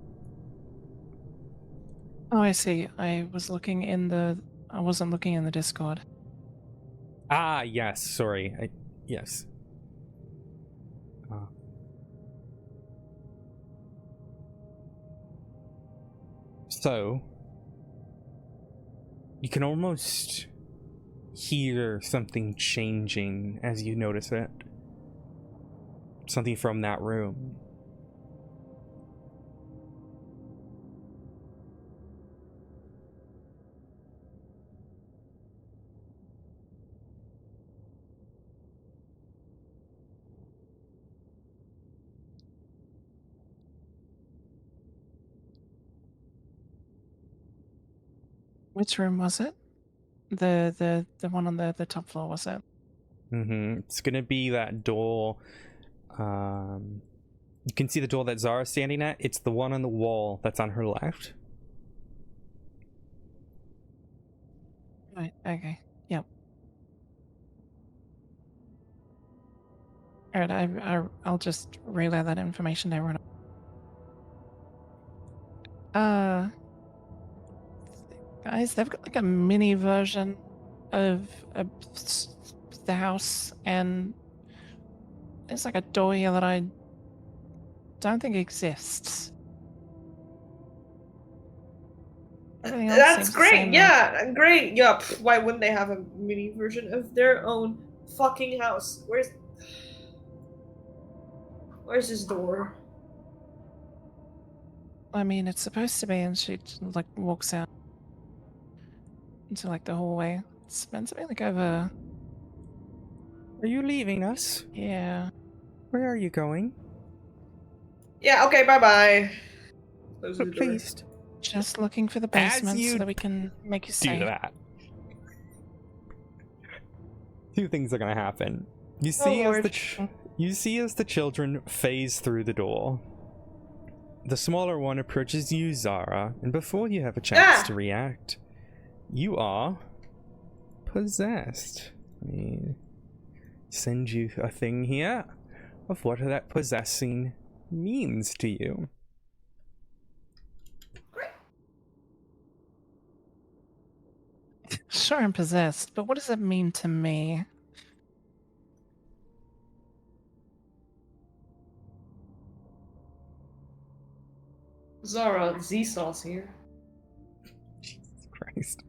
Speaker 4: Oh, I see. I wasn't looking in the Discord.
Speaker 1: Ah, yes. Sorry. Yes. So, you can almost hear something changing as you notice it. Something from that room.
Speaker 4: Which room was it? The one on the top floor, was it?
Speaker 1: It's gonna be that door. You can see the door that Zara's standing at. It's the one on the wall that's on her left.
Speaker 4: Right, okay. Yep. Alright, I'll just relay that information to everyone. Guys, they've got like a mini version of the house, and there's like a door here that I don't think exists. Everything else
Speaker 2: That's
Speaker 4: seems the
Speaker 2: great.
Speaker 4: same, though.
Speaker 2: Yeah, great. Yeah, why wouldn't they have a mini version of their own fucking house? Where's this door?
Speaker 4: I mean, it's supposed to be, and she like walks out into like the hallway. It's meant to be like over.
Speaker 1: Are you leaving us?
Speaker 4: Yeah.
Speaker 1: Where are you going?
Speaker 2: Yeah, okay, bye-bye. Close the
Speaker 1: But
Speaker 2: door.
Speaker 1: please
Speaker 4: Just looking for the
Speaker 1: As
Speaker 4: basement
Speaker 1: you
Speaker 4: so that we can make you
Speaker 1: do
Speaker 4: safe.
Speaker 1: that. Two things are gonna happen. You see
Speaker 2: Lord.
Speaker 1: you see as the children phase through the door. The smaller one approaches you, Zara, and before you have a chance to react, you are possessed. Let me send you a thing here of what that possessing means to you.
Speaker 4: Sure, I'm possessed, but what does it mean to me?
Speaker 2: Zara, Z-Sauce here.
Speaker 1: Jesus Christ.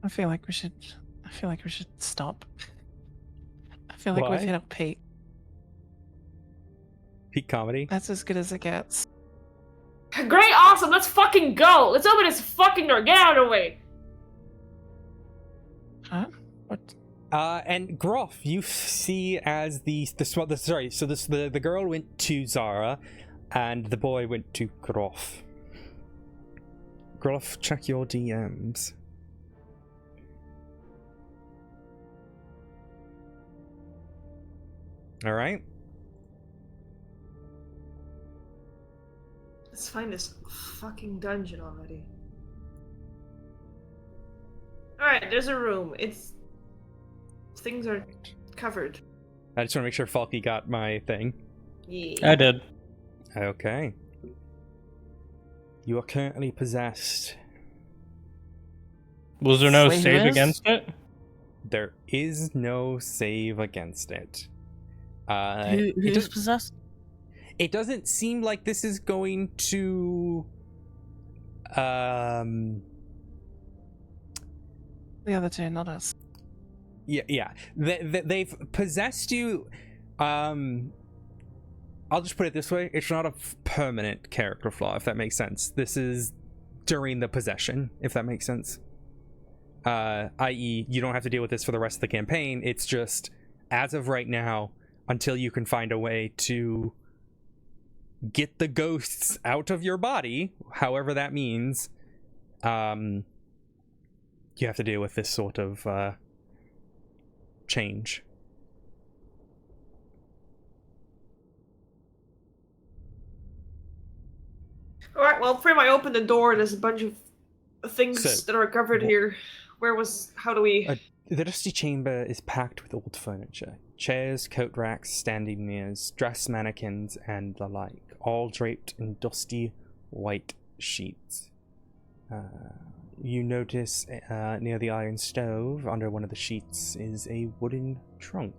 Speaker 4: I feel like we should stop. I feel like
Speaker 1: Why?
Speaker 4: we've hit our peak.
Speaker 1: Peak comedy?
Speaker 4: That's as good as it gets.
Speaker 2: Great, awesome, let's fucking go! Let's open this fucking door, get out of the way!
Speaker 4: Huh? What?
Speaker 1: And Groff, you see as the girl went to Zara, and the boy went to Groff. Groff, check your DMs. All right.
Speaker 2: Let's find this fucking dungeon already. Alright, there's a room. Things are covered.
Speaker 1: I just want to make sure Falky got my thing.
Speaker 2: Yeah.
Speaker 5: I did.
Speaker 1: Okay. You are currently possessed.
Speaker 5: Was there no
Speaker 4: Wait, who
Speaker 5: save
Speaker 4: is?
Speaker 5: against it?
Speaker 1: There is no save against it.
Speaker 3: Who's possessed?
Speaker 1: It doesn't seem like this is going to
Speaker 4: The other two, not us.
Speaker 1: yeah. They've possessed you. I'll just put it this way: it's not a permanent character flaw, if that makes sense. This is during the possession, if that makes sense. I.e., you don't have to deal with this for the rest of the campaign. It's just as of right now, until you can find a way to get the ghosts out of your body, however that means. You have to deal with this sort of change.
Speaker 2: Alright, well, frame I open the door, there's a bunch of things that are covered here. How do we...
Speaker 1: The dusty chamber is packed with old furniture. Chairs, coat racks, standing mirrors, dress mannequins, and the like, all draped in dusty white sheets. You notice near the iron stove, under one of the sheets, is a wooden trunk.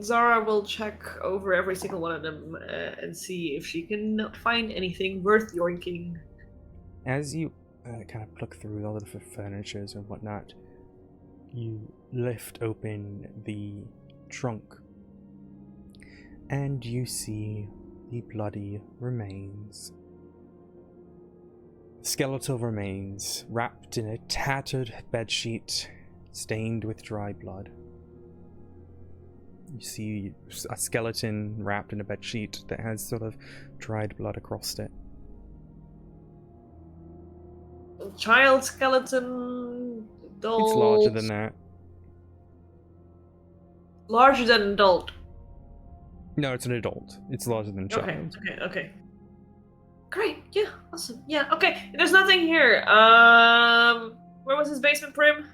Speaker 2: Zara will check over every single one of them and see if she can find anything worth yoinking.
Speaker 1: As you kind of look through all the different furnitures and whatnot, you lift open the trunk, and you see the bloody remains. Skeletal remains wrapped in a tattered bedsheet stained with dry blood. You see a skeleton wrapped in a bedsheet that has sort of dried blood across it.
Speaker 2: Child skeleton, adult...
Speaker 1: It's larger than that.
Speaker 2: Larger than adult.
Speaker 1: No, it's an adult. It's larger than child.
Speaker 2: Okay. Great, yeah, awesome. Yeah, okay, there's nothing here. Where was his basement, Prim?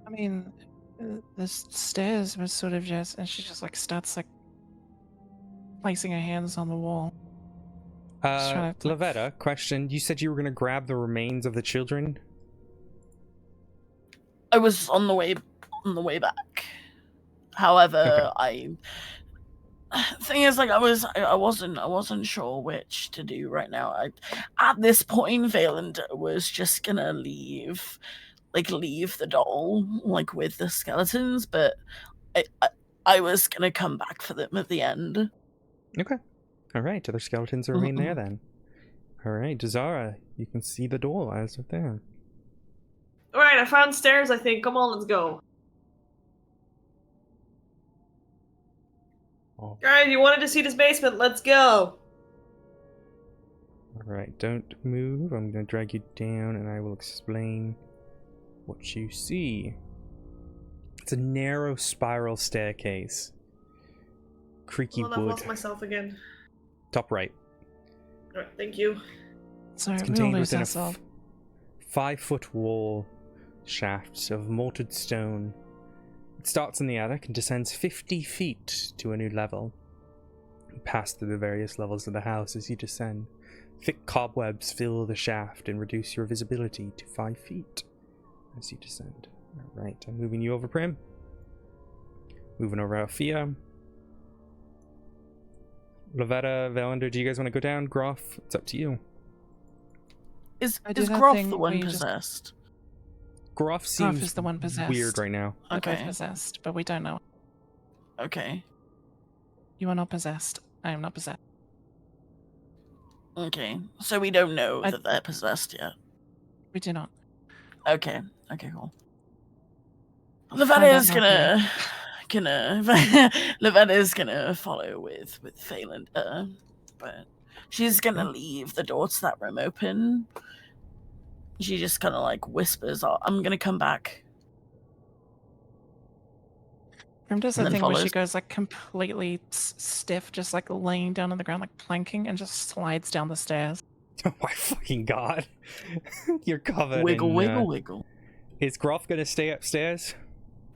Speaker 4: I mean, the stairs was sort of just, and she just like starts like placing her hands on the wall.
Speaker 1: Lavetta, question. You said you were going to grab the remains of the children?
Speaker 3: I was on the way back. However,
Speaker 1: Okay.
Speaker 3: thing is, like, I wasn't sure which to do right now. At this point, Valand was just gonna leave the doll, like, with the skeletons, but I was gonna come back for them at the end.
Speaker 1: Okay. Alright, other skeletons remain there then. Alright, Zara, you can see the door as of there.
Speaker 2: Alright, I found stairs, I think. Come on, let's go.
Speaker 1: Oh.
Speaker 2: Guys, you wanted to see this basement, let's go!
Speaker 1: Alright, don't move. I'm going to drag you down and I will explain what you see. It's a narrow spiral staircase. Creaky
Speaker 2: Hold on, I've
Speaker 1: wood.
Speaker 2: lost myself again.
Speaker 1: Top right.
Speaker 2: Alright, thank you.
Speaker 4: Sorry,
Speaker 1: It's
Speaker 4: we all
Speaker 1: contained
Speaker 4: lose
Speaker 1: within a
Speaker 4: ourselves.
Speaker 1: 5-foot wall shaft of mortared stone. It starts in the attic and descends 50 feet to a new level. You pass through the various levels of the house as you descend. Thick cobwebs fill the shaft and reduce your visibility to 5 feet as you descend. Alright, I'm moving you over, Prim. Moving over Althea. Lavetta, Valander, do you guys want to go down? Groff, it's up to you.
Speaker 3: Is
Speaker 4: I do that
Speaker 3: Groff
Speaker 4: thing
Speaker 3: the
Speaker 4: where
Speaker 3: one
Speaker 4: you just-
Speaker 3: possessed?
Speaker 1: Groff seems
Speaker 4: is the one possessed.
Speaker 1: weird right now.
Speaker 4: They're both
Speaker 3: Okay.
Speaker 4: possessed, but we don't know.
Speaker 3: Okay.
Speaker 4: You are not possessed. I am not possessed.
Speaker 3: Okay. So we don't know
Speaker 4: I-
Speaker 3: that they're possessed yet.
Speaker 4: We do not.
Speaker 3: Okay. Okay, cool.
Speaker 4: Find
Speaker 3: Lavetta
Speaker 4: out
Speaker 3: is
Speaker 4: now,
Speaker 3: Lavetta is gonna follow with Phelan, but she's gonna leave the door to that room open. She just kind of like whispers, "Oh, I'm gonna come back."
Speaker 4: Prim does
Speaker 3: And
Speaker 4: that
Speaker 3: then
Speaker 4: thing where she
Speaker 3: follows.
Speaker 4: goes like completely stiff, just like laying down on the ground, like planking, and just slides down the stairs.
Speaker 1: Oh my fucking god. You're covered
Speaker 3: Wiggle,
Speaker 1: in,
Speaker 3: wiggle, wiggle.
Speaker 1: Is Groff gonna stay upstairs?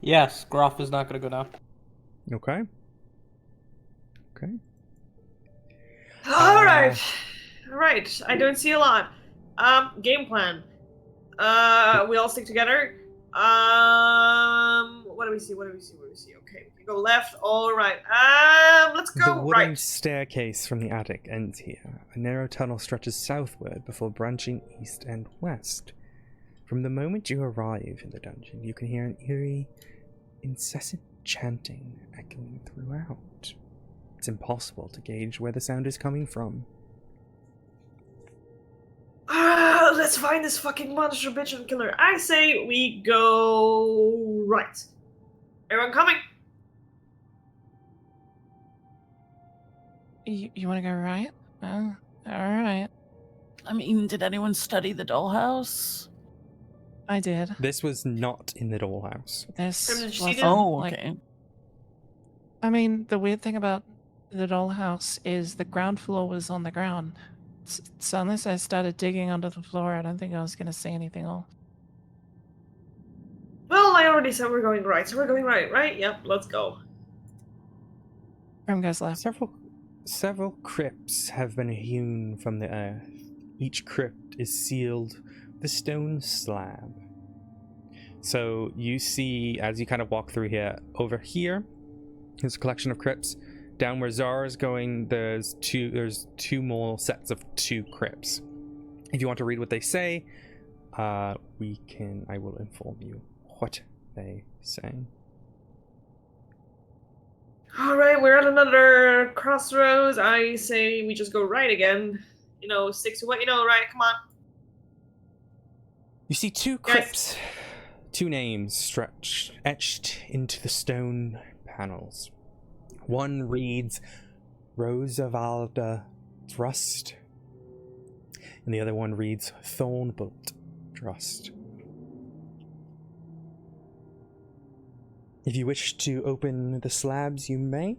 Speaker 5: Yes, Groff is not going to go down.
Speaker 1: Okay. Okay.
Speaker 2: Alright. Alright, I don't see a lot. Game plan. We all stick together. What do we see? Okay, we go left. All right. Let's
Speaker 1: The
Speaker 2: go
Speaker 1: wooden
Speaker 2: right.
Speaker 1: staircase from the attic ends here. A narrow tunnel stretches southward before branching east and west. From the moment you arrive in the dungeon, you can hear an eerie, incessant chanting echoing throughout. It's impossible to gauge where the sound is coming from.
Speaker 2: Let's find this fucking monster bitch and kill her. I say we go right. Everyone coming?
Speaker 4: You want to go right? All right.
Speaker 3: I mean, did anyone study the dollhouse?
Speaker 4: I did.
Speaker 1: This was not in the dollhouse.
Speaker 4: This
Speaker 2: Did you see
Speaker 4: wasn't,
Speaker 2: this?
Speaker 3: Oh,
Speaker 4: like,
Speaker 3: okay.
Speaker 4: I mean, the weird thing about the dollhouse is the ground floor was on the ground. So unless I started digging under the floor, I don't think I was going to see anything else.
Speaker 2: Well, I already said we're going right, so we're going right? Yep, let's go.
Speaker 4: Grim goes left.
Speaker 1: Several crypts have been hewn from the earth. Each crypt is sealed with a stone slab. So you see, as you kind of walk through here, over here, there's a collection of crypts. Down where Zara's going, there's two more sets of 2 crypts. If you want to read what they say, I will inform you what they say.
Speaker 2: Alright, we're at another crossroads. I say we just go right again. You know, stick to what you know, right? Come on.
Speaker 1: You see 2 crypts, 2 names etched into the stone panels. One reads Rosavalda Thrust, and the other one reads Thornbolt Thrust. If you wish to open the slabs, you may.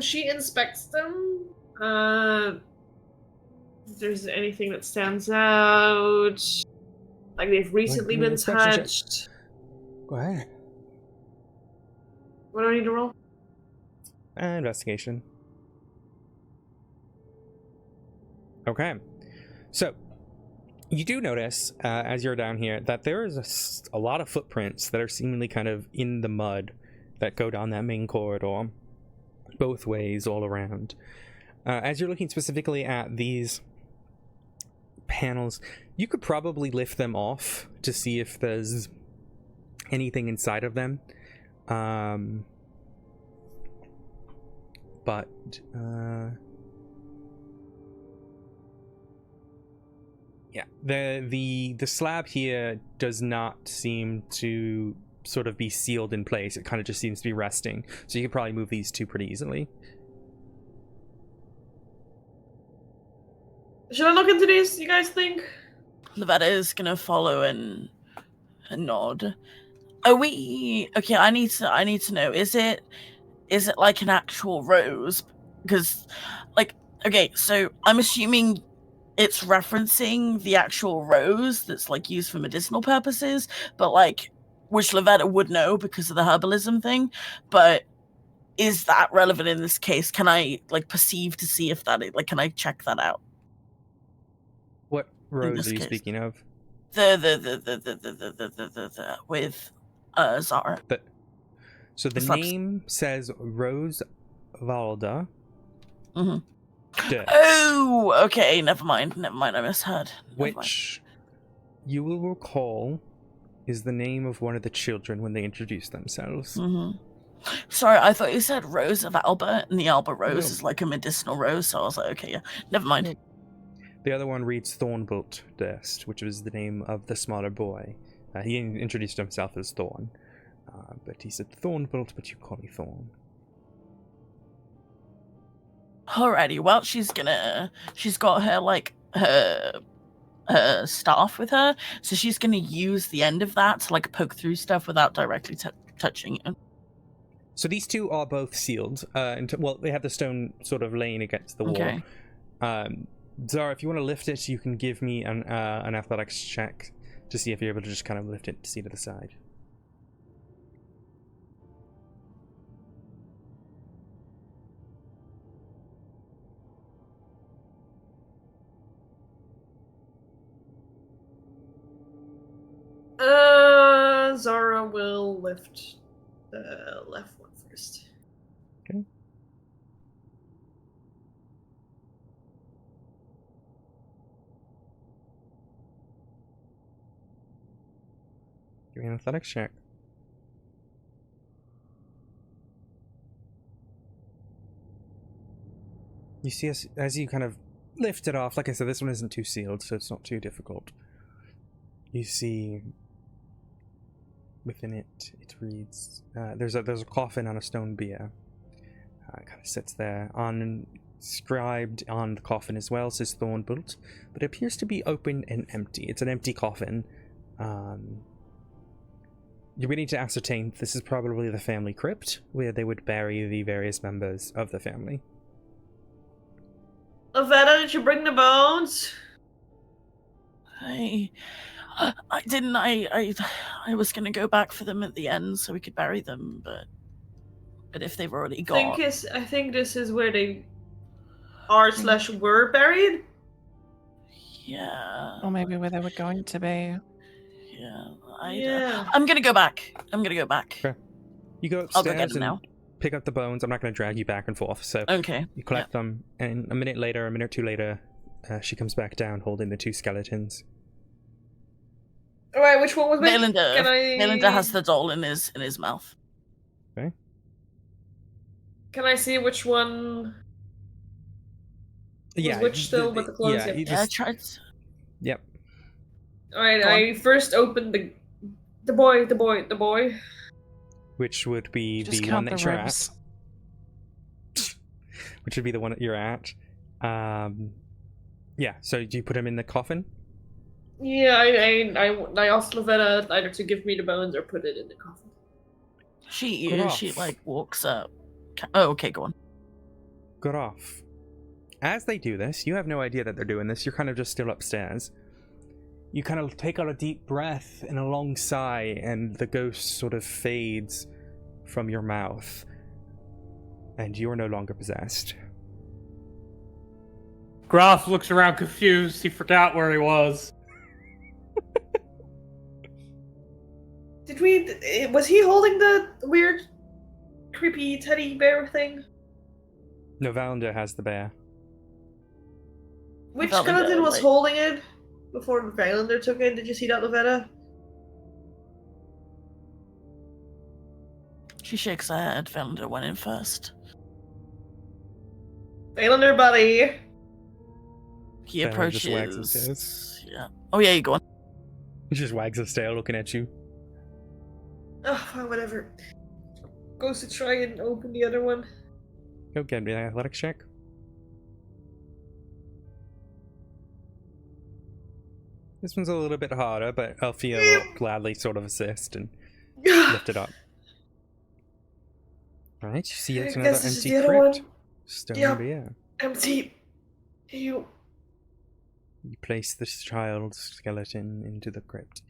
Speaker 2: She inspects them. If there's anything that stands out, like they've recently
Speaker 1: Give me an
Speaker 2: been
Speaker 1: inspection check.
Speaker 2: touched.
Speaker 1: Go ahead.
Speaker 2: What do I need to roll?
Speaker 1: Investigation. Okay. So, you do notice, as you're down here, that there is a lot of footprints that are seemingly kind of in the mud that go down that main corridor, both ways, all around. As you're looking specifically at these panels, you could probably lift them off to see if there's anything inside of them. But yeah, the slab here does not seem to sort of be sealed in place. It kind of just seems to be resting. So you can probably move these 2 pretty easily.
Speaker 2: Should I look into these, you guys think?
Speaker 3: Levetta is gonna follow and nod. Are we okay? I need to know. Is it like an actual rose? Because, like, okay, so I'm assuming it's referencing the actual rose that's like used for medicinal purposes, but like, which Levetta would know because of the herbalism thing. But is that relevant in this case? Can I like perceive to see if that is, like, can I check that out?
Speaker 1: What rose
Speaker 3: this
Speaker 1: are you
Speaker 3: case.
Speaker 1: speaking of?
Speaker 3: The with Zara.
Speaker 1: So the name says Rose Valda.
Speaker 3: Mm-hmm.
Speaker 1: Durst,
Speaker 3: Oh, okay. Never mind. I misheard.
Speaker 1: which you will recall is the name of one of the children when they introduced themselves.
Speaker 3: Mm-hmm. Sorry, I thought you said Rose of Alba, and the Alba Rose
Speaker 1: No.
Speaker 3: is like a medicinal rose, so I was like, okay, yeah. Never mind.
Speaker 1: No. The other one reads Thornbolt Durst, which was the name of the smaller boy. He introduced himself as Thorn, but he said Thornbolt, but you call me Thorn.
Speaker 3: Alrighty, well, she's got her, like, her staff with her, so she's gonna use the end of that to, like, poke through stuff without directly touching it.
Speaker 1: So these 2 are both sealed. Well, they have the stone sort of laying against the wall.
Speaker 3: Okay.
Speaker 1: Zara, if you want to lift it, you can give me an athletics check to see if you're able to just kind of lift it to see to the side.
Speaker 2: Zara will lift the left one first.
Speaker 1: Okay. Give me an athletics check. You see, as you kind of lift it off, like I said, this one isn't too sealed, so it's not too difficult. You see within it, it reads, there's a coffin on a stone bier. It kind of sits there. Inscribed on the coffin as well says Thornbolt, but it appears to be open and empty. It's an empty coffin. You're beginning to ascertain this is probably the family crypt, where they would bury the various members of the family.
Speaker 2: Lavetta, did you bring the bones?
Speaker 3: I didn't. I was gonna go back for them at the end so we could bury them, but if they've already gone,
Speaker 2: I think this is where they are / were buried.
Speaker 3: Yeah.
Speaker 4: Or maybe where they were going to be.
Speaker 3: Yeah. I'm gonna go back.
Speaker 1: Okay. You go
Speaker 3: I'll go get
Speaker 1: upstairs
Speaker 3: them
Speaker 1: and
Speaker 3: now.
Speaker 1: pick up the bones. I'm not going to drag you back and forth, so
Speaker 3: Okay.
Speaker 1: you collect them, and a minute or two later, she comes back down holding the 2 skeletons.
Speaker 2: Alright, which one was me?
Speaker 3: Valinda has the doll in his mouth.
Speaker 1: Okay.
Speaker 2: Can I see which one was which still with the clothes?
Speaker 3: I tried.
Speaker 1: Yep.
Speaker 2: Alright, I first opened the boy.
Speaker 1: Which would be
Speaker 4: Just
Speaker 1: the
Speaker 4: count
Speaker 1: one that
Speaker 4: the
Speaker 1: you're at.
Speaker 4: ribs.
Speaker 1: Which would be the one that you're at. Yeah, so do you put him in the coffin?
Speaker 2: Yeah, I asked Lavetta either to give me the bones or put it in the coffin.
Speaker 3: She like walks up. Oh, okay, go on.
Speaker 1: Good off. As they do this, you have no idea that they're doing this. You're kind of just still upstairs. You kind of take out a deep breath and a long sigh, and the ghost sort of fades from your mouth. And you're no longer possessed.
Speaker 5: Groff looks around confused. He forgot where he was.
Speaker 2: Was he holding the weird, creepy teddy bear thing?
Speaker 1: No, Valinda has the bear.
Speaker 2: Which
Speaker 3: Valinda,
Speaker 2: skeleton was
Speaker 3: like-
Speaker 2: holding it before Valander took it? Did you see that, Lavetta?
Speaker 3: She shakes her head. Valinda went in first.
Speaker 2: Valander, buddy.
Speaker 3: He
Speaker 1: Valinda just wags his
Speaker 3: approaches. Yeah. Oh yeah, you go on.
Speaker 1: He just wags his tail looking at you.
Speaker 2: Oh, fine, whatever. Goes to try and open the other one.
Speaker 1: Go get me an athletics check. This one's a little bit harder, but Alfia will gladly sort of assist and lift it up. Alright, you see it's
Speaker 2: I
Speaker 1: another
Speaker 2: guess this is
Speaker 1: empty
Speaker 2: the other
Speaker 1: crypt.
Speaker 2: one.
Speaker 1: Stone
Speaker 2: Yep.
Speaker 1: beer.
Speaker 2: Empty. You.
Speaker 1: You place this child's skeleton into the crypt.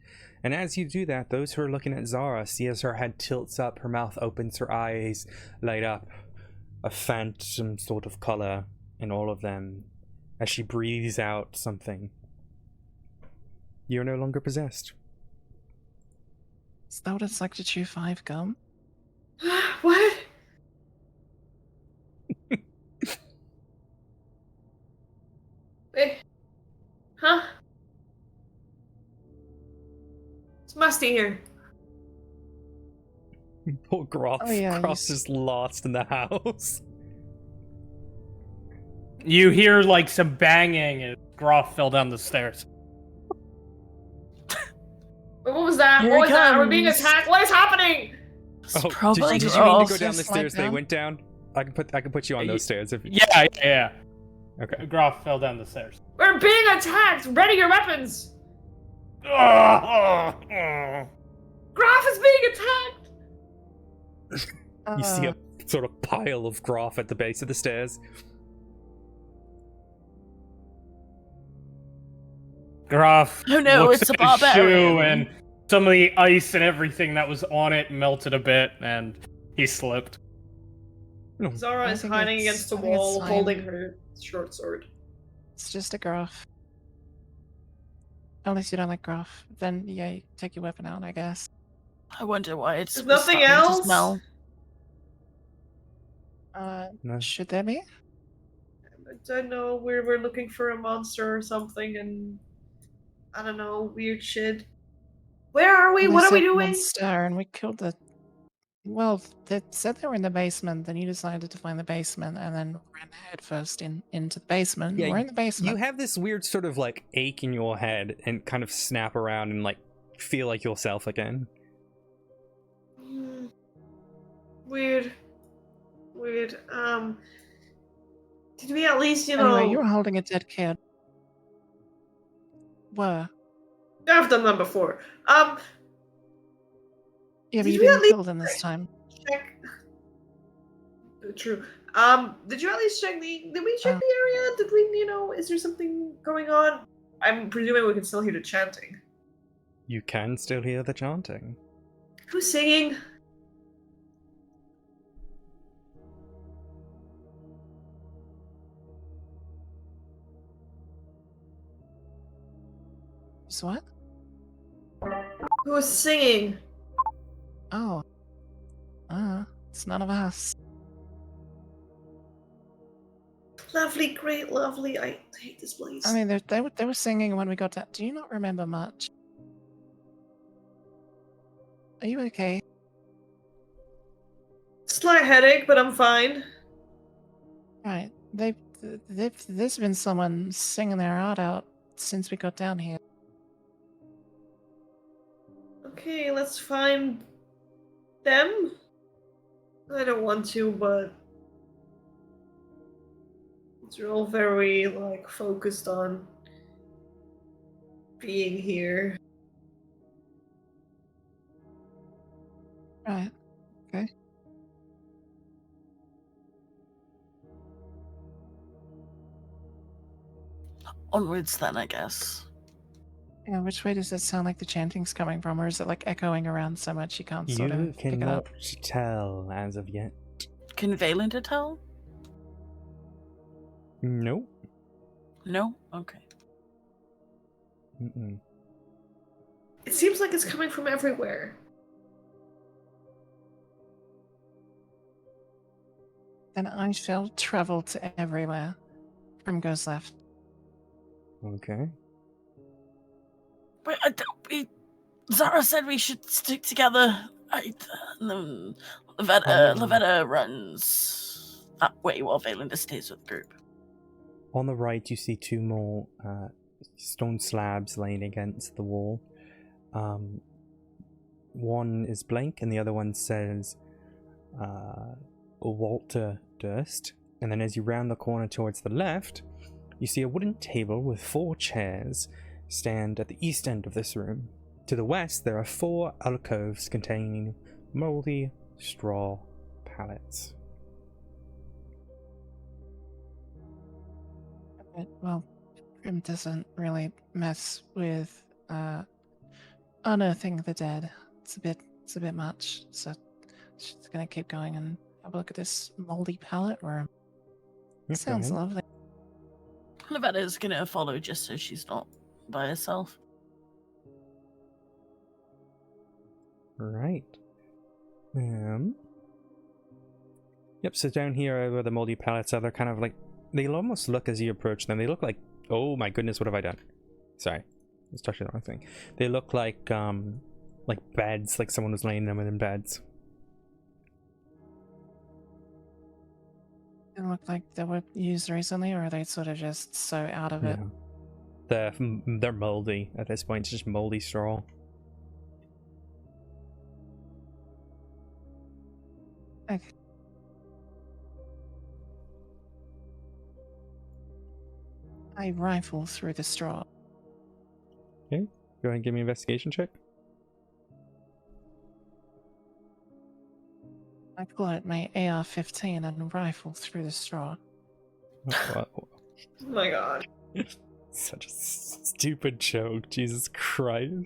Speaker 1: And as you do that, those who are looking at Zara see as her head tilts up, her mouth opens, her eyes light up. A phantom sort of color in all of them as she breathes out something. You're no longer possessed.
Speaker 4: Is that what it's like to chew 5 gum?
Speaker 2: What? Wait. Huh? It's musty here.
Speaker 1: Poor Groff.
Speaker 4: Oh, yeah,
Speaker 1: Groff's just lost in the house.
Speaker 5: You hear like some banging as Groff fell down the stairs.
Speaker 2: What was that?
Speaker 3: Here
Speaker 2: What
Speaker 3: he
Speaker 2: was that? Are we being
Speaker 3: comes.
Speaker 2: attacked? What is happening?
Speaker 3: It's
Speaker 1: Oh,
Speaker 3: probably
Speaker 1: did you mean to
Speaker 3: Groff.
Speaker 1: go down the
Speaker 4: Just
Speaker 1: stairs?
Speaker 4: slide
Speaker 1: They
Speaker 4: down.
Speaker 1: went down. I can put you on those stairs if you.
Speaker 5: Yeah.
Speaker 1: Okay.
Speaker 5: Groff fell down the stairs.
Speaker 2: We're being attacked! Ready your weapons! Graf is being attacked!
Speaker 1: You see a sort of pile of Groff at the base of the stairs.
Speaker 5: Groff
Speaker 3: Oh no,
Speaker 5: looks
Speaker 3: it's a
Speaker 5: at his shoe
Speaker 3: barbarian.
Speaker 5: and some of the ice and everything that was on it melted a bit and he slipped.
Speaker 2: Zara
Speaker 4: I
Speaker 2: is
Speaker 4: think
Speaker 2: hiding
Speaker 4: it's-
Speaker 2: against the
Speaker 4: I think it's
Speaker 2: wall,
Speaker 4: time.
Speaker 2: holding her short sword.
Speaker 4: It's just a graph. Unless you don't like Gruff, then yeah, you take your weapon out, I guess.
Speaker 3: I wonder why it's
Speaker 2: There's nothing
Speaker 3: starting to
Speaker 2: else?
Speaker 3: smell.
Speaker 1: No.
Speaker 4: Should there be?
Speaker 2: I don't know. We're looking for a monster or something, and I don't know, weird shit. Where are we?
Speaker 4: They
Speaker 2: What are we
Speaker 4: said
Speaker 2: doing?
Speaker 4: Monster, and we killed the. Well, they said they were in the basement. Then you decided to find the basement, and then ran headfirst into the basement.
Speaker 1: Yeah,
Speaker 4: We're in the basement.
Speaker 1: You have this weird sort of like ache in your head and kind of snap around and like feel like yourself again.
Speaker 2: Weird. Weird. Did we at least,
Speaker 4: Anyway, you were holding a dead kid. Were.
Speaker 2: I've done that before.
Speaker 4: Yeah, but
Speaker 2: Did
Speaker 4: you
Speaker 2: we at
Speaker 4: didn't
Speaker 2: least
Speaker 4: kill them this time.
Speaker 2: check? True. Did you at least check did we check
Speaker 4: Oh.
Speaker 2: the area? Did we, is there something going on? I'm presuming we can still hear the chanting.
Speaker 1: You can still hear the chanting.
Speaker 2: Who's singing?
Speaker 4: So what?
Speaker 2: Who's singing?
Speaker 4: Oh. It's none of us.
Speaker 2: Lovely, great, lovely. I hate this place.
Speaker 4: I mean, they were singing when we got down. Do you not remember much? Are you okay?
Speaker 2: Slight headache, but I'm fine.
Speaker 4: Right. There's been someone singing their heart out since we got down here.
Speaker 2: Okay, let's find them. I don't want to, but they're all very focused on being here.
Speaker 4: Right. Okay.
Speaker 3: Onwards then, I guess.
Speaker 4: Yeah, which way does it sound like the chanting's coming from, or is it like echoing around so much you can't sort
Speaker 1: You
Speaker 4: of pick it up?
Speaker 1: cannot tell as of yet.
Speaker 3: Can Valinda tell?
Speaker 1: Nope.
Speaker 3: No? Okay.
Speaker 1: Mm-mm.
Speaker 2: It seems like it's coming from everywhere.
Speaker 4: Then I shall travel to everywhere. From goes left.
Speaker 1: Okay.
Speaker 3: But Zara said we should stick together. Lavetta runs that way while Valinda stays with the group.
Speaker 1: On the right, you see two more stone slabs laying against the wall. One is blank, and the other one says Walter Durst. And then as you round the corner towards the left, you see a wooden table with 4 chairs stand at the east end of this room. To the west, there are 4 alcoves containing moldy straw pallets.
Speaker 4: Well, Grim doesn't really mess with unearthing the dead. It's a bit much. So she's gonna keep going and have a look at this moldy pallet room.
Speaker 1: Yep, go
Speaker 4: Sounds
Speaker 1: ahead.
Speaker 4: lovely.
Speaker 3: Lavetta's gonna follow just so she's not by herself.
Speaker 1: Right. Yep, so down here where the moldy pallets are, they're kind of like, they'll almost look as you approach them, they look like, oh my goodness, what have I done? Sorry, I was touching the wrong thing. They look like beds, like someone was laying them in beds.
Speaker 4: They look like they were used recently, or are they sort of just so out of it?
Speaker 1: Yeah. They're moldy at this point, it's just moldy straw.
Speaker 4: Okay. I rifle through the straw.
Speaker 1: Okay, go ahead and give me an investigation check.
Speaker 4: I pull out my AR-15 and rifle through the straw.
Speaker 1: Oh,
Speaker 2: Oh my god.
Speaker 1: such a stupid joke, Jesus Christ.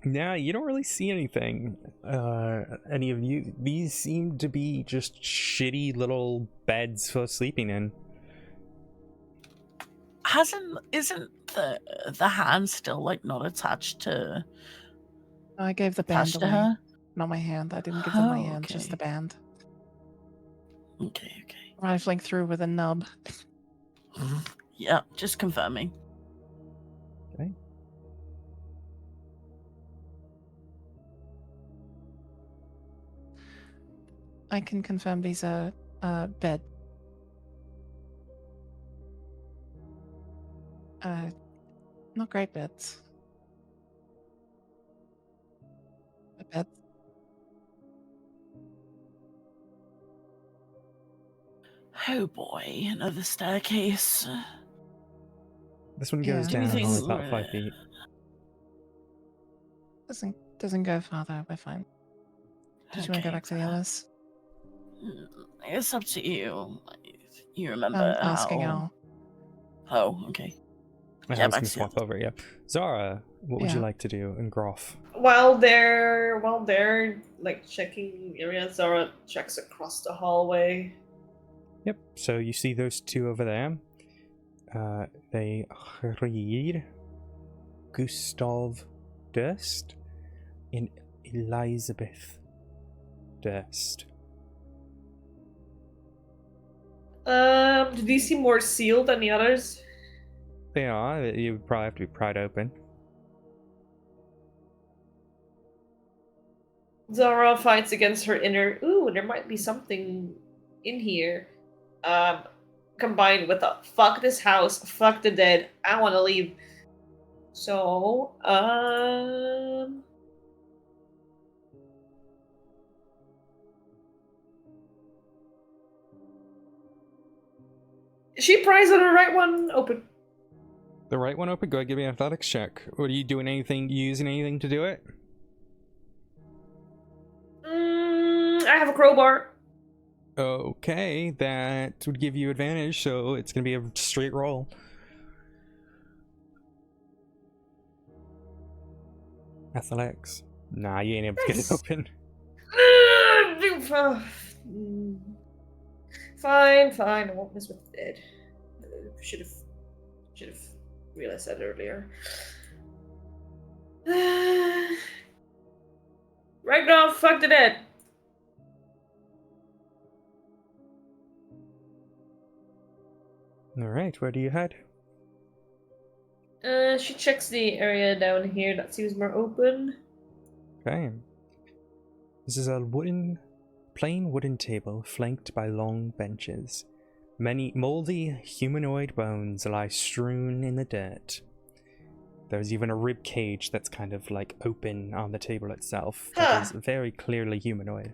Speaker 1: Yeah, you don't really see anything. Any of you, these seem to be just shitty little beds for sleeping in.
Speaker 3: isn't the hand still like not attached to
Speaker 4: I gave the band
Speaker 3: attached to
Speaker 4: away.
Speaker 3: her?
Speaker 4: Not my hand. I didn't give them my
Speaker 3: Oh,
Speaker 4: hand, just
Speaker 3: okay.
Speaker 4: the band.
Speaker 3: Okay.
Speaker 4: Rifling through with a nub.
Speaker 3: Yeah, just confirming.
Speaker 1: Okay.
Speaker 4: I can confirm these are bed. Not great beds. But beds.
Speaker 3: Oh boy, another staircase.
Speaker 1: This one
Speaker 4: Yeah.
Speaker 1: goes
Speaker 3: Do you
Speaker 1: down
Speaker 3: think-
Speaker 1: only about 5 feet.
Speaker 4: Doesn't go farther. We're fine. Did you want to go back to the others?
Speaker 3: It's up to you. You remember
Speaker 4: I'm asking
Speaker 3: how...
Speaker 4: Al.
Speaker 3: Oh, okay.
Speaker 1: I
Speaker 3: Yeah,
Speaker 1: was
Speaker 3: back
Speaker 1: going to
Speaker 3: to
Speaker 1: swap
Speaker 3: the-
Speaker 1: over, yeah. Zara, what would you
Speaker 4: Yeah.
Speaker 1: like to do? And Groff?
Speaker 2: While they're like checking the area, Zara checks across the hallway.
Speaker 1: Yep, so you see those two over there. They read Gustav Durst and Elizabeth Durst.
Speaker 2: Do these seem more sealed than the others?
Speaker 1: They are. You would probably have to be pried open.
Speaker 2: Zara fights against her inner, ooh, there might be something in here. Combined with a fuck this house, fuck the dead, I want to leave. So, she pries on the right one open.
Speaker 1: The right one open? Go ahead, give me an athletics check. What are you doing? Anything? You using anything to do it?
Speaker 2: I have a crowbar.
Speaker 1: Okay, that would give you advantage, so it's gonna be a straight roll. Athletics. Nah, you ain't able to get it
Speaker 2: Nice.
Speaker 1: open.
Speaker 2: Fine. I won't mess with the dead. Should have realized that earlier. Right now, fuck the dead.
Speaker 1: Alright, where do you head?
Speaker 2: She checks the area down here that seems more open.
Speaker 1: Okay. This is a plain wooden table flanked by long benches. Many moldy humanoid bones lie strewn in the dirt. There's even a rib cage that's kind of like open on the table itself. That is very clearly humanoid.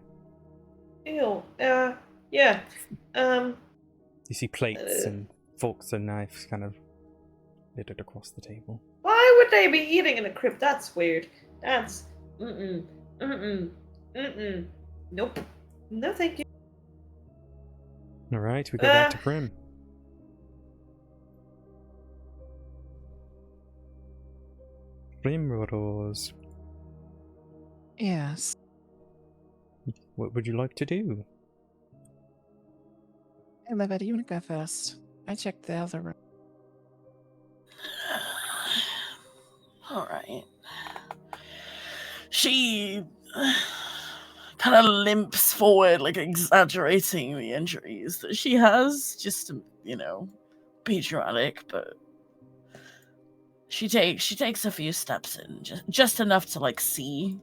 Speaker 2: Ew. Yeah.
Speaker 1: You see plates and forks and knives kind of littered across the table.
Speaker 2: Why would they be eating in a crypt? That's weird. That's Nope. No, thank you.
Speaker 1: Alright, we go back to Prim. Primrose,
Speaker 4: Yes.
Speaker 1: what would you like to do?
Speaker 4: Hey, Levet, you want to go first? I checked the other room.
Speaker 3: All right. She kind of limps forward, like exaggerating the injuries that she has, just to, be dramatic. But she takes a few steps in, just enough to like see.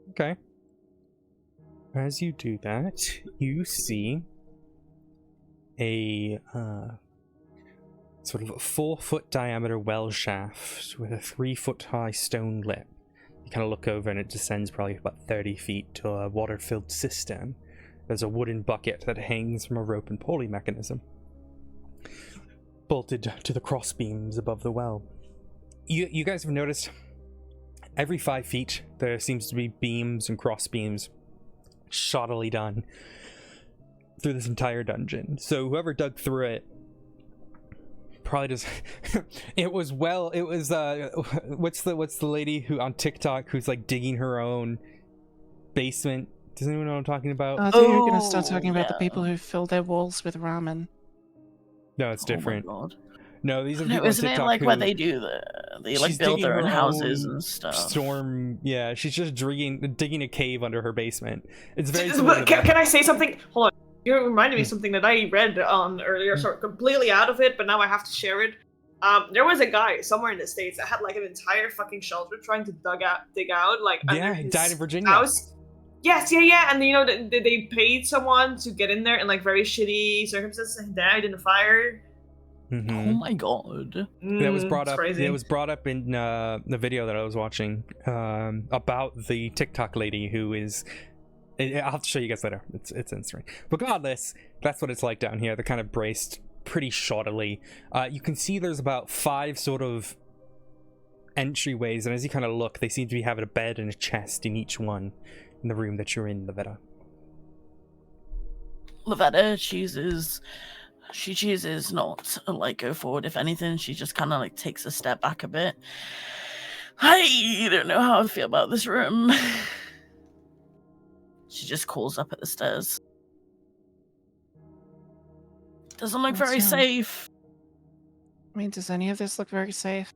Speaker 1: Okay. As you do that, you see a sort of a 4-foot diameter well shaft with a 3-foot high stone lip. You kind of look over and it descends probably about 30 feet to a water-filled cistern. There's a wooden bucket that hangs from a rope and pulley mechanism, bolted to the cross beams above the well. You guys have noticed every 5 feet there seems to be beams and cross beams shoddily done through this entire dungeon. So whoever dug through it probably just what's the lady who on TikTok who's like digging her own basement? Does anyone know what I'm talking about?
Speaker 4: I thought you were going to start talking about the
Speaker 3: yeah.
Speaker 4: people who fill their walls with ramen.
Speaker 1: No, it's different.
Speaker 3: Oh my god.
Speaker 1: No, these are the
Speaker 3: No,
Speaker 1: people on
Speaker 3: isn't it
Speaker 1: TikTok
Speaker 3: like
Speaker 1: who...
Speaker 3: where they do they like
Speaker 1: She's
Speaker 3: build
Speaker 1: digging
Speaker 3: their own
Speaker 1: her
Speaker 3: houses
Speaker 1: own
Speaker 3: and stuff?
Speaker 1: Storm, yeah, she's just digging a cave under her basement. It's very similar to
Speaker 2: Can
Speaker 1: that.
Speaker 2: I say something? Hold on. You reminded me of
Speaker 1: Hmm.
Speaker 2: something that I read on earlier, sort of completely out of it, but now I have to share it. There was a guy somewhere in the States that had like an entire fucking shelter trying to dig out like
Speaker 1: Yeah,
Speaker 2: under
Speaker 1: he
Speaker 2: his
Speaker 1: died in Virginia.
Speaker 2: house. Yes, yeah, and you know they paid someone to get in there in like very shitty circumstances and died in a fire.
Speaker 1: Mm-hmm.
Speaker 3: Oh my god.
Speaker 1: That was brought
Speaker 2: It's
Speaker 1: up.
Speaker 2: crazy.
Speaker 1: It was brought up in the video that I was watching about the TikTok lady who is. I'll have to show you guys later. It's insane. Regardless, that's what it's like down here. They're kind of braced pretty shoddily. You can see there's about 5 sort of entryways, and as you kind of look, they seem to be having a bed and a chest in each one in the room that you're in, Lavetta.
Speaker 3: Lavetta she chooses not to like go forward. If anything, she just kind of like takes a step back a bit. I don't know how I feel about this room. She just calls up at the stairs. Doesn't look very
Speaker 4: What's wrong?
Speaker 3: safe.
Speaker 4: I mean, does any of this look very safe?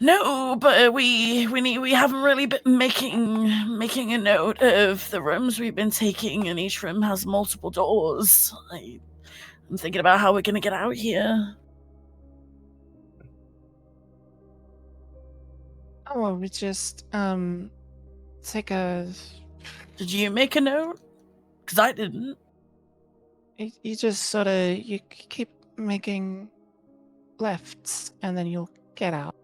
Speaker 3: No, but we haven't really been making a note of the rooms we've been taking, and each room has multiple doors. I'm thinking about how we're gonna get out here.
Speaker 4: Oh, well, we just take a.
Speaker 3: Did you make a note? Because I didn't.
Speaker 4: You just sort of you keep making lefts, and then you'll get out.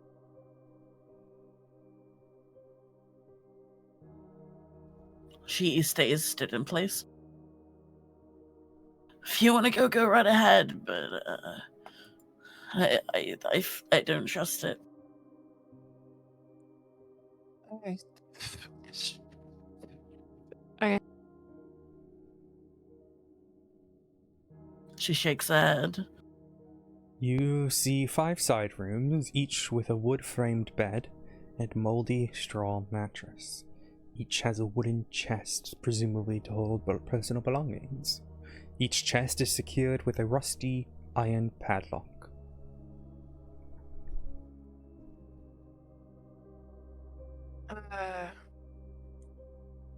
Speaker 3: She stays stood in place. If you want to go right ahead, but I don't trust it.
Speaker 4: Okay. Okay.
Speaker 3: She shakes her head.
Speaker 1: You see 5 side rooms, each with a wood-framed bed and moldy straw mattress. Each has a wooden chest, presumably to hold personal belongings. Each chest is secured with a rusty iron padlock.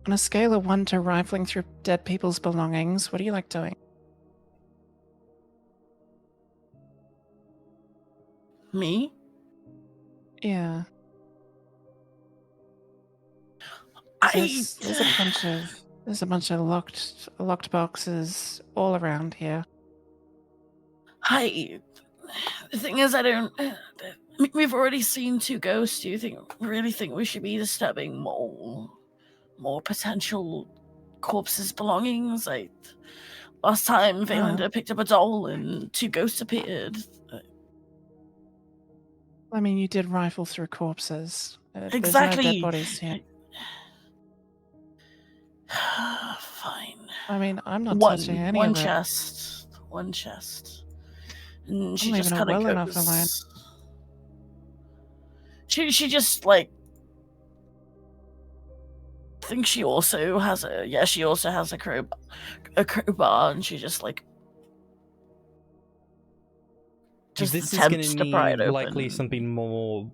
Speaker 4: On a scale of 1 to rifling through dead people's belongings, what do you like doing?
Speaker 3: Me?
Speaker 4: Yeah. There's a bunch of locked boxes all around here.
Speaker 3: The thing is, we've already seen 2 ghosts. Do you really think we should be disturbing more potential corpses' belongings? Like, last time Valinda picked up a doll and 2 ghosts appeared.
Speaker 4: I mean, you did rifle through corpses. There's no
Speaker 3: Exactly.
Speaker 4: dead bodies here.
Speaker 3: Fine.
Speaker 4: I mean, I'm not touching any
Speaker 3: one
Speaker 4: of it.
Speaker 3: One chest. And she
Speaker 4: I'm
Speaker 3: just
Speaker 4: leaving it
Speaker 3: kind of
Speaker 4: well enough alone.
Speaker 3: She just like thinks she also has a crowbar, and she just like just
Speaker 1: This is
Speaker 3: attempts
Speaker 1: going
Speaker 3: to
Speaker 1: to
Speaker 3: pry it
Speaker 1: need
Speaker 3: open.
Speaker 1: likely something more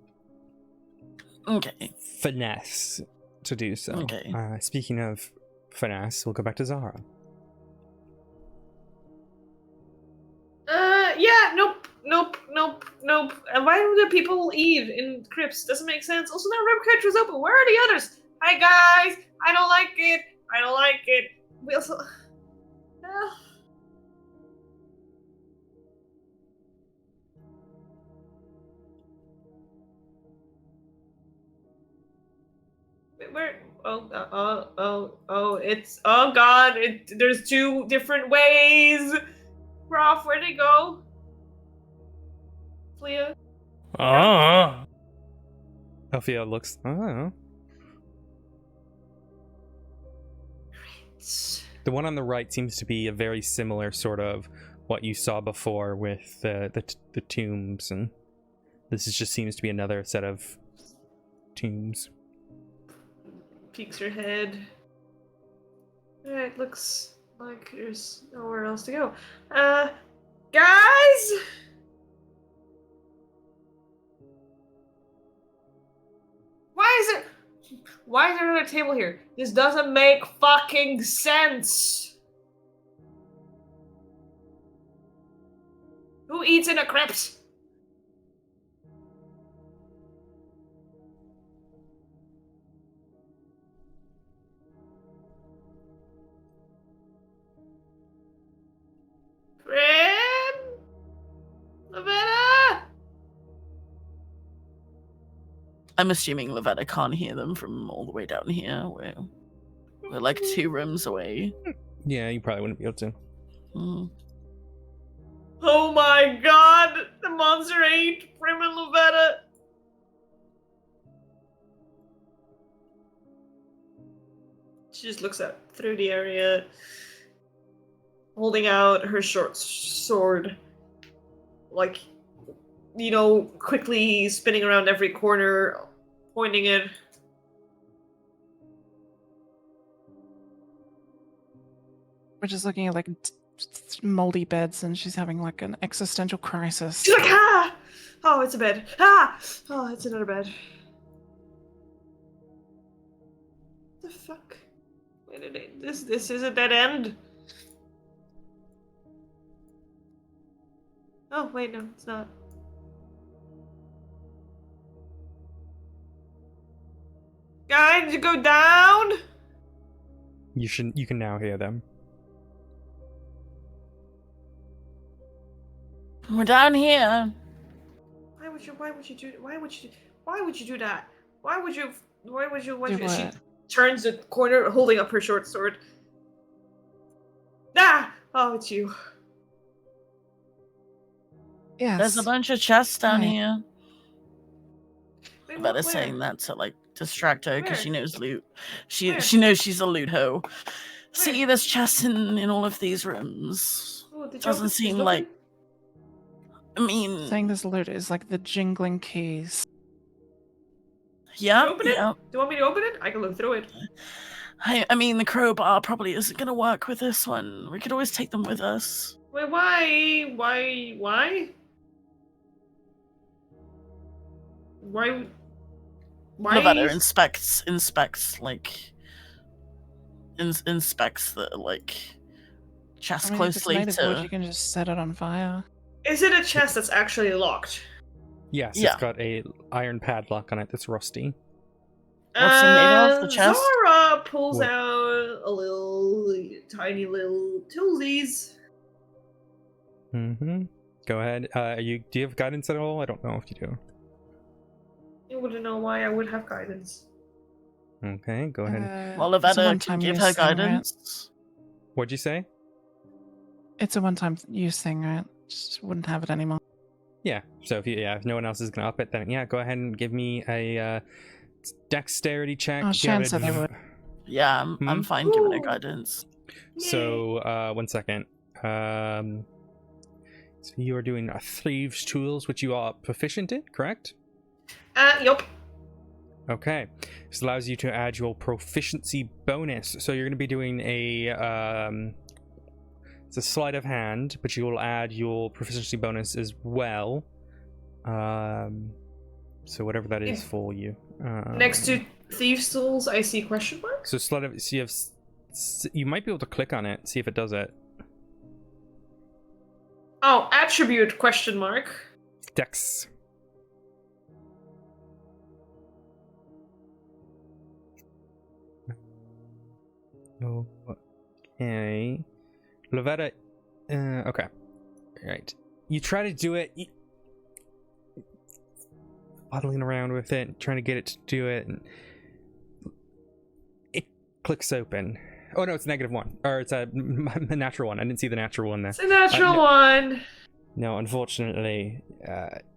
Speaker 3: Okay.
Speaker 1: finesse to do so.
Speaker 3: Okay.
Speaker 1: Speaking of finesse, we'll go back to Zara.
Speaker 2: Yeah, nope. And why do the people eat in crypts? Doesn't make sense. Also, now room catch was open. Where are the others? Hi guys, I don't like it. We also. Where? It's oh god! There's 2 different ways. Roth, where'd they go? Flea.
Speaker 1: Althea looks. Oh. The one on the right seems to be a very similar sort of what you saw before with the tombs, and this just seems to be another set of tombs.
Speaker 2: Peeks her head. Alright, looks like there's nowhere else to go. Guys! Why is there a table here? This doesn't make fucking sense! Who eats in a crypt? Grim? Lavetta?
Speaker 3: I'm assuming Lavetta can't hear them from all the way down here. We're like 2 rooms away.
Speaker 1: Yeah, you probably wouldn't be able to.
Speaker 3: Mm.
Speaker 2: Oh my god! The monster ate Prim and Lavetta! She just looks out through the area, holding out her short sword. Like, you know, quickly spinning around every corner, pointing it.
Speaker 4: We're just looking at like moldy beds, and she's having like an existential crisis.
Speaker 2: She's like, ah! Oh, it's a bed. Ah! Oh, it's another bed. The fuck? Wait a minute. This is a dead end. Oh, wait, no, it's not. Guys, did you go down?
Speaker 1: You can now hear them.
Speaker 3: We're down here.
Speaker 2: Why would you do that? Why would you
Speaker 4: Do
Speaker 2: she
Speaker 4: what?
Speaker 2: turns the corner holding up her short sword. Ah! Oh, it's you.
Speaker 4: Yes.
Speaker 3: There's a bunch of chests down
Speaker 4: Right.
Speaker 3: here.
Speaker 2: Wait,
Speaker 3: Lavetta
Speaker 2: where?
Speaker 3: saying that to like distract her because
Speaker 2: Where?
Speaker 3: she knows loot.
Speaker 2: Where?
Speaker 3: She knows she's a loot hoe. See, there's chests in all of these rooms.
Speaker 2: Oh, did you
Speaker 3: Doesn't
Speaker 2: open-
Speaker 3: seem
Speaker 2: just
Speaker 3: like.
Speaker 2: open?
Speaker 3: I mean,
Speaker 4: Saying this loot is like the jingling keys.
Speaker 3: yeah,
Speaker 2: open it?
Speaker 3: yeah.
Speaker 2: Do you want me to open it? I can look through it.
Speaker 3: I mean, the crowbar probably isn't gonna work with this one. We could always take them with us.
Speaker 2: Wait, why? Why?
Speaker 3: Lavetta inspects like inspects the like chest
Speaker 4: I mean, if it's
Speaker 3: closely
Speaker 4: made of wood,
Speaker 3: to.
Speaker 4: you can just set it on fire.
Speaker 2: Is it a chest that's actually locked?
Speaker 1: Yes,
Speaker 3: Yeah.
Speaker 1: it's got a iron padlock on it that's rusty.
Speaker 3: What's it made of, the chest?
Speaker 2: Zara pulls
Speaker 1: Wood.
Speaker 2: out a little tiny little toolsies.
Speaker 1: Mm-hmm. Go ahead. Do you have guidance at all? I don't know if you do.
Speaker 2: You wouldn't know why I would have guidance.
Speaker 1: Okay, go ahead.
Speaker 3: Well,
Speaker 4: It's a
Speaker 3: Lavetta can
Speaker 4: one-time
Speaker 3: give
Speaker 4: use
Speaker 3: her
Speaker 4: thing, right?
Speaker 3: guidance.
Speaker 1: What'd you say?
Speaker 4: It's a one-time use thing, right? Just wouldn't have it anymore.
Speaker 1: Yeah. So if no one else is gonna up it, then yeah, go ahead and give me a dexterity check.
Speaker 4: Oh,
Speaker 1: If you have
Speaker 4: Shan said they
Speaker 1: adv-
Speaker 4: would.
Speaker 3: Yeah, I'm fine giving her
Speaker 2: Ooh.
Speaker 3: guidance.
Speaker 1: So 1 second. So you are doing thieves' tools, which you are proficient in, correct?
Speaker 2: Yup.
Speaker 1: Okay. This allows you to add your proficiency bonus. So you're going to be doing it's a sleight of hand, but you will add your proficiency bonus as well. So whatever that is for you.
Speaker 2: Next to thieves' tools, I see question marks.
Speaker 1: So sleight of, so you might be able to click on it, see if it does it.
Speaker 2: Oh, attribute question mark.
Speaker 1: Dex. Okay. Lavetta. Okay. Right. You try to do it. Waddling around with it, trying to get it to do it, and it clicks open. Oh no, it's -1, or it's a natural one. I didn't see the natural one there.
Speaker 2: It's a natural
Speaker 1: no-
Speaker 2: one.
Speaker 1: No, unfortunately,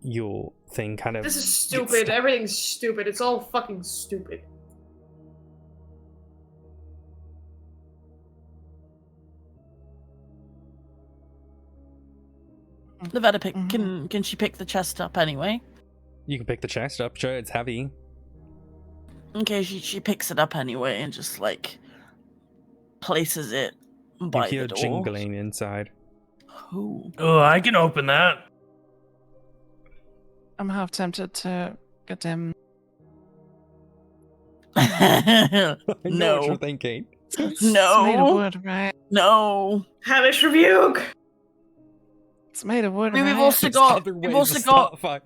Speaker 1: your thing kind of.
Speaker 2: This is
Speaker 1: gets
Speaker 2: stupid.
Speaker 1: stuck.
Speaker 2: Everything's stupid. It's all fucking stupid.
Speaker 3: Lavetta
Speaker 4: Mhm.
Speaker 3: can she pick the chest up anyway?
Speaker 1: You can pick the chest up. Sure, it's heavy.
Speaker 3: Okay, she picks it up anyway and just like places it
Speaker 1: You
Speaker 3: by
Speaker 1: hear
Speaker 3: the door.
Speaker 1: jingling inside.
Speaker 3: Who?
Speaker 5: Oh, I can open that.
Speaker 4: I'm half tempted to get him.
Speaker 1: I know what you're
Speaker 3: No.
Speaker 1: thinking.
Speaker 4: It's made of
Speaker 3: No.
Speaker 4: wood, right?
Speaker 3: No.
Speaker 2: Hellish rebuke.
Speaker 4: It's made of wood,
Speaker 3: I mean, we've
Speaker 4: right?
Speaker 3: also
Speaker 1: There's
Speaker 3: got.
Speaker 1: other
Speaker 3: We've
Speaker 1: ways
Speaker 3: also
Speaker 1: to
Speaker 3: got.
Speaker 1: start a fight.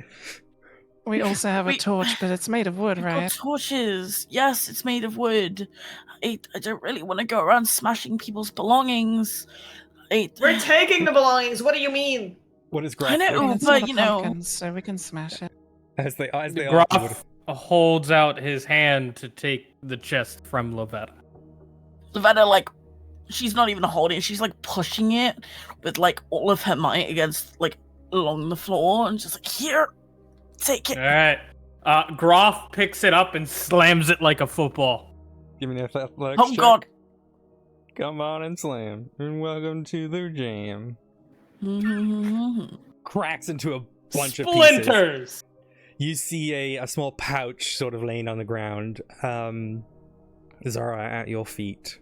Speaker 4: We also have a
Speaker 3: We-
Speaker 4: torch, but it's made of wood,
Speaker 3: We've
Speaker 4: right?
Speaker 3: got torches. Yes, it's made of wood. I don't really want to go around smashing people's belongings.
Speaker 2: We're taking the belongings. What do you mean?
Speaker 1: What is
Speaker 3: I
Speaker 1: Graf
Speaker 3: know,
Speaker 4: I mean,
Speaker 1: doing?
Speaker 4: it's
Speaker 3: but,
Speaker 4: not a
Speaker 3: you know-
Speaker 4: pumpkin, so we can smash it.
Speaker 1: As they argue,
Speaker 5: Graf holds out his hand to take the chest from Lovetta.
Speaker 3: Lavetta, like, she's not even holding it. She's like pushing it with like all of her might against like along the floor, and just like, here, take it.
Speaker 5: All right. Graf picks it up and slams it like a football.
Speaker 1: Give me an athletics
Speaker 3: Oh
Speaker 1: check.
Speaker 3: God.
Speaker 1: Come on and slam. And welcome to the jam. Cracks into a bunch of pieces.
Speaker 5: Splinters.
Speaker 1: You see a small pouch sort of laying on the ground. Zara at your feet.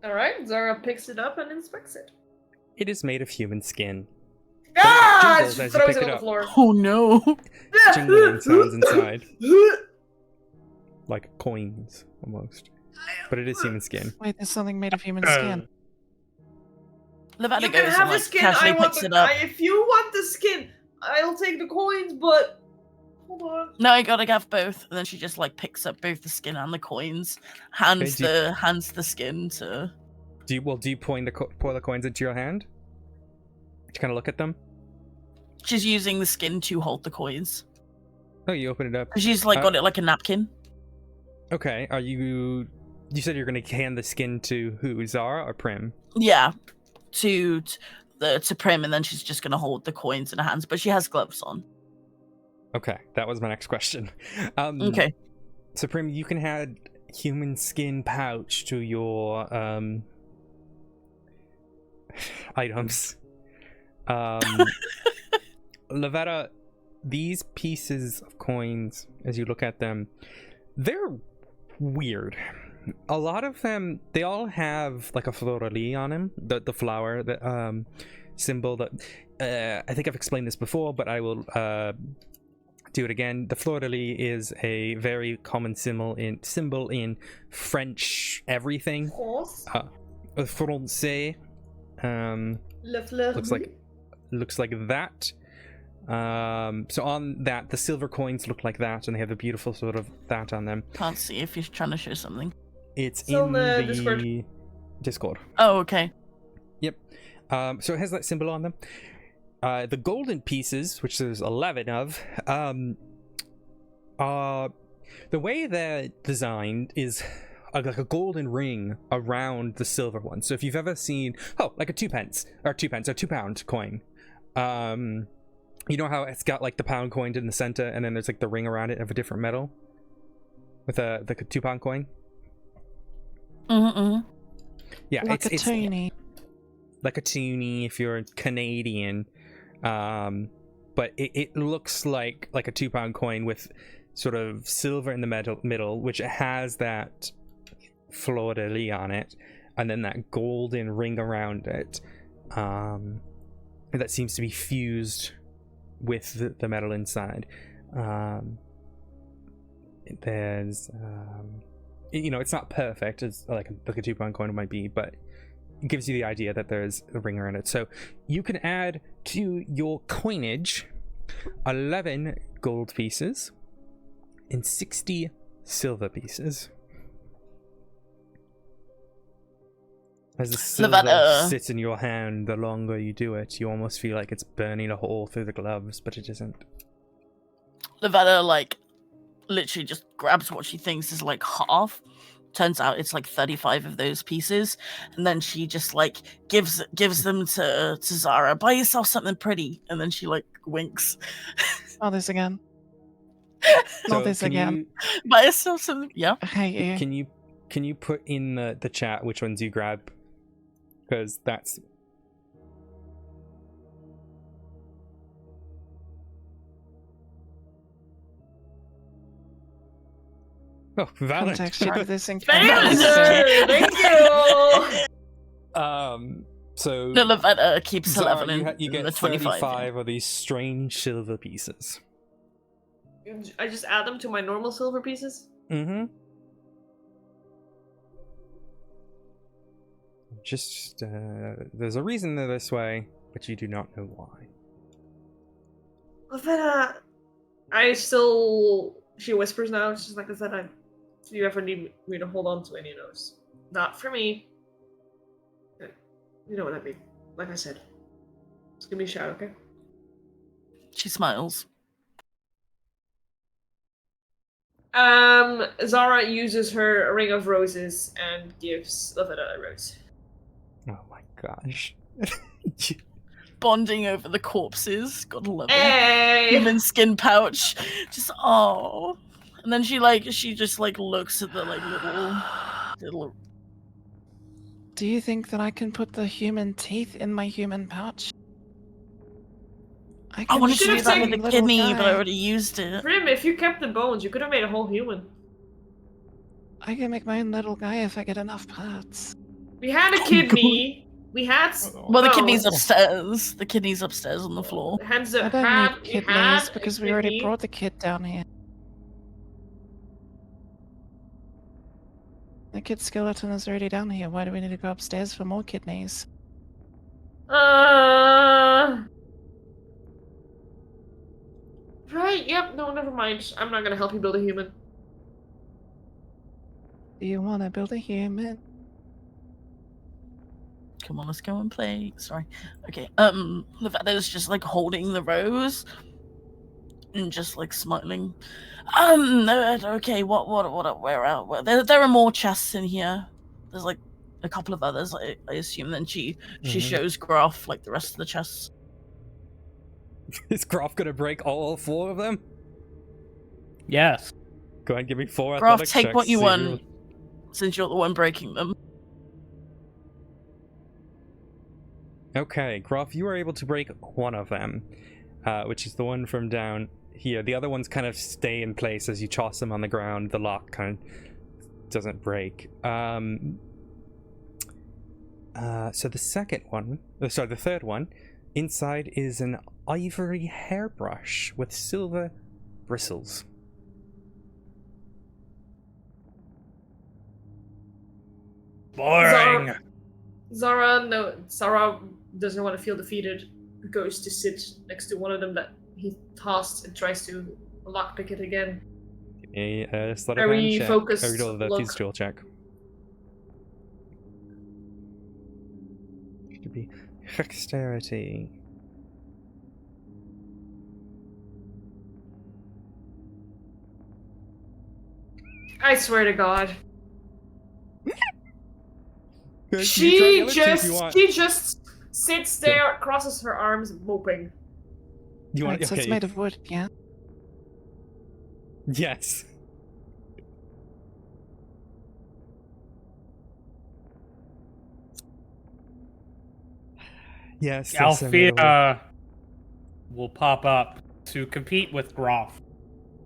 Speaker 2: Alright, Zara picks it up and inspects it.
Speaker 1: It is made of human skin.
Speaker 2: Ah!
Speaker 1: jingles
Speaker 2: She
Speaker 1: as you
Speaker 2: throws
Speaker 1: pick
Speaker 2: it
Speaker 1: it
Speaker 2: on the
Speaker 1: up.
Speaker 2: floor.
Speaker 3: Oh no.
Speaker 1: Jingling sounds inside. Like coins, almost. But it is human skin.
Speaker 4: Wait, there's something made of human skin.
Speaker 3: Lavetta
Speaker 2: You
Speaker 3: goes
Speaker 2: can have
Speaker 3: and
Speaker 2: the
Speaker 3: like
Speaker 2: skin.
Speaker 3: casually
Speaker 2: I want
Speaker 3: picks
Speaker 2: the.
Speaker 3: it up.
Speaker 2: If you want the skin, I'll take the coins. But hold on.
Speaker 3: No, I gotta have both. And then she just like picks up both the skin and the coins, hands
Speaker 1: Okay,
Speaker 3: the skin to.
Speaker 1: Do you pour the coins into your hand? To kind of look at them?
Speaker 3: She's using the skin to hold the coins.
Speaker 1: Oh, you open it up.
Speaker 3: She's like
Speaker 1: Uh,
Speaker 3: got it like a napkin.
Speaker 1: Okay, are you... You said you're going to hand the skin to who? Zara or Prim?
Speaker 3: Yeah, to Prim, and then she's just gonna hold the coins in her hands, but she has gloves on.
Speaker 1: Okay, that was my next question.
Speaker 3: Okay.
Speaker 1: So Prim, you can add human skin pouch to your items. Lavetta, these pieces of coins, as you look at them, they're weird. A lot of them, they all have like a fleur-de-lis on them, the flower, the symbol that I think I've explained this before, but I will do it again. The fleur-de-lis is a very common symbol in French everything.
Speaker 2: Horse.
Speaker 1: Francais. Looks like that. So on that, the silver coins look like that, and they have a beautiful sort of that on them.
Speaker 3: Can't see if you're trying to show something.
Speaker 1: It's
Speaker 2: Still
Speaker 1: in
Speaker 2: the
Speaker 1: the
Speaker 2: Discord.
Speaker 3: Oh, okay.
Speaker 1: Yep. So it has that symbol on them. The golden pieces, which there's 11 of, are the way they're designed is like a golden ring around the silver one. So if you've ever seen, like a 2 pound coin, you know how it's got like the pound coin in the center, and then there's like the ring around it of a different metal with the 2 pound coin. Yeah,
Speaker 4: Like a toonie.
Speaker 1: Like a toonie if you're Canadian, but it looks like a 2 pound coin with sort of silver in the middle, which has that fleur-de-lis on it, and then that golden ring around it, that seems to be fused with the metal inside. There's it's not perfect as like a 2 pound coin might be, but it gives you the idea that there's a ring around it. So you can add to your coinage 11 gold pieces and 60 silver pieces. As the silver sits in your hand, the longer you do it, you almost feel like it's burning a hole through the gloves, but it isn't.
Speaker 3: Lavetta like literally just grabs what she thinks is like half. Turns out it's like 35 of those pieces, and then she just like gives them to Zara. Buy yourself something pretty, and then she like winks.
Speaker 4: Oh, this again.
Speaker 1: So
Speaker 4: Not this again.
Speaker 3: Buy yourself something. Yeah.
Speaker 4: I hate you.
Speaker 1: Can you put in the chat which ones you grab? Because that's... Oh, valid.
Speaker 4: Context check of this
Speaker 2: Thank you.
Speaker 1: So
Speaker 3: No, Lavetta keeps her
Speaker 1: Zara,
Speaker 3: level in,
Speaker 1: you
Speaker 3: in
Speaker 1: get
Speaker 3: the 25.
Speaker 1: 35 of these strange silver pieces.
Speaker 2: I just add them to my normal silver pieces.
Speaker 1: Mm-hmm. Just, there's a reason they're this way, but you do not know why.
Speaker 2: Lavetta, I still. She whispers now. She's like, Lavetta, if you ever need me to hold on to any of those, not for me. You know what I mean. Like I said, just give me a shout, okay?
Speaker 3: She smiles.
Speaker 2: Zara uses her ring of roses and gives Lavetta a rose.
Speaker 1: Oh my gosh.
Speaker 3: Bonding over the corpses. Gotta love it.
Speaker 2: Hey!
Speaker 3: Human skin pouch. Just oh. And then she just looks at the little.
Speaker 4: Do you think that I can put the human teeth in my human pouch?
Speaker 3: I wanted to
Speaker 2: should've
Speaker 3: do that with
Speaker 2: taken
Speaker 3: the
Speaker 4: little
Speaker 3: kidney,
Speaker 4: guy.
Speaker 3: but I already used it.
Speaker 2: Grim, if you kept the bones, you could have made a whole human.
Speaker 4: I can make my own little guy if I get enough parts.
Speaker 2: We had a kidney. We had.
Speaker 3: Well, the kidney's
Speaker 2: bones.
Speaker 3: upstairs. The kidney's upstairs on the floor.
Speaker 2: Hence,
Speaker 4: I don't
Speaker 2: had,
Speaker 4: need
Speaker 2: we
Speaker 4: kidneys
Speaker 2: had
Speaker 4: because
Speaker 2: a
Speaker 4: we already
Speaker 2: kidney.
Speaker 4: brought the kid down here. The kid skeleton is already down here. Why do we need to go upstairs for more kidneys?
Speaker 2: Right, yep, no, never mind. I'm not gonna help you build a human.
Speaker 4: Do you want to build a human?
Speaker 3: Come on, let's go and play. Sorry. Okay. Levetta's just holding the rose and just smiling. Okay. Where? There are more chests in here. There's a couple of others, I assume. Then she shows Graf the rest of the chests.
Speaker 1: Is Graf gonna break all 4 of them?
Speaker 5: Yes.
Speaker 1: Go ahead and give me 4
Speaker 3: Graf,
Speaker 1: athletics
Speaker 3: take
Speaker 1: checks,
Speaker 3: what you
Speaker 1: see if
Speaker 3: want, since you're the one breaking them.
Speaker 1: Okay, Graf, you are able to break one of them, which is the one from down here. The other ones kind of stay in place as you toss them on the ground. The lock kind of doesn't break. So the third one, inside is an ivory hairbrush with silver bristles.
Speaker 5: Boring.
Speaker 2: Zara doesn't want to feel defeated. Goes to sit next to one of them that he tossed and tries to lockpick it again.
Speaker 1: Give me a sleight of
Speaker 2: Very
Speaker 1: hand check.
Speaker 2: focused
Speaker 1: Or the
Speaker 2: look.
Speaker 1: physical check. Should be dexterity.
Speaker 2: I swear to God.
Speaker 1: Good, you try the
Speaker 2: She
Speaker 1: other two if you want.
Speaker 2: just sits there, crosses her arms, moping.
Speaker 1: You want?
Speaker 4: Right, so
Speaker 1: Okay.
Speaker 4: it's made of wood, yeah?
Speaker 1: Yes. Yes.
Speaker 5: Althea will pop up to compete with Graf,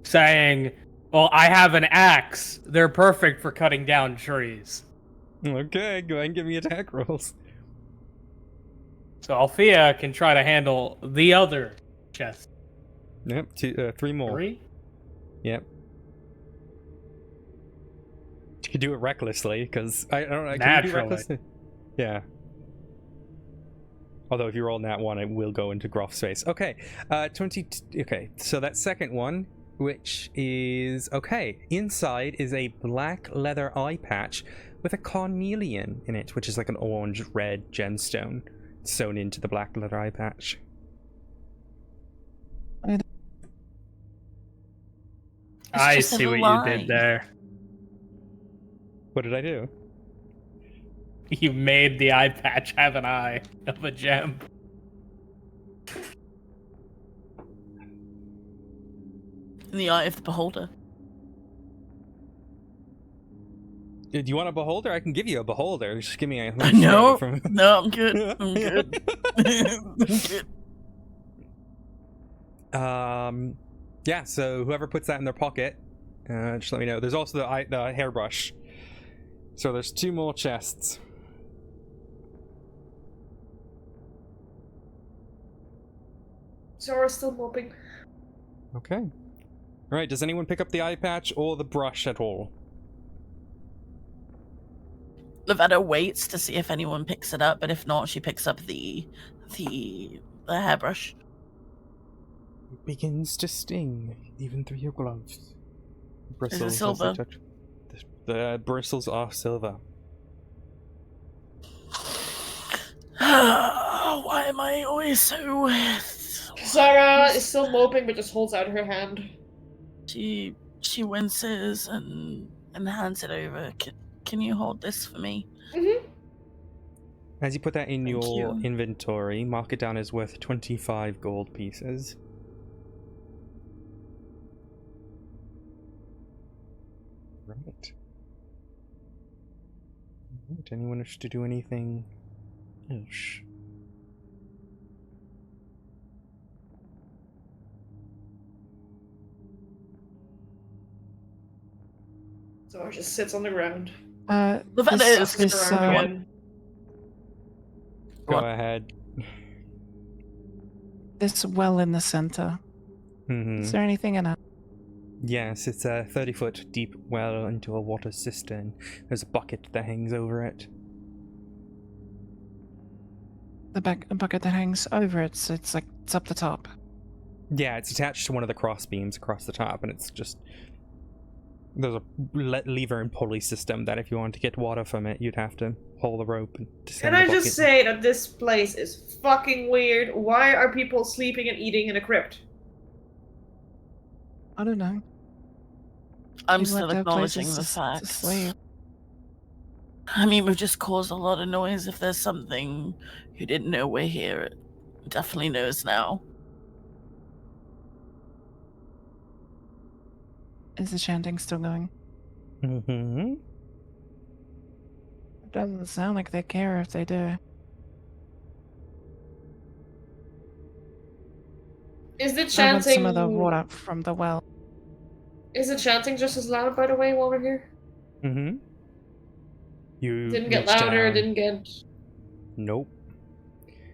Speaker 5: saying, "Well, I have an axe. They're perfect for cutting down trees."
Speaker 1: Okay, go ahead and give me attack rolls.
Speaker 5: So Althea can try to handle the other chest.
Speaker 1: Yep, 3 more.
Speaker 5: 3?
Speaker 1: Yep. You could do it recklessly, because I don't know. Can you do
Speaker 5: Naturally.
Speaker 1: recklessly? Yeah. Although if you roll nat 1, it will go into Graf's face. Okay, 20. Okay, so that second one, which is okay. Inside is a black leather eye patch with a cornelian in it, which is like an orange-red gemstone sewn into the black leather eye patch.
Speaker 5: I
Speaker 3: just
Speaker 5: see
Speaker 3: a
Speaker 5: what you
Speaker 3: line.
Speaker 5: did there.
Speaker 1: What did I do?
Speaker 5: You made the eye patch have an eye of a gem.
Speaker 3: In the eye of the beholder.
Speaker 1: Do you want a beholder? I can give you a beholder. Just give me a...
Speaker 3: No,
Speaker 1: from...
Speaker 3: no, I'm good. I'm good. I'm good.
Speaker 1: Yeah, so whoever puts that in their pocket, just let me know. There's also the hairbrush. So there's 2 more chests.
Speaker 2: Zara's still moping.
Speaker 1: Okay. Alright, does anyone pick up the eye patch or the brush at all?
Speaker 3: Lavetta waits to see if anyone picks it up, but if not, she picks up the hairbrush.
Speaker 1: It begins to sting, even through your gloves. Bristles as they
Speaker 3: silver?
Speaker 1: touch. The bristles are silver.
Speaker 3: Why am I always so...
Speaker 2: Zara is still moping, but just holds out her hand.
Speaker 3: She winces and hands it over. Can you hold this for me?
Speaker 2: Mm-hmm.
Speaker 1: As you put that in
Speaker 3: Thank
Speaker 1: your
Speaker 3: you.
Speaker 1: inventory, mark it down as worth 25 gold pieces. Right. Alright, anyone wish to do anything else?
Speaker 2: Zara just sits on the ground.
Speaker 3: Lavetta
Speaker 2: Tosses
Speaker 3: is
Speaker 2: around
Speaker 3: so...
Speaker 2: again.
Speaker 1: Go
Speaker 3: What?
Speaker 1: ahead.
Speaker 4: This well in the center. Is there anything in it?
Speaker 1: Yes, it's a 30-foot deep well into a water cistern. There's a bucket that hangs over it.
Speaker 4: A bucket that hangs over it, so it's up the top.
Speaker 1: Yeah, it's attached to one of the cross beams across the top, and it's just... There's a lever and pulley system that if you want to get water from it, you'd have to pull the rope and descend
Speaker 2: Can
Speaker 1: the
Speaker 2: I
Speaker 1: bucket.
Speaker 2: just say that this place is fucking weird? Why are people sleeping and eating in a crypt?
Speaker 4: I don't know.
Speaker 3: I'm
Speaker 4: People
Speaker 3: still
Speaker 4: like to have
Speaker 3: acknowledging
Speaker 4: places
Speaker 3: the
Speaker 4: to
Speaker 3: facts.
Speaker 4: sleep.
Speaker 3: I mean, we've just caused a lot of noise. If there's something who didn't know we're here, it definitely knows now.
Speaker 4: Is the chanting still going?
Speaker 1: Mm-hmm.
Speaker 4: It doesn't sound like they care if they do.
Speaker 2: Is the
Speaker 4: I want
Speaker 2: chanting...
Speaker 4: some of the water from the well.
Speaker 2: Is the chanting just as loud, by the way, while we're here?
Speaker 1: Mm-hmm. You
Speaker 2: Didn't get
Speaker 1: reach
Speaker 2: louder,
Speaker 1: down.
Speaker 2: didn't get...
Speaker 1: Nope.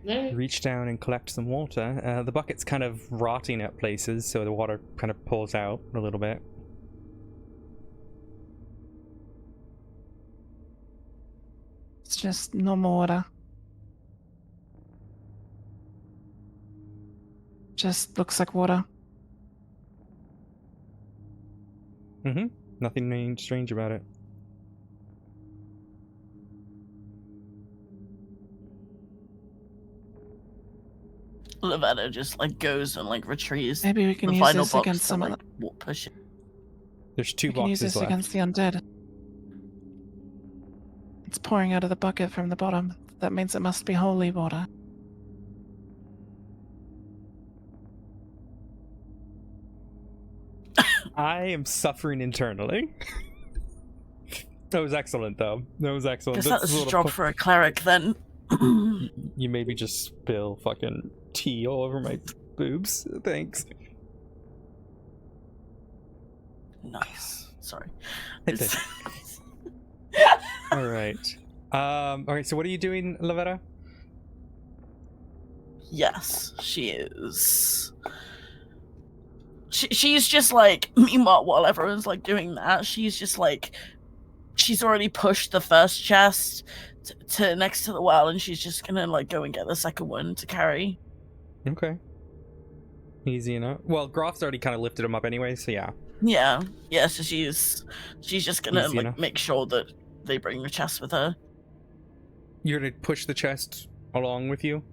Speaker 2: No.
Speaker 1: You reach down and collect some water. The bucket's kind of rotting at places, so the water kind of pulls out a little bit.
Speaker 4: It's just normal water. Just looks like water.
Speaker 1: Mm-hmm. Nothing strange about it.
Speaker 3: Lavetta just goes and retrieves
Speaker 4: Maybe we can
Speaker 3: the
Speaker 4: use
Speaker 3: final
Speaker 4: this
Speaker 3: box
Speaker 4: against
Speaker 3: to
Speaker 4: some of the...
Speaker 3: push it.
Speaker 1: There's two
Speaker 4: We can use
Speaker 1: boxes
Speaker 4: this
Speaker 1: left.
Speaker 4: against the undead. It's pouring out of the bucket from the bottom. That means it must be holy water.
Speaker 1: I am suffering internally. That was excellent, though. That was excellent.
Speaker 3: Guess
Speaker 1: That's
Speaker 3: that's
Speaker 1: a
Speaker 3: a
Speaker 1: little
Speaker 3: job for a cleric then.
Speaker 1: You made me just spill fucking tea all over my boobs. Thanks.
Speaker 3: Nice. Sorry.
Speaker 1: Hit it. All right. Alright, so what are you doing, Lavetta?
Speaker 3: Yes, she is. She's just meanwhile, while everyone's doing that, she's just she's already pushed the first chest to next to the well, and she's just gonna go and get the second one to carry.
Speaker 1: Okay. Easy enough. Well, Groff's already kind of lifted him up anyway, so yeah.
Speaker 3: Yeah. So she's just gonna
Speaker 1: Easy enough.
Speaker 3: make sure that they bring the chest with her.
Speaker 1: You're gonna push the chest along with you?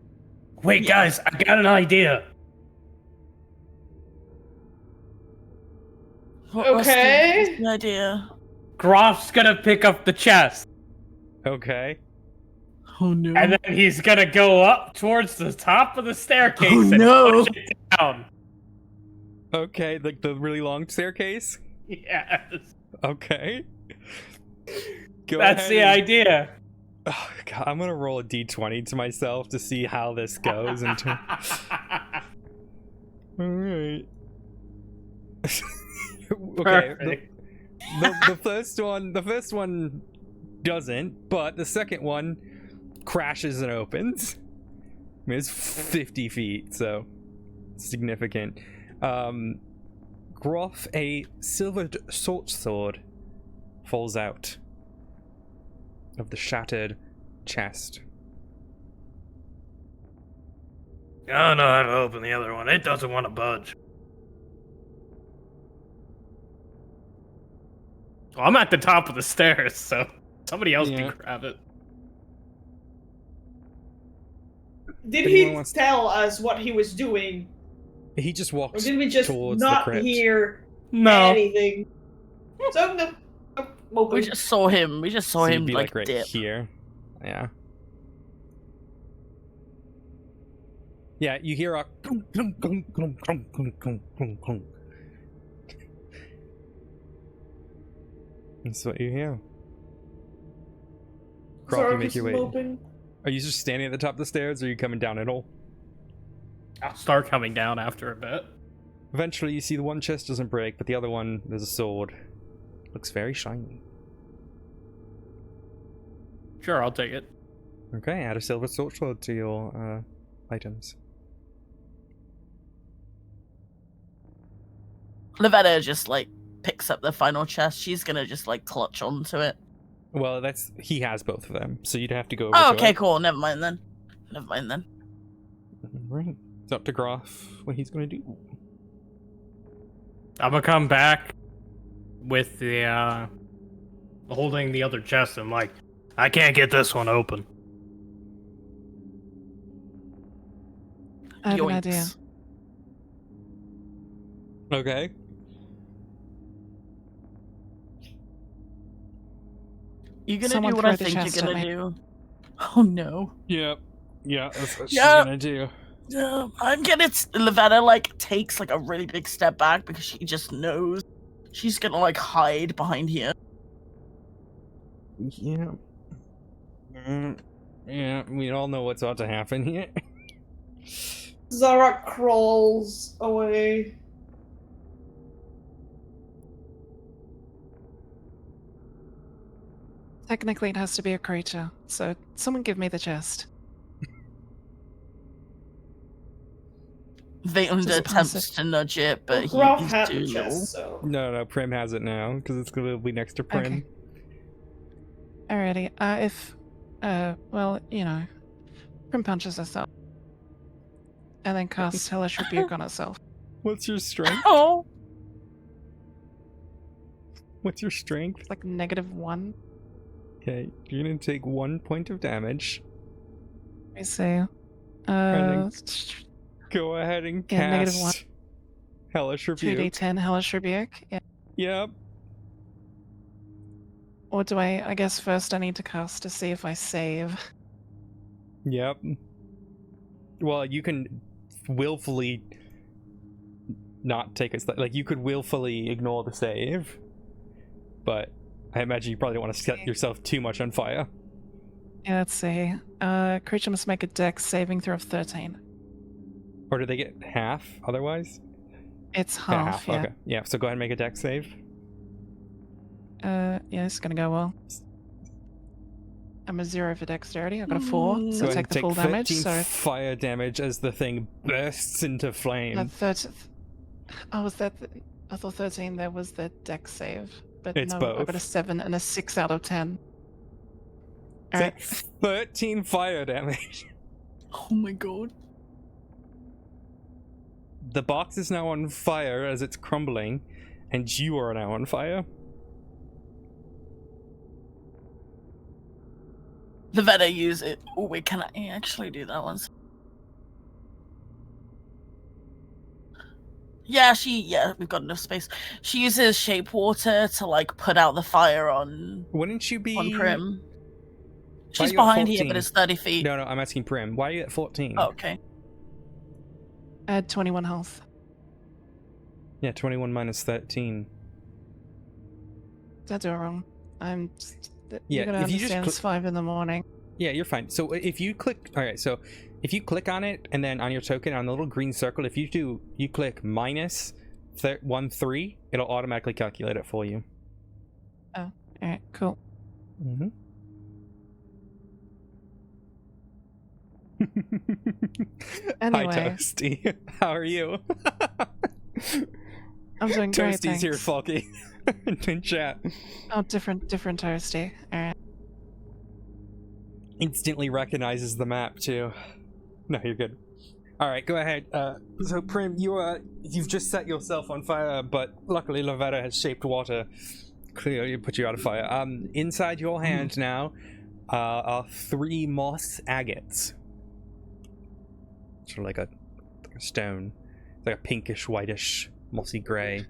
Speaker 5: Wait, guys, I got an idea.
Speaker 3: What's
Speaker 2: Okay.
Speaker 3: the idea?
Speaker 5: Groff's gonna pick up the chest,
Speaker 1: Okay.
Speaker 3: Oh no.
Speaker 5: and then he's gonna go up towards the top of the staircase
Speaker 3: Oh,
Speaker 5: and
Speaker 3: no.
Speaker 5: push it down.
Speaker 1: Okay, like the really long staircase?
Speaker 5: Yes.
Speaker 1: Okay. Go
Speaker 5: That's
Speaker 1: ahead
Speaker 5: the
Speaker 1: and-
Speaker 5: idea.
Speaker 1: Oh, God, I'm gonna roll a d20 to myself to see how this goes. Alright. Okay.
Speaker 5: Perfect.
Speaker 1: The first one doesn't, but the second one crashes and opens. I mean, it's 50 feet, so significant. Groff, a silvered short sword falls out of the shattered chest.
Speaker 5: I don't know how to open the other one. It doesn't want to budge. Well, I'm at the top of the stairs, so somebody else can grab it.
Speaker 2: Did
Speaker 1: Anyone
Speaker 2: he
Speaker 1: wants-
Speaker 2: tell us what he was doing?
Speaker 1: He just walks
Speaker 2: Or did we just
Speaker 1: towards the
Speaker 2: not
Speaker 1: crypt.
Speaker 2: hear
Speaker 5: No.
Speaker 2: anything? So, no. Open.
Speaker 3: We just saw him. We just saw
Speaker 1: So
Speaker 3: him
Speaker 1: you'd be
Speaker 3: like
Speaker 1: right
Speaker 3: dip.
Speaker 1: here. Yeah. Yeah, you hear a That's what you hear. Croc, you make your way.
Speaker 2: Open.
Speaker 1: Are you just standing at the top of the stairs, or are you coming down at all?
Speaker 5: I'll start coming down after a bit.
Speaker 1: Eventually, you see the one chest doesn't break, but the other one, there's a sword. Looks very shiny.
Speaker 5: Sure, I'll take it.
Speaker 1: Okay, add a silver sword to your items.
Speaker 3: Lavetta just like picks up the final chest. She's gonna just like clutch onto it.
Speaker 1: Well, he has both of them, so you'd have to go over
Speaker 3: Oh,
Speaker 1: to
Speaker 3: okay,
Speaker 1: it.
Speaker 3: cool. Never mind then.
Speaker 1: Right. It's up to Groff what he's going to do.
Speaker 5: I'm gonna come back with the holding the other chest and like, I can't get this one open.
Speaker 4: I have an
Speaker 3: Yoinks.
Speaker 4: idea.
Speaker 1: Okay.
Speaker 3: You gonna
Speaker 4: Someone
Speaker 3: do what I
Speaker 4: throw the
Speaker 3: think
Speaker 4: chest
Speaker 3: you're
Speaker 4: at
Speaker 3: gonna
Speaker 4: me.
Speaker 3: do? Oh no.
Speaker 1: Yep. Yeah, that's what
Speaker 3: Yeah.
Speaker 1: she's going to do.
Speaker 3: I'm gonna. Lavetta like takes like a really big step back because she just knows she's gonna like hide behind here.
Speaker 1: Yeah. Yeah, we all know what's about to happen here.
Speaker 2: Zara crawls away.
Speaker 4: Technically, it has to be a creature, so someone give me the chest.
Speaker 3: Valand
Speaker 4: Just pass
Speaker 3: attempts to nudge it, but
Speaker 2: Groff
Speaker 3: he's
Speaker 2: had
Speaker 3: too
Speaker 2: the
Speaker 3: low.
Speaker 2: chest, so.
Speaker 1: No, Prim has it now, because it's going to be next to Prim.
Speaker 4: Okay. Alrighty. Well, you know, Prim punches herself, and then casts Hellish Rebuke on herself.
Speaker 1: What's your strength?
Speaker 3: Oh,
Speaker 1: What's your strength?
Speaker 4: It's like -1.
Speaker 1: Okay, you're going to take 1 point of damage.
Speaker 4: Let me see.
Speaker 1: Go ahead and
Speaker 4: Yeah,
Speaker 1: cast
Speaker 4: -1.
Speaker 1: Hellish Rebuke.
Speaker 4: 2d10 Hellish Rebuke. Yeah.
Speaker 1: Yep.
Speaker 4: Or do I guess first I need to cast to see if I save.
Speaker 1: Yep. Well, you can willfully not take a like you could willfully ignore the save, but I imagine you probably don't want to set yourself too much on fire.
Speaker 4: Yeah, let's see. Creature must make a dex saving throw of 13.
Speaker 1: Or do they get half otherwise?
Speaker 4: It's
Speaker 1: Yeah,
Speaker 4: half, yeah.
Speaker 1: Okay. Yeah, so go ahead and make a dex save.
Speaker 4: Yeah, this is gonna go well. I'm a 0 for dexterity. I got a 4,
Speaker 1: Go
Speaker 4: so
Speaker 1: ahead
Speaker 4: take
Speaker 1: and
Speaker 4: the
Speaker 1: take
Speaker 4: full
Speaker 1: 13
Speaker 4: damage. So
Speaker 1: fire damage as the thing bursts into flame.
Speaker 4: 13. Oh, was that? I thought 13. There was the dex save, but
Speaker 1: It's
Speaker 4: no, I
Speaker 1: both.
Speaker 4: got a 7 and a 6 out of 10.
Speaker 1: Take
Speaker 4: Alright.
Speaker 1: 13 fire damage.
Speaker 3: oh my god.
Speaker 1: The box is now on fire as it's crumbling, and you are now on fire.
Speaker 3: The Veta use it. Oh wait, can I actually do that one? Yeah, we've got enough space. She uses shape water to like put out the fire on
Speaker 1: Wouldn't you be
Speaker 3: Prim.
Speaker 1: Why
Speaker 3: She's
Speaker 1: are you at
Speaker 3: behind here,
Speaker 1: 14?
Speaker 3: but it's 30 feet.
Speaker 1: No, I'm asking Prim. Why are you at 14?
Speaker 3: Oh, okay.
Speaker 4: I had 21 health.
Speaker 1: Yeah, 21 minus 13.
Speaker 4: Did I do it wrong?
Speaker 1: Yeah,
Speaker 4: You're gonna
Speaker 1: if you just
Speaker 4: understand it's 5 in the morning.
Speaker 1: Yeah, you're fine. So if you click, all right. So if you click on it, and then on your token on the little green circle, if you click minus 13, it'll automatically calculate it for you.
Speaker 4: Alright, cool.
Speaker 1: Mm-hmm.
Speaker 4: Anyway.
Speaker 1: Hi, Toasty. How are you?
Speaker 4: I'm doing great,
Speaker 1: Toasty's here,
Speaker 4: thanks.
Speaker 1: Falky. In chat.
Speaker 4: Oh, different toasty. Alright.
Speaker 1: Instantly recognizes the map, too. No, you're good. Alright, go ahead. So, Prim, you've just set yourself on fire, but luckily Lavetta has shaped water. Clearly put you out of fire. Inside your hand now are 3 moss agates. Sort of like a stone. It's like a pinkish, whitish, mossy gray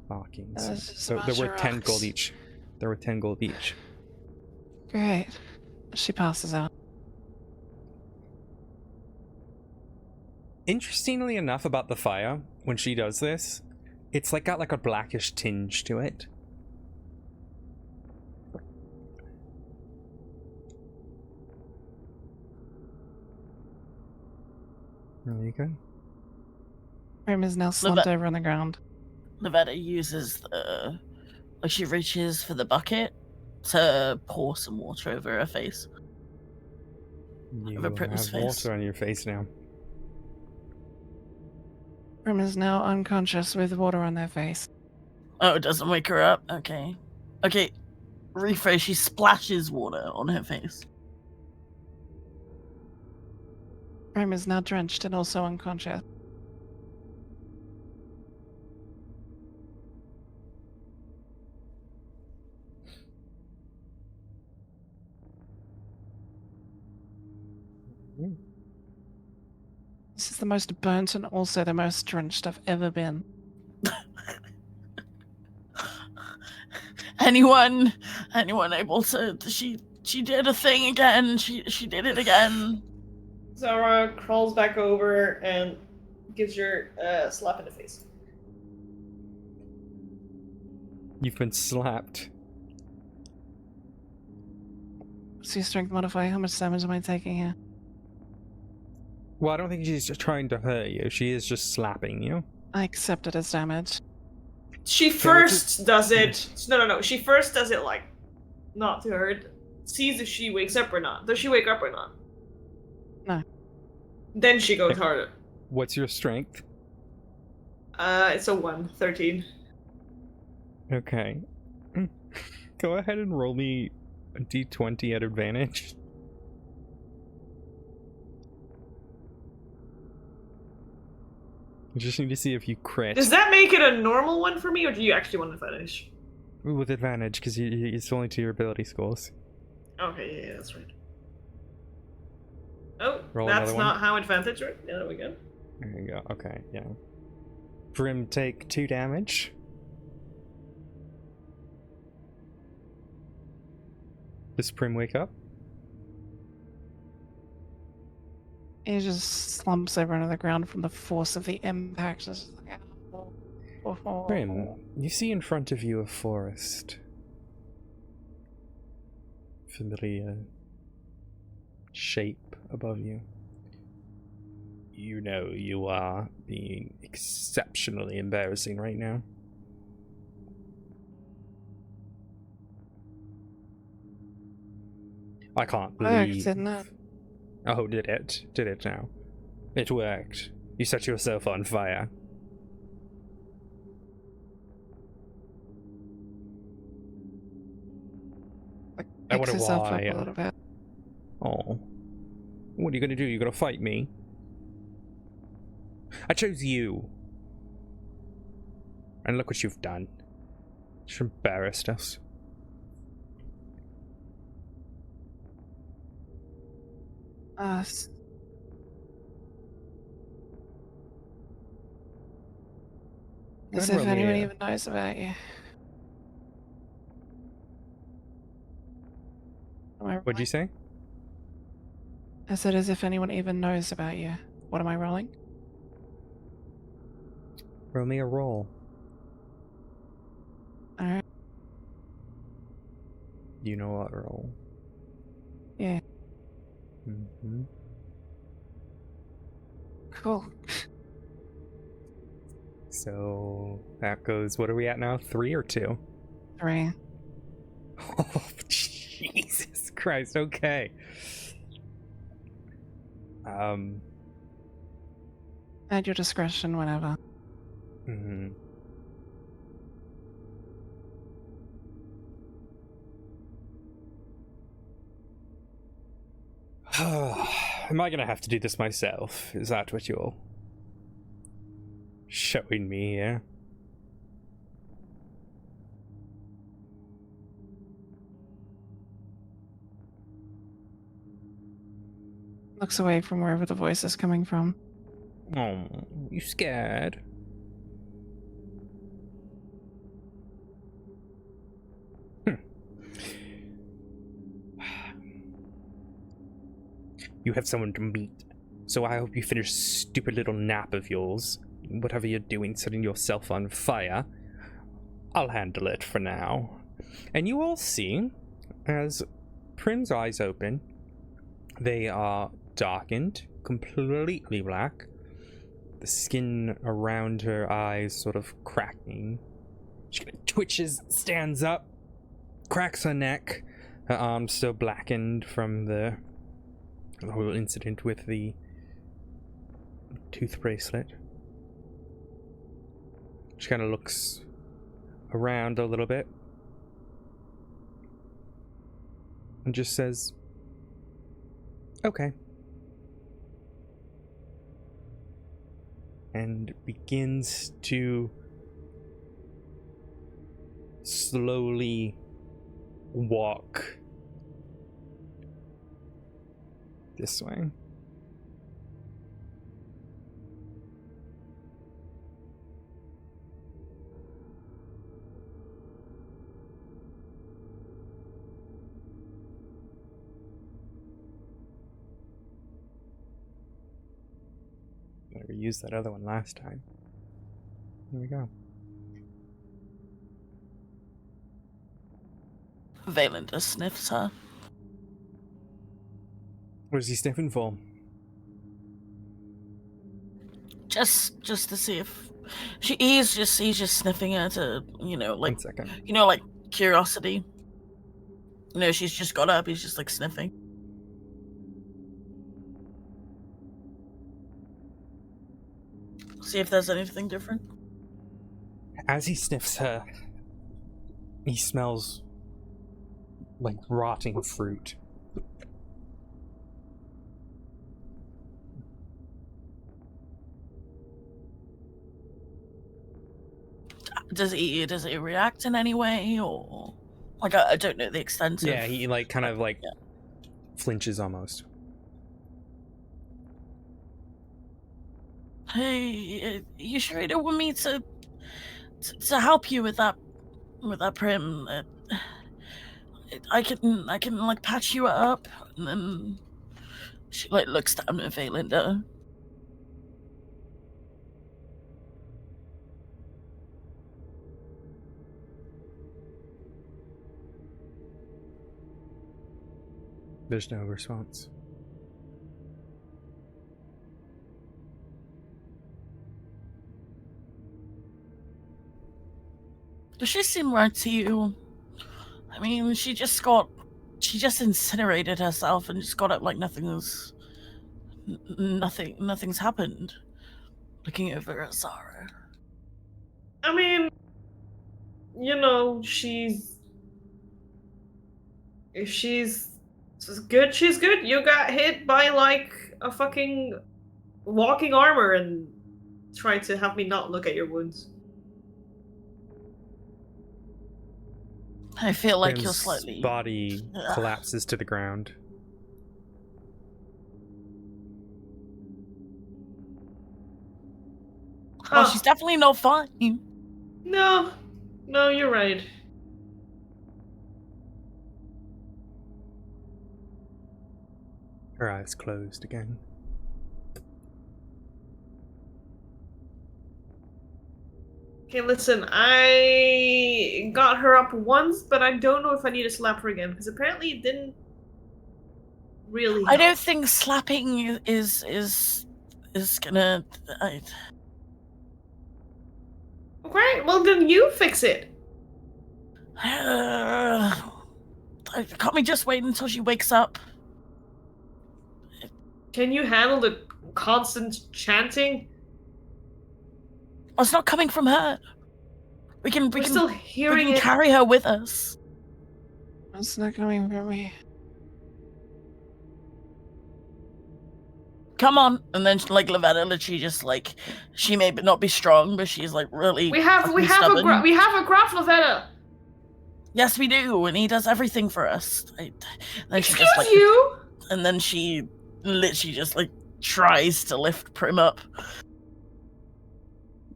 Speaker 1: markings. So they're worth 10 gold each. They're worth 10 gold each.
Speaker 4: Great. She passes out.
Speaker 1: Interestingly enough about the fire, when she does this, it's like got like a blackish tinge to it. Really good.
Speaker 4: Prim is now slumped over on the ground.
Speaker 3: Nevada uses the... Like, she reaches for the bucket to pour some water over her face.
Speaker 1: You
Speaker 3: Over Prim's
Speaker 1: have
Speaker 3: face.
Speaker 1: water on your face now.
Speaker 4: Prim is now unconscious with water on their face.
Speaker 3: Oh, it doesn't wake her up? Okay. Okay, rephrase, she splashes water on her face.
Speaker 4: Prim is now drenched and also unconscious. This is the most burnt and also the most drenched I've ever been.
Speaker 3: Anyone able to... She did a thing again. She did it again.
Speaker 2: Zara crawls back over and gives her a slap in the face.
Speaker 1: You've been slapped.
Speaker 4: What's your strength modifier? How much damage am I taking here?
Speaker 1: Well, I don't think she's just trying to hurt you. She is just slapping you.
Speaker 4: I accept it as damage.
Speaker 2: She first does it. No. She first does it like not to hurt. Sees if she wakes up or not. Does she wake up or not?
Speaker 4: No.
Speaker 2: Then she goes harder.
Speaker 1: What's your strength?
Speaker 2: It's a 1, 13.
Speaker 1: Okay. Go ahead and roll me a d20 at advantage. I just need to see if you crit.
Speaker 2: Does that make it a normal one for me, or do you actually want to finish?
Speaker 1: With advantage, because it's only to your ability scores.
Speaker 2: Okay, yeah, that's right. Oh,
Speaker 1: Roll
Speaker 2: that's
Speaker 1: another
Speaker 2: not
Speaker 1: one.
Speaker 2: how advantage works. Yeah, there we go.
Speaker 1: There you go. Okay, yeah. Prim, take 2 damage. Does Prim wake up?
Speaker 4: He just slumps over onto the ground from the force of the impact. Just like,
Speaker 1: Prim, you see in front of you a forest. Familiar shape above you. You know you are being exceptionally embarrassing right now. I can't believe...
Speaker 4: didn't it?
Speaker 1: Oh, did it? Did it now? It worked. You set yourself on fire. I
Speaker 4: Picks
Speaker 1: wonder
Speaker 4: herself up
Speaker 1: why.
Speaker 4: a little bit.
Speaker 1: Oh. What are you gonna do? You gonna fight me? I chose you. And look what you've done. Just embarrassed us.
Speaker 4: Us. As
Speaker 1: Go
Speaker 4: if
Speaker 1: and roll me
Speaker 4: anyone
Speaker 1: a-
Speaker 4: even knows about you. Am I
Speaker 1: What'd you
Speaker 4: rolling?
Speaker 1: say?
Speaker 4: I said as if anyone even knows about you. What am I rolling?
Speaker 1: Roll me a roll.
Speaker 4: Alright.
Speaker 1: You know what roll.
Speaker 4: Yeah.
Speaker 1: Mm-hmm.
Speaker 4: Cool.
Speaker 1: So that goes, what are we at now? 3 or 2?
Speaker 4: 3.
Speaker 1: Oh, Jesus Christ, okay.
Speaker 4: At your discretion, whenever.
Speaker 1: mhm. Am I gonna have to do this myself? Is that what you're showing me here?
Speaker 4: Looks away from wherever the voice is coming from.
Speaker 1: Oh, you scared? You have someone to meet, so I hope you finish stupid little nap of yours. Whatever you're doing, setting yourself on fire. I'll handle it for now. And you all see, as Prim's eyes open, they are darkened, completely black. The skin around her eyes sort of cracking. She kind of twitches, stands up, cracks her neck. Her arms still blackened from the whole incident with the tooth bracelet. She kind of looks around a little bit and just says, okay. And begins to slowly walk this way. I reused that other one last time. Here we go.
Speaker 3: Valinda sniffs her.
Speaker 1: What is he sniffing for?
Speaker 3: Just to see if he's just sniffing her to, like
Speaker 1: 1 second.
Speaker 3: like curiosity. She's just got up, he's just like sniffing. See if there's anything different.
Speaker 1: As he sniffs her, he smells like rotting fruit.
Speaker 3: Does he react in any way, or like I don't know the extent of...
Speaker 1: Yeah, he like kind of like flinches almost.
Speaker 3: Hey, you sure you don't want me to help you with that Prim? I can like patch you up, and then she like looks down at Valinda.
Speaker 1: There's no response.
Speaker 3: Does she seem right to you? I mean, she just incinerated herself and just got it like nothing's happened. Looking over at Zara.
Speaker 2: I mean, if she's good, she's good. You got hit by like a fucking walking armor and tried to have me not look at your wounds.
Speaker 3: I feel like you're
Speaker 1: Prim's
Speaker 3: slightly...
Speaker 1: body collapses to the ground.
Speaker 3: Oh, she's definitely not fine.
Speaker 2: No, you're right.
Speaker 1: Her eyes closed again.
Speaker 2: Okay, listen, I got her up once, but I don't know if I need to slap her again, because apparently it didn't really help.
Speaker 3: I don't think slapping is gonna...
Speaker 2: Okay, well then you fix it.
Speaker 3: Can't we just wait until she wakes up?
Speaker 2: Can you handle the constant chanting?
Speaker 3: Oh, it's not coming from her. We
Speaker 2: We're
Speaker 3: can
Speaker 2: still hearing it.
Speaker 3: carry her with us.
Speaker 4: It's not coming from me.
Speaker 3: Come on. And then like Lavetta literally just like, she may not be strong, but she's like really
Speaker 2: We have
Speaker 3: fucking
Speaker 2: a
Speaker 3: stubborn.
Speaker 2: we have a Graf Lavetta.
Speaker 3: Yes, we do, and he does everything for us. Then she
Speaker 2: Excuse
Speaker 3: just like,
Speaker 2: you.
Speaker 3: and then she literally just like tries to lift Prim up.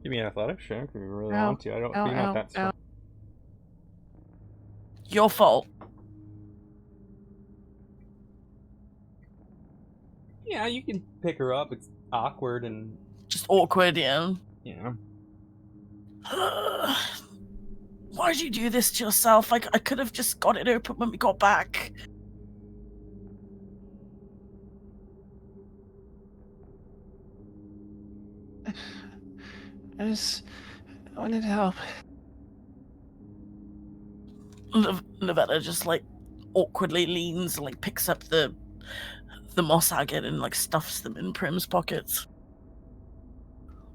Speaker 1: Give me an athletics check if you really
Speaker 4: Ow,
Speaker 1: want to. I don't.
Speaker 4: ow,
Speaker 1: You're not
Speaker 4: ow,
Speaker 1: that strong.
Speaker 4: ow.
Speaker 3: Your fault.
Speaker 1: Yeah, you can pick her up. It's awkward and
Speaker 3: Just awkward, yeah.
Speaker 1: yeah.
Speaker 3: Why'd you do this to yourself? Like, I could have just got it open when we got back.
Speaker 4: I wanted help.
Speaker 3: Lavetta just like awkwardly leans and like picks up the moss agate and like stuffs them in Prim's pockets.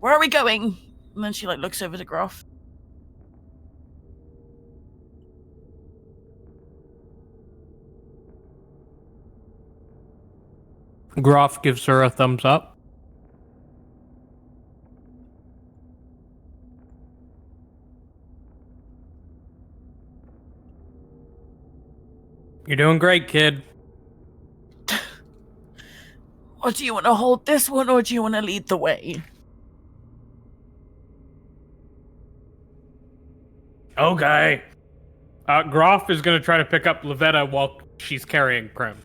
Speaker 3: Where are we going? And then she like looks over to Groff.
Speaker 5: Groff gives her a thumbs up. You're doing great, kid.
Speaker 3: Or do you want to hold this one, or do you want to lead the way?
Speaker 5: Okay. Groff is going to try to pick up Lavetta while she's carrying Prim.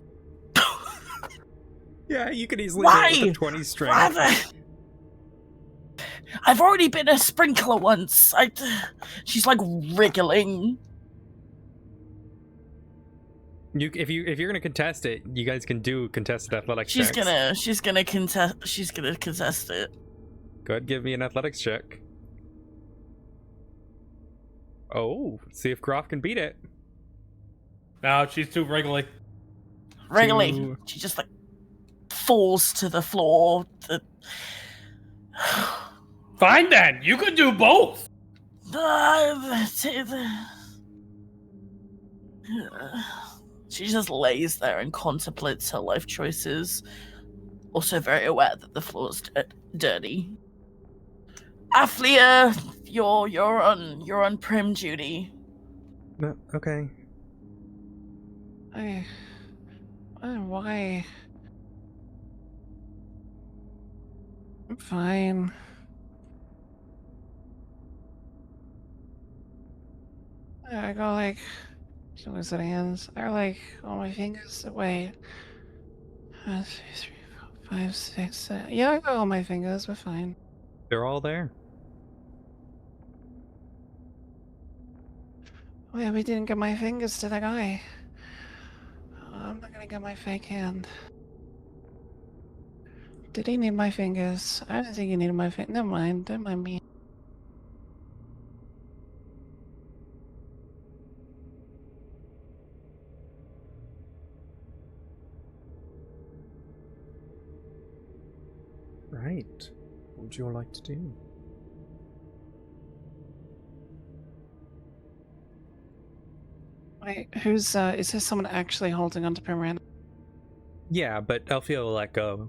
Speaker 1: Yeah, you could easily
Speaker 3: Why?
Speaker 1: do it with a 20 strength.
Speaker 3: I've already been a sprinkler once. She's like wriggling.
Speaker 1: If you're gonna contest it, you guys can do contested athletics
Speaker 3: She's
Speaker 1: checks.
Speaker 3: gonna contest it.
Speaker 1: Go ahead, give me an athletics check. Oh, see if Groff can beat it.
Speaker 5: No, she's too wriggly.
Speaker 3: Wriggly.
Speaker 1: Two.
Speaker 3: She just like falls to the floor.
Speaker 5: Fine then, you could do both.
Speaker 3: She just lays there and contemplates her life choices, also very aware that the floor's dirty. Aflia, you're on Prim duty.
Speaker 1: No, okay.
Speaker 4: Why? I'm fine. I got like, she looks at hands. I got like all my fingers. Wait. 1, 2, 3, 4, 5, 6, 7. Yeah, I got all my fingers. We're fine.
Speaker 1: They're all there.
Speaker 4: Wait, we didn't get my fingers to the guy. I'm not gonna get my fake hand. Did he need my fingers? I don't think he needed my fingers. Never mind. Don't mind me.
Speaker 1: Right. What would you all like to do?
Speaker 4: Wait, who's, is there someone actually holding onto Primrand?
Speaker 1: Yeah, but Elfia will let go.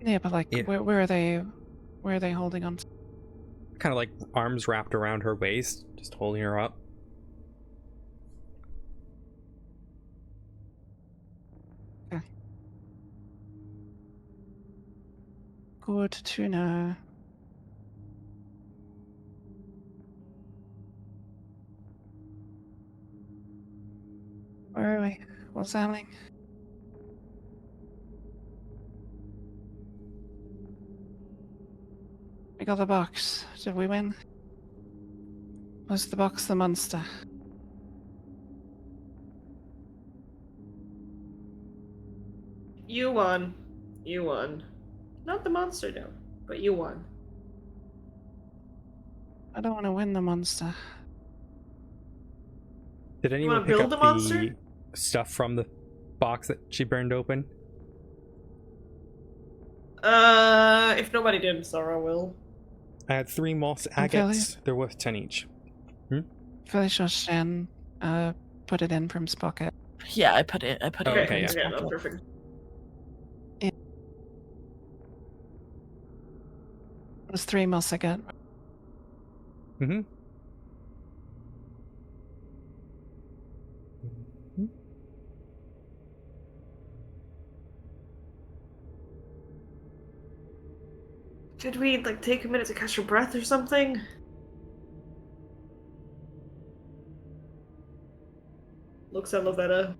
Speaker 4: Yeah, but like,
Speaker 1: Yeah.
Speaker 4: where are they holding on to?
Speaker 1: Kind of like arms wrapped around her waist, just holding her up.
Speaker 4: Okay. Good to know. Where are we? What's happening? We got the box. Did we win? Was the box the monster?
Speaker 2: You won. You won. Not the monster, though, but you won.
Speaker 4: I don't want to win the monster.
Speaker 1: Did anyone
Speaker 2: wanna
Speaker 1: pick
Speaker 2: build
Speaker 1: up
Speaker 2: the monster?
Speaker 1: the stuff from the box that she burned open?
Speaker 2: If nobody did, Zara will.
Speaker 1: I had 3 moss
Speaker 4: I'm fairly-
Speaker 1: agates. They're worth 10 each.
Speaker 4: Fairly sure Shan put it in from his pocket.
Speaker 3: Yeah, I put it
Speaker 1: Oh,
Speaker 3: in
Speaker 1: okay,
Speaker 2: Okay,
Speaker 3: his
Speaker 1: yeah.
Speaker 2: no,
Speaker 3: pocket.
Speaker 2: perfect.
Speaker 4: It was 3 moss agate.
Speaker 1: Mm-hmm.
Speaker 2: Should we, like, take a minute to catch your breath or something? Looks at Lavetta.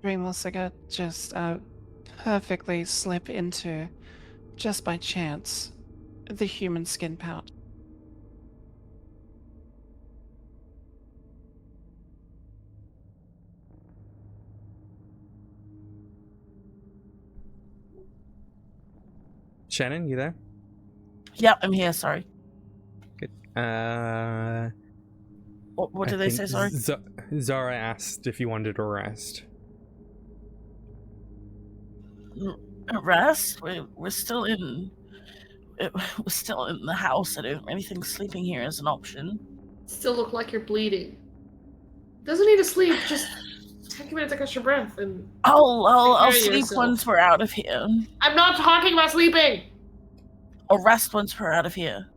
Speaker 4: 3 moss agate just perfectly slip into, just by chance, the human skin pouch.
Speaker 1: Shannon, you there?
Speaker 3: Yep, I'm here. Sorry.
Speaker 1: Good.
Speaker 3: What
Speaker 1: I
Speaker 3: did they say?
Speaker 1: think
Speaker 3: Sorry.
Speaker 1: Zara asked if you wanted to rest.
Speaker 3: Rest. We're still in. We're still in the house. I don't really think sleeping here is an option.
Speaker 2: Still look like you're bleeding. Doesn't need to sleep, just take a minute to catch your breath and...
Speaker 3: I'll
Speaker 2: Take care of
Speaker 3: sleep
Speaker 2: yourself.
Speaker 3: once we're out of here.
Speaker 2: I'm not talking about sleeping!
Speaker 3: I'll rest once we're out of here.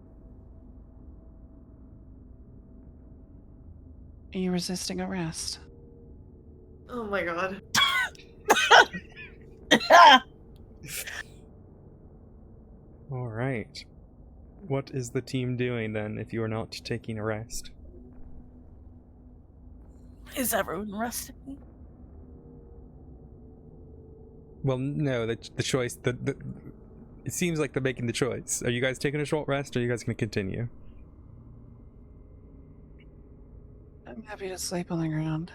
Speaker 4: Are you resisting arrest?
Speaker 2: Oh my god.
Speaker 1: All right. What is the team doing then if you are not taking a rest?
Speaker 3: Is everyone resting?
Speaker 1: Well, no, the choice, it seems like they're making the choice. Are you guys taking a short rest or are you guys going to continue?
Speaker 4: I'm happy to sleep on the ground.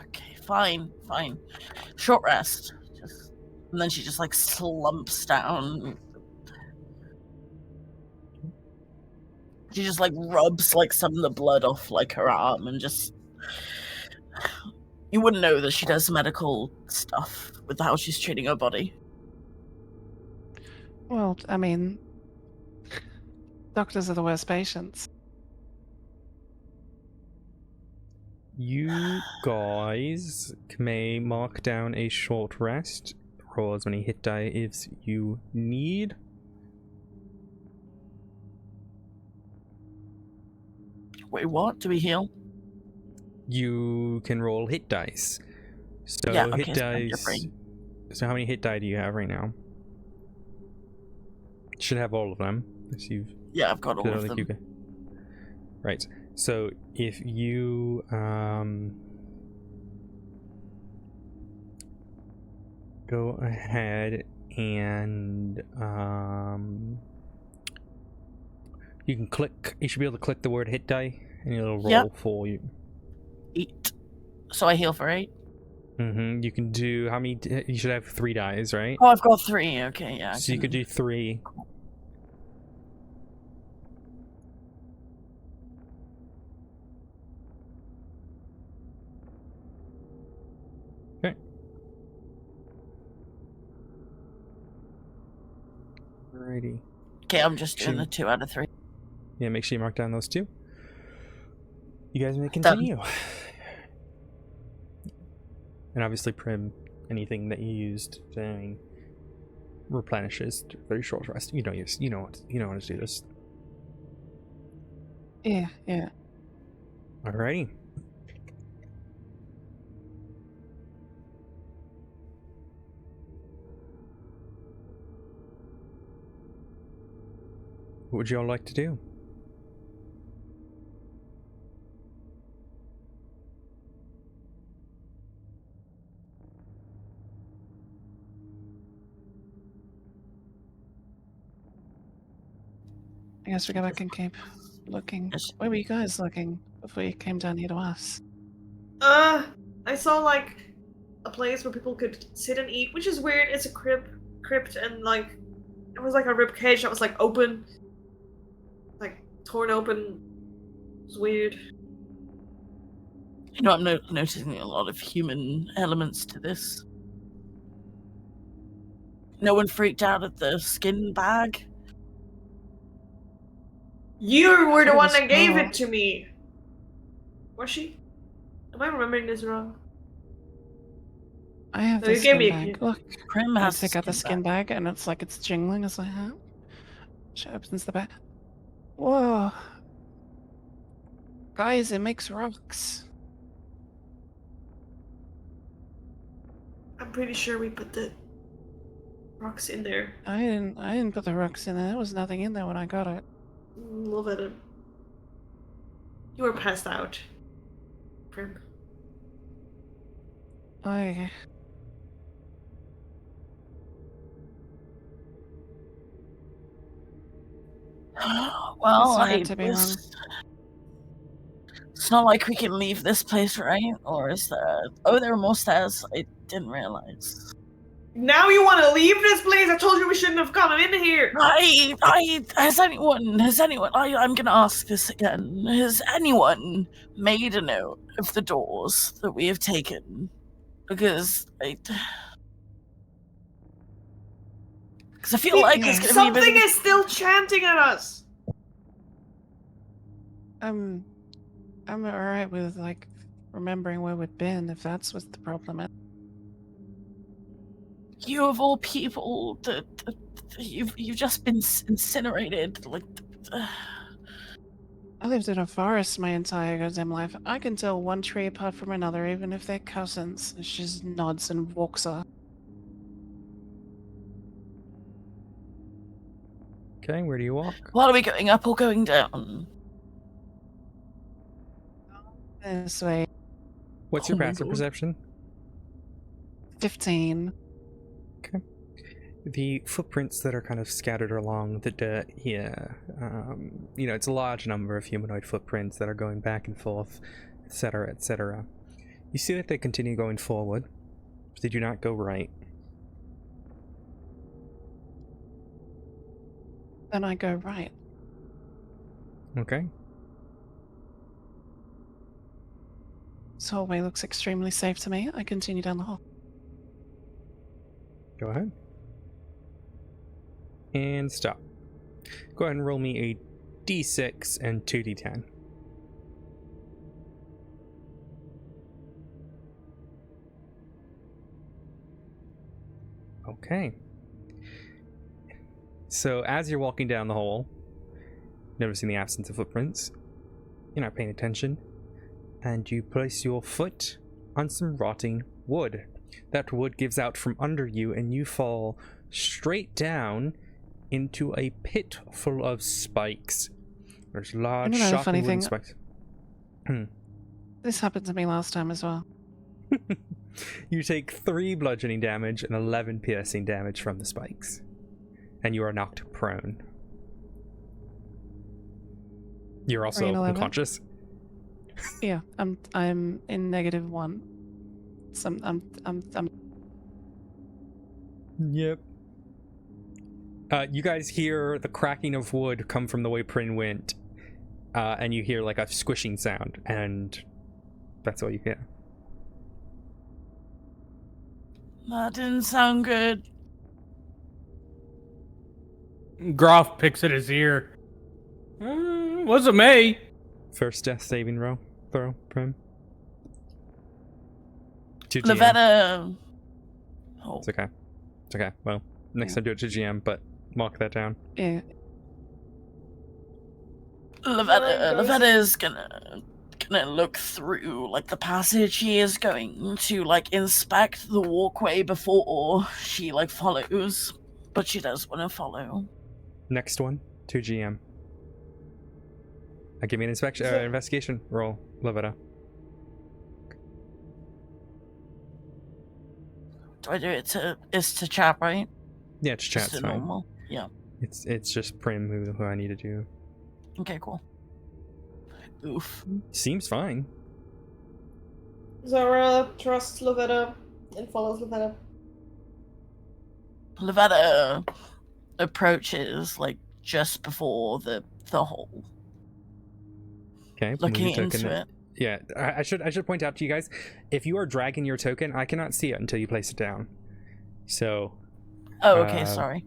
Speaker 3: Okay, fine. Short rest. And then she just like slumps down. She just like rubs like some of the blood off like her arm and just... You wouldn't know that she does medical stuff with how she's treating her body.
Speaker 4: Well, I mean, doctors are the worst patients.
Speaker 1: You guys may mark down a short rest. Roll as many hit die as you need.
Speaker 3: Wait, what? Do we heal?
Speaker 1: You can roll hit dice. So
Speaker 3: Yeah, okay,
Speaker 1: hit
Speaker 3: so you're
Speaker 1: dice.
Speaker 3: free.
Speaker 1: So how many hit die do you have right now? Should have all of them. If you've
Speaker 3: Yeah, I've got all
Speaker 1: I don't
Speaker 3: of
Speaker 1: think
Speaker 3: them.
Speaker 1: Right. So if you go ahead and you can click. You should be able to click the word hit die, and it'll roll
Speaker 3: Yep.
Speaker 1: for you.
Speaker 3: 8. So I heal for 8.
Speaker 1: You can do how many? You should have 3 dies, right?
Speaker 3: Oh, I've got 3. Okay, yeah.
Speaker 1: So you could do 3. Okay. Alrighty.
Speaker 3: Okay, I'm just doing
Speaker 1: Shoot.
Speaker 3: the 2 out of 3.
Speaker 1: Yeah, make sure you mark down those 2. You guys may continue. And obviously, Prim, anything that you used during replenishes to very short rest. You know how to do this.
Speaker 4: Yeah.
Speaker 1: Alrighty. What would you all like to do?
Speaker 4: I guess we go back and keep looking. Where were you guys looking before you came down here to us?
Speaker 2: I saw, like, a place where people could sit and eat, which is weird. It's a crypt, and, like, it was like a rib cage that was, like, open. Like, torn open. It was weird.
Speaker 3: You know, I'm noticing a lot of human elements to this. No one freaked out at the skin bag?
Speaker 2: You were the
Speaker 4: It
Speaker 2: one
Speaker 4: was
Speaker 2: that gave
Speaker 4: her.
Speaker 2: it to me. Was she? Am I remembering this wrong?
Speaker 4: I have
Speaker 2: No,
Speaker 4: the
Speaker 2: you gave me
Speaker 4: skin
Speaker 2: a
Speaker 4: bag. Look,
Speaker 3: Prim
Speaker 4: I
Speaker 3: has
Speaker 4: take out the skin
Speaker 3: bag.
Speaker 4: bag and it's like it's jingling. It's like, huh? She opens the bag. Whoa. Guys, it makes rocks.
Speaker 2: I'm pretty sure we put the rocks in there.
Speaker 4: I didn't put the rocks in there. There was nothing in there when I got it.
Speaker 2: Love it. You were passed out. Prim.
Speaker 4: I
Speaker 3: Well,
Speaker 4: sorry to be wrong.
Speaker 3: It's not like we can leave this place, right? Or is there... Oh, there are more stairs. I didn't realize.
Speaker 2: Now you want to leave this place? I told you we shouldn't have come in here.
Speaker 3: Has anyone, I'm gonna ask this again. Has anyone made a note of the doors that we have taken? Because I feel like it's gonna be a bit
Speaker 2: Something
Speaker 3: of
Speaker 2: is still chanting at us.
Speaker 4: I'm alright with like remembering where we'd been if that's what the problem is.
Speaker 3: you of all people that you've just been incinerated. Like,
Speaker 4: I lived in a forest my entire goddamn life. I can tell one tree apart from another, even if they're cousins. And she just nods and walks off.
Speaker 1: Okay, where do you walk?
Speaker 3: what are we going up or going down?
Speaker 4: This way.
Speaker 1: What's your
Speaker 3: Oh my
Speaker 1: passive
Speaker 3: God.
Speaker 1: perception?
Speaker 4: 15.
Speaker 1: The footprints that are kind of scattered along the dirt here, you know, it's a large number of humanoid footprints that are going back and forth, etc., etc. You see that they continue going forward, but they do not go right.
Speaker 4: Then I go right.
Speaker 1: Okay.
Speaker 4: This hallway looks extremely safe to me. I continue down the hall.
Speaker 1: Go ahead. And stop. Go ahead and roll me a d6 and 2d10. Okay. So as you're walking down the hall, noticing the absence of footprints, you're not paying attention, and you place your foot on some rotting wood. That wood gives out from under you, and you fall straight down into a pit full of spikes. There's large,
Speaker 4: You know the
Speaker 1: sharp
Speaker 4: funny
Speaker 1: wooden
Speaker 4: thing?
Speaker 1: spikes.
Speaker 4: This happened to me last time as well.
Speaker 1: You take 3 bludgeoning damage and 11 piercing damage from the spikes, and you are knocked prone. You're also
Speaker 4: 11?
Speaker 1: unconscious.
Speaker 4: Yeah, I'm in -1. So I'm
Speaker 1: Yep. You guys hear the cracking of wood come from the way Prin went, and you hear like a squishing sound, and that's all you hear.
Speaker 3: That didn't sound good.
Speaker 5: Groff picks at his ear. Wasn't me.
Speaker 1: First death saving throw, Prim. 2 GM.
Speaker 3: Lavetta. Oh,
Speaker 1: It's okay. It's okay. Well, next
Speaker 4: Yeah.
Speaker 1: time do it to GM, but mark that down.
Speaker 4: yeah.
Speaker 3: Lavetta is gonna look through like the passage. She is going to like inspect the walkway before she like follows, but she does want to follow.
Speaker 1: Next one, 2 GM. Give me an investigation roll, Lavetta.
Speaker 3: Do I do it to chat, right?
Speaker 1: Yeah, it's chat's
Speaker 3: Just a
Speaker 1: fine.
Speaker 3: normal. Yeah.
Speaker 1: It's just Prim who I need to do.
Speaker 3: Okay, cool. Oof.
Speaker 1: Seems fine.
Speaker 2: Zara trusts Lavetta and follows Lavetta.
Speaker 3: Lavetta approaches like just before the hole,
Speaker 1: Okay,
Speaker 3: looking into it.
Speaker 1: Yeah, I should point out to you guys, if you are dragging your token, I cannot see it until you place it down. So.
Speaker 3: Oh, okay, sorry.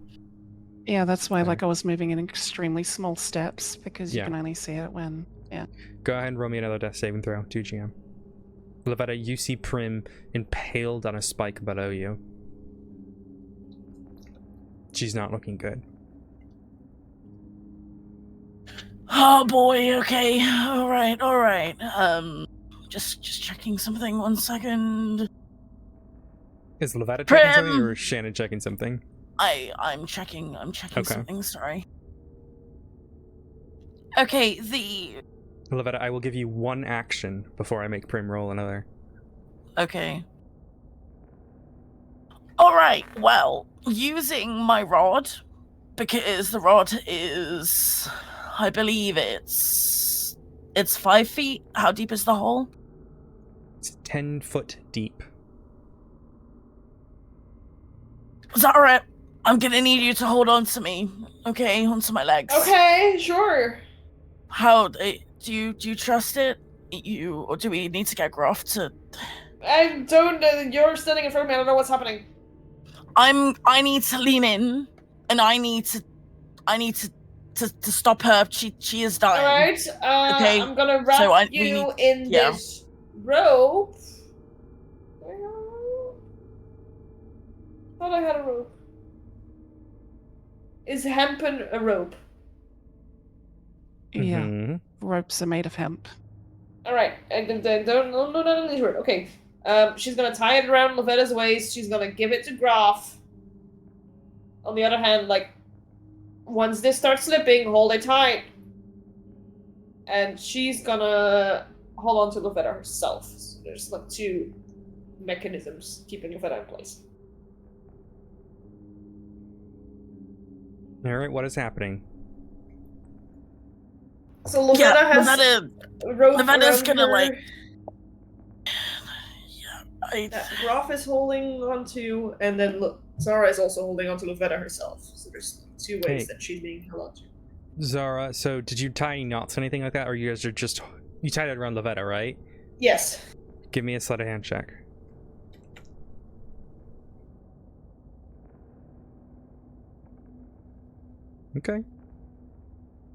Speaker 4: Yeah, that's why
Speaker 1: Okay.
Speaker 4: like I was moving in extremely small steps because you
Speaker 1: Yeah.
Speaker 4: can only see it when
Speaker 1: Go ahead and roll me another death saving throw, 2GM. Lavetta, you see Prim impaled on a spike below you. She's not looking good.
Speaker 3: Oh boy, okay. Alright. Just checking something, 1 second.
Speaker 1: Is Lavetta checking something
Speaker 3: Prim!
Speaker 1: or is Shannon checking something?
Speaker 3: I'm checking
Speaker 1: Okay.
Speaker 3: something, sorry. Okay,
Speaker 1: Lavetta, I will give you one action before I make Prim roll another.
Speaker 3: Okay. Alright, well, using my rod, because the rod is, I believe it's 5 feet. How deep is the hole?
Speaker 1: It's 10 foot deep.
Speaker 3: Zara, I'm gonna need you to hold on to me, okay? Onto my legs.
Speaker 2: Okay, sure.
Speaker 3: How, do you trust it? Or do we need to get Groff to...
Speaker 2: I don't know. You're standing in front of me. I don't know what's happening.
Speaker 3: I need to lean in, and I need to stop her. She is dying.
Speaker 2: All right.
Speaker 3: Okay,
Speaker 2: I'm gonna wrap you in
Speaker 3: yeah.
Speaker 2: this rope. Thought I had a rope. Is hempen a rope?
Speaker 4: yeah,
Speaker 1: Mhm.
Speaker 4: ropes are made of hemp.
Speaker 2: All right. No, not in this word. Okay. She's gonna tie it around Lavetta's waist. She's gonna give it to Groff. On the other hand, like, once this starts slipping, hold it tight. And she's gonna hold on to Lavetta herself. So there's like 2 mechanisms keeping Lavetta in place.
Speaker 1: Alright, what is happening?
Speaker 2: So Lavetta has a rope
Speaker 3: Lavetta's
Speaker 2: around
Speaker 3: gonna
Speaker 2: her
Speaker 3: like.
Speaker 2: that Groff is holding onto, and then Zara is also holding onto Lavetta herself. So there's 2 ways that she's being held onto.
Speaker 1: Zara, so did you tie any knots or anything like that, or you guys are just... You tied it around Lavetta, right?
Speaker 2: Yes.
Speaker 1: Give me a sleight of hand check. Okay.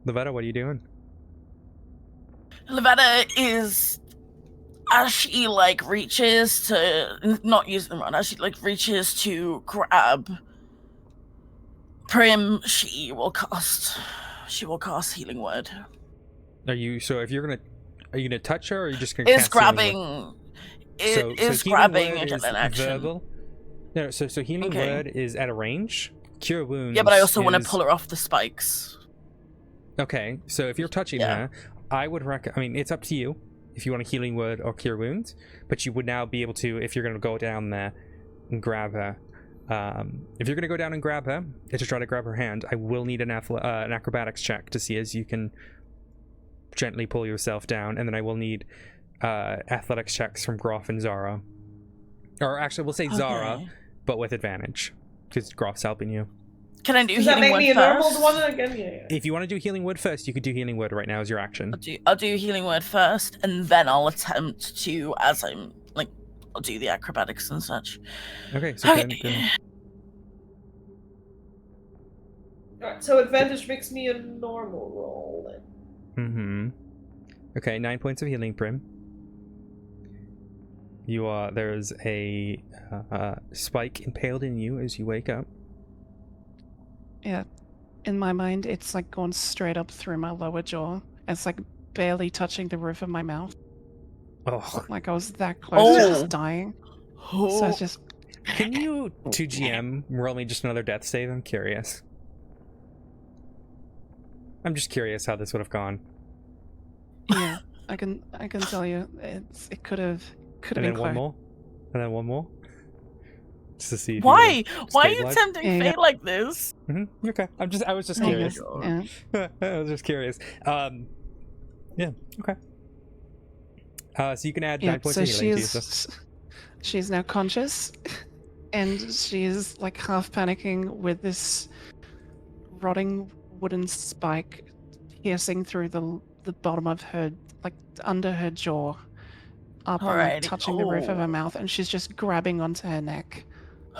Speaker 1: Lavetta, what are you doing?
Speaker 3: Lavetta is, as she like reaches to not use the rod, as she like reaches to grab Prim, she will cast healing word.
Speaker 1: Are you... So if you're gonna... Are you gonna touch her, or are you just gonna
Speaker 3: Is
Speaker 1: cast healing word?
Speaker 3: grabbing. It is
Speaker 1: healing
Speaker 3: grabbing
Speaker 1: word
Speaker 3: an
Speaker 1: is
Speaker 3: action.
Speaker 1: verbal. No, so healing
Speaker 3: Okay.
Speaker 1: word is at a range. Cure wounds.
Speaker 3: Yeah, but I also want to
Speaker 1: is-
Speaker 3: pull her off the spikes.
Speaker 1: Okay, so if you're touching
Speaker 3: Yeah.
Speaker 1: her, I would recommend... I mean, it's up to you if you want a healing word or cure wounds, but you would now be able to, if you're going to go down there and grab her. If you're going to go down and grab her, to try to grab her hand, I will need an acrobatics check to see as you can gently pull yourself down, and then I will need athletics checks from Groff and Zara. Or actually, we'll say Zara,
Speaker 3: Okay.
Speaker 1: but with advantage, because Groff's helping you.
Speaker 3: Can I do
Speaker 2: Does that
Speaker 3: healing
Speaker 2: make
Speaker 3: word
Speaker 2: me a normal
Speaker 3: first?
Speaker 2: one again? Yeah.
Speaker 1: If you want to do healing word first, you could do healing word right now as your action.
Speaker 3: I'll do healing word first, and then I'll attempt to, as I'm like, I'll do the acrobatics and such.
Speaker 1: Okay, so
Speaker 3: Okay.
Speaker 1: then
Speaker 2: Alright, so advantage makes me a normal roll then.
Speaker 1: Okay, 9 points of healing, Prim. You are... There's a spike impaled in you as you wake up.
Speaker 4: Yeah, in my mind, it's like going straight up through my lower jaw. It's like barely touching the roof of my mouth.
Speaker 1: Oh,
Speaker 4: Like I was that close to
Speaker 3: Oh.
Speaker 4: just dying. So it's just
Speaker 1: can you 2GM roll me just another death save? I'm curious. I'm just curious how this would have gone.
Speaker 4: yeah. I can tell you, it could have
Speaker 1: And
Speaker 4: been
Speaker 1: then
Speaker 4: close.
Speaker 1: one more. And then one more. Just to see. If
Speaker 3: Why? Why are you
Speaker 1: stabilize?
Speaker 3: tempting
Speaker 4: Yeah.
Speaker 3: fate like this?
Speaker 1: Okay. I was just
Speaker 4: I
Speaker 1: curious.
Speaker 4: guess, yeah.
Speaker 1: I was just curious. Yeah. Okay. So you can add 9 points
Speaker 4: So
Speaker 1: of healing to yourself.
Speaker 4: she's now conscious, and she's like half panicking with this rotting wooden spike piercing through the bottom of her like under her jaw, up and like
Speaker 3: Alrighty.
Speaker 4: touching the roof of
Speaker 3: Oh.
Speaker 4: her mouth, and she's just grabbing onto her neck.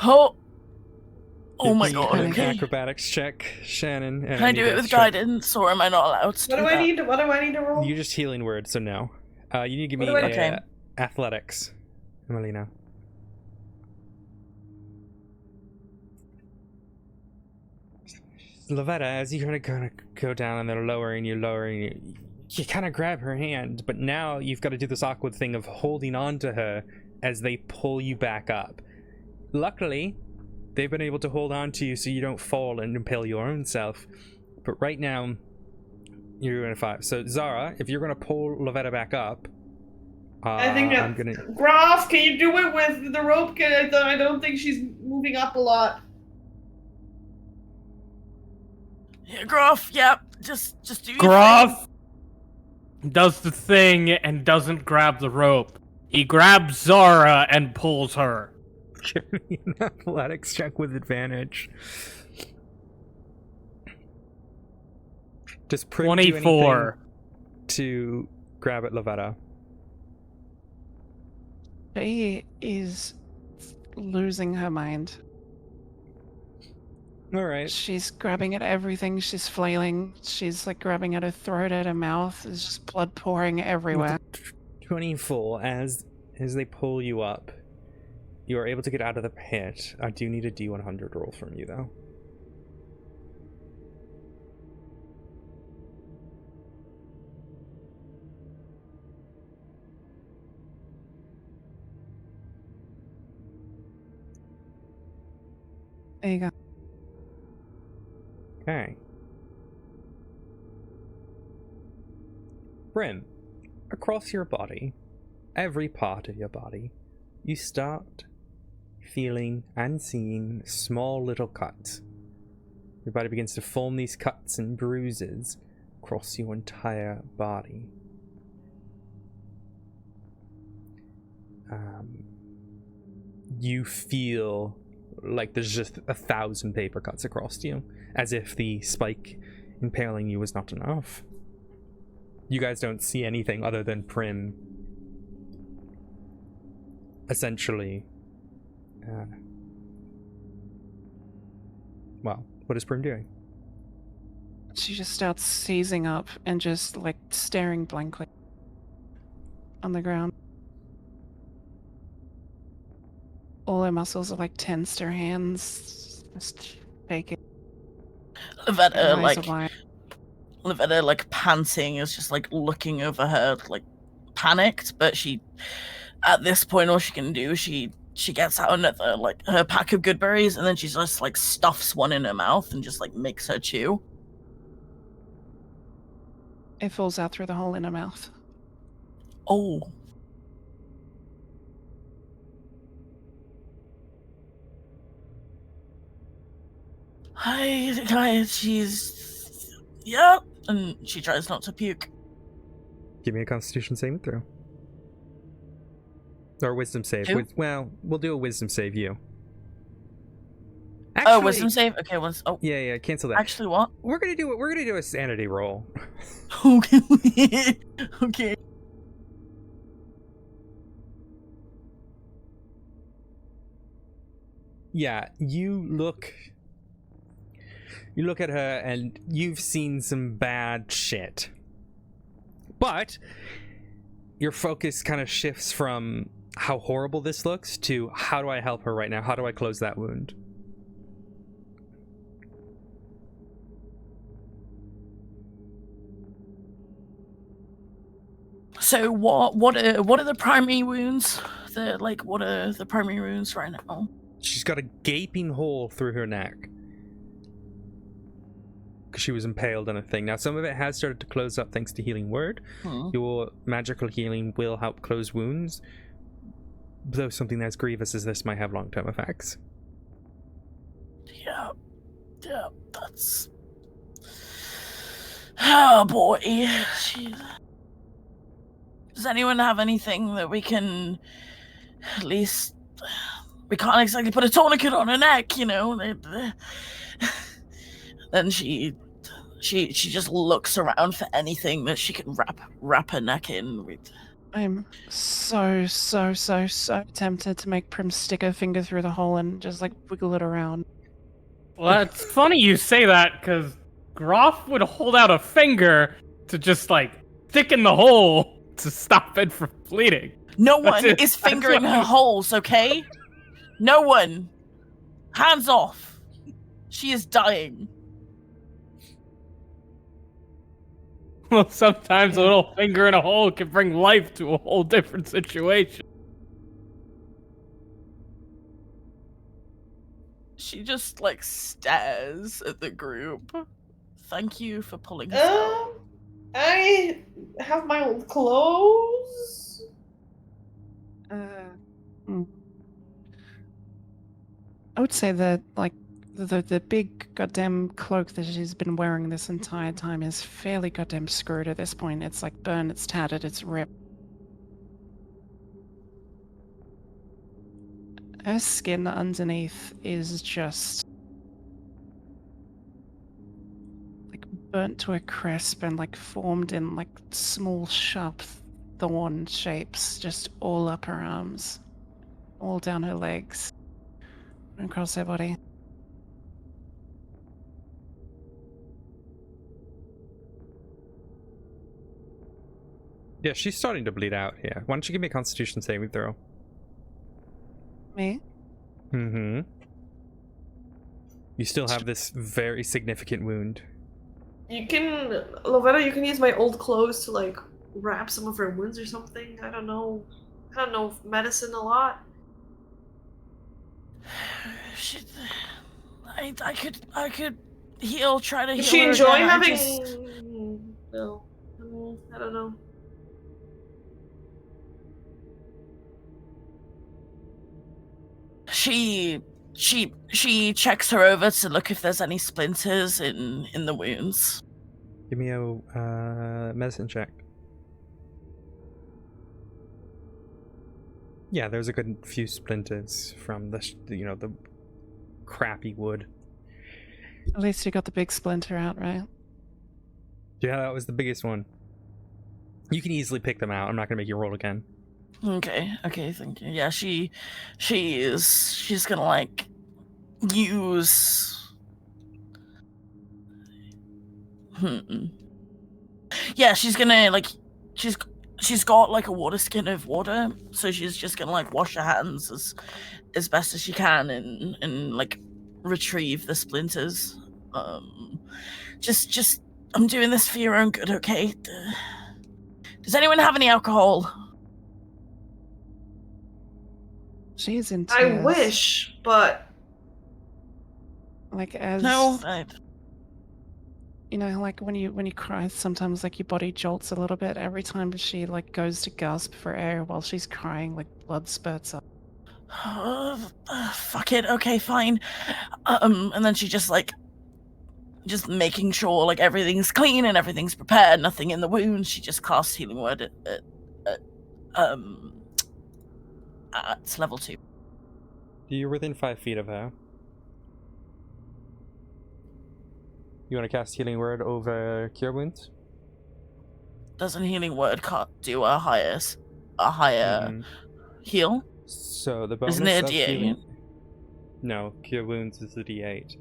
Speaker 3: Oh. Oh
Speaker 1: Give
Speaker 3: my
Speaker 1: me
Speaker 3: god,
Speaker 1: an
Speaker 3: okay.
Speaker 1: acrobatics check, Shannon. And
Speaker 3: Can I do it with guidance, or am I not allowed to
Speaker 2: What do
Speaker 3: that?
Speaker 2: I need to roll?
Speaker 1: You just healing word, so no. You need to give
Speaker 2: What
Speaker 1: me
Speaker 2: do I-
Speaker 3: Okay.
Speaker 1: athletics, Emelina. Lavetta, as you kind of go down and they're lowering you, you kind of grab her hand, but now you've got to do this awkward thing of holding on to her as they pull you back up. Luckily, they've been able to hold on to you so you don't fall and impale your own self. But right now, you're in a 5. So Zara, if you're going to pull Lavetta back up,
Speaker 2: I think that
Speaker 1: I'm gonna.
Speaker 2: Graf, can you do it with the rope? I don't think she's moving up a lot.
Speaker 3: Yeah, Groff, yep. Just do your thing.
Speaker 5: Groff does the thing and doesn't grab the rope. He grabs Zara and pulls her.
Speaker 1: Give me an athletics check with advantage. Just prove
Speaker 5: 24.
Speaker 1: to grab at Lavetta.
Speaker 4: She is losing her mind.
Speaker 1: All right.
Speaker 4: She's grabbing at everything. She's flailing. She's like grabbing at her throat, at her mouth. There's just blood pouring everywhere.
Speaker 1: 24. As they pull you up, you are able to get out of the pit. I do need a D100 roll from you, though.
Speaker 4: There you go.
Speaker 1: Okay. Brim, across your body, every part of your body, you start feeling and seeing small little cuts. Your body begins to form these cuts and bruises across your entire body. You feel like there's just 1,000 paper cuts across you, as if the spike impaling you was not enough. You guys don't see anything other than Prim essentially well, what is Prim doing?
Speaker 4: She just starts seizing up and just like staring blankly on the ground. All her muscles are like tensed, her hands just shaking.
Speaker 3: Lavetta,
Speaker 4: Her eyes are wide.
Speaker 3: Lavetta, like, panting, is just, like, looking over her, like, panicked, but she, at this point, all she can do, she gets out another, like, her pack of good berries, and then she just, like, stuffs one in her mouth and just, like, makes her chew.
Speaker 4: It falls out through the hole in her mouth.
Speaker 3: Oh. Hi, she's... Yeah, and she tries not to puke.
Speaker 1: Give me a Constitution saving throw. Or Wisdom save.
Speaker 3: Who?
Speaker 1: Well, we'll do a Wisdom save, you.
Speaker 3: Oh, wisdom save? Okay, oh,
Speaker 1: Yeah, cancel that.
Speaker 3: actually what?
Speaker 1: We're gonna do a sanity roll.
Speaker 3: Okay. Okay.
Speaker 1: Yeah, you look at her and you've seen some bad shit. But your focus kind of shifts from how horrible this looks to how do I help her right now? How do I close that wound?
Speaker 3: So what are the primary wounds? What are the primary wounds right now?
Speaker 1: She's got a gaping hole through her neck because she was impaled on a thing. Now some of it has started to close up thanks to healing word. Your magical healing will help close wounds, though something as grievous as this might have long-term effects.
Speaker 3: Yeah, that's... Oh boy. Jeez. Does anyone have anything that we can at least... We can't exactly put a tourniquet on her neck, you know? Then she She just looks around for anything that she can wrap her neck in with.
Speaker 4: I'm so tempted to make Prim stick her finger through the hole and just like wiggle it around.
Speaker 5: Well, it's funny you say that, because Groff would hold out a finger to just, like, stick in the hole to stop it from bleeding.
Speaker 3: No one is fingering her holes, okay? No one. Hands off. She is dying.
Speaker 5: Well, sometimes a little finger in a hole can bring life to a whole different situation.
Speaker 3: She just, like, stares at the group. Thank you for pulling us out.
Speaker 2: I have my old clothes.
Speaker 4: I would say that, like, the big goddamn cloak that she's been wearing this entire time is fairly goddamn screwed at this point. It's like burned, it's tattered, it's ripped. Her skin underneath is just like burnt to a crisp and like formed in like small sharp thorn shapes just all up her arms, all down her legs, and across her body.
Speaker 1: Yeah, she's starting to bleed out here. Why don't you give me a Constitution saving throw?
Speaker 4: Me?
Speaker 1: Mm-hmm. You still have this very significant wound.
Speaker 2: You can, Lovetta, you can use my old clothes to like wrap some of her wounds or something. I don't know medicine a lot.
Speaker 3: I could heal. Try to heal.
Speaker 2: Does she
Speaker 3: her
Speaker 2: enjoy
Speaker 3: again.
Speaker 2: having? No, I don't know.
Speaker 3: She checks her over to look if there's any splinters in the wounds.
Speaker 1: Give me a medicine check. Yeah, there's a good few splinters from the the crappy wood.
Speaker 4: At least you got the big splinter out, right?
Speaker 1: Yeah, that was the biggest one. You can easily pick them out. I'm not gonna make you roll again.
Speaker 3: Okay, thank you. Yeah, she's gonna like use. Yeah, she's gonna like she's got like a water skin of water, so she's just gonna like wash her hands as best as she can and like retrieve the splinters. Just I'm doing this for your own good, okay? Does anyone have any alcohol?
Speaker 4: She's in
Speaker 2: I
Speaker 4: tears.
Speaker 2: wish, but
Speaker 4: like as
Speaker 3: No.
Speaker 4: you know, like when you cry, sometimes like your body jolts a little bit. Every time she like goes to gasp for air while she's crying, like blood spurts up.
Speaker 3: Fuck it. Okay, fine. And then she just making sure like everything's clean and everything's prepared, nothing in the wound. She just casts healing word at level 2.
Speaker 1: You're within 5 feet of her. You want to cast Healing Word over Cure Wounds?
Speaker 3: Doesn't healing word do a higher heal?
Speaker 1: So the bonus
Speaker 3: Isn't it a
Speaker 1: of
Speaker 3: D8?
Speaker 1: healing... No, Cure Wounds is the D8.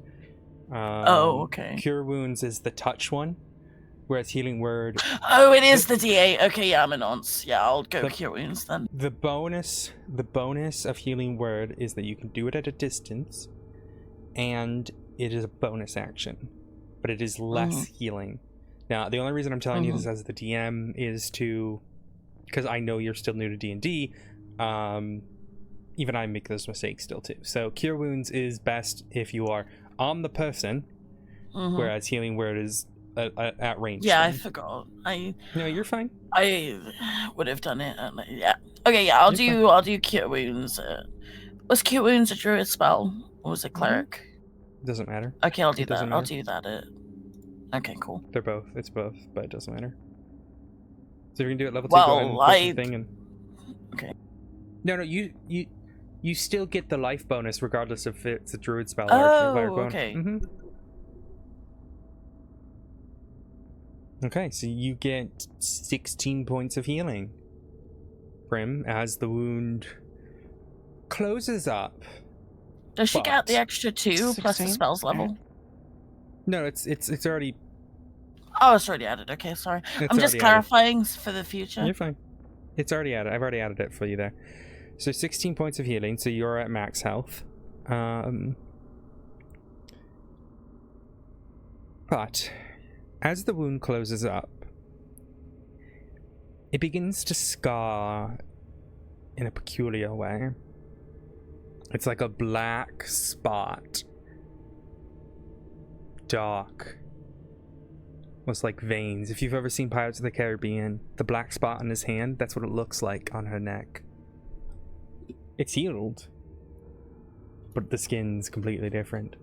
Speaker 3: Okay.
Speaker 1: Cure Wounds is the touch one, whereas Healing Word...
Speaker 3: Oh, it is the D8. Okay, yeah, I'm a nonce. Yeah, I'll go Cure Wounds then.
Speaker 1: The bonus of Healing Word is that you can do it at a distance, and it is a bonus action, but it is less healing. Now, the only reason I'm telling you this as the DM is because I know you're still new to D&D. Even I make those mistakes still too. So Cure Wounds is best if you are on the person, whereas Healing Word is at range.
Speaker 3: Yeah,
Speaker 1: then.
Speaker 3: I forgot.
Speaker 1: No, you're fine.
Speaker 3: I would have done it. Yeah. Okay, yeah, I'll do Cure Wounds. Was Cure Wounds a druid spell or was it cleric?
Speaker 1: Doesn't matter.
Speaker 3: Okay, I'll do
Speaker 1: It
Speaker 3: that.
Speaker 1: doesn't
Speaker 3: I'll
Speaker 1: matter.
Speaker 3: do that. Okay, cool.
Speaker 1: They're both. It's both, but it doesn't matter. So if you can do it level 2,
Speaker 3: Well,
Speaker 1: go ahead and push the thing and...
Speaker 3: Okay.
Speaker 1: No, you still get the life bonus regardless if it's a druid spell
Speaker 3: Oh,
Speaker 1: or a cleric bonus.
Speaker 3: okay.
Speaker 1: Okay, so you get 16 points of healing, Prim, as the wound closes up.
Speaker 3: Does she get the
Speaker 1: But-
Speaker 3: extra 2 plus the
Speaker 4: 16?
Speaker 3: spells level?
Speaker 1: No, it's already.
Speaker 3: Oh, it's already added. Okay, sorry.
Speaker 1: It's
Speaker 3: I'm just
Speaker 1: already added.
Speaker 3: clarifying for the future.
Speaker 1: You're fine. It's already added. I've already added it for you there. So 16 points of healing. So you're at max health. But as the wound closes up, it begins to scar in a peculiar way. It's like a black spot. Dark. Almost like veins. If you've ever seen Pirates of the Caribbean, the black spot on his hand, that's what it looks like on her neck. It's healed, but the skin's completely different.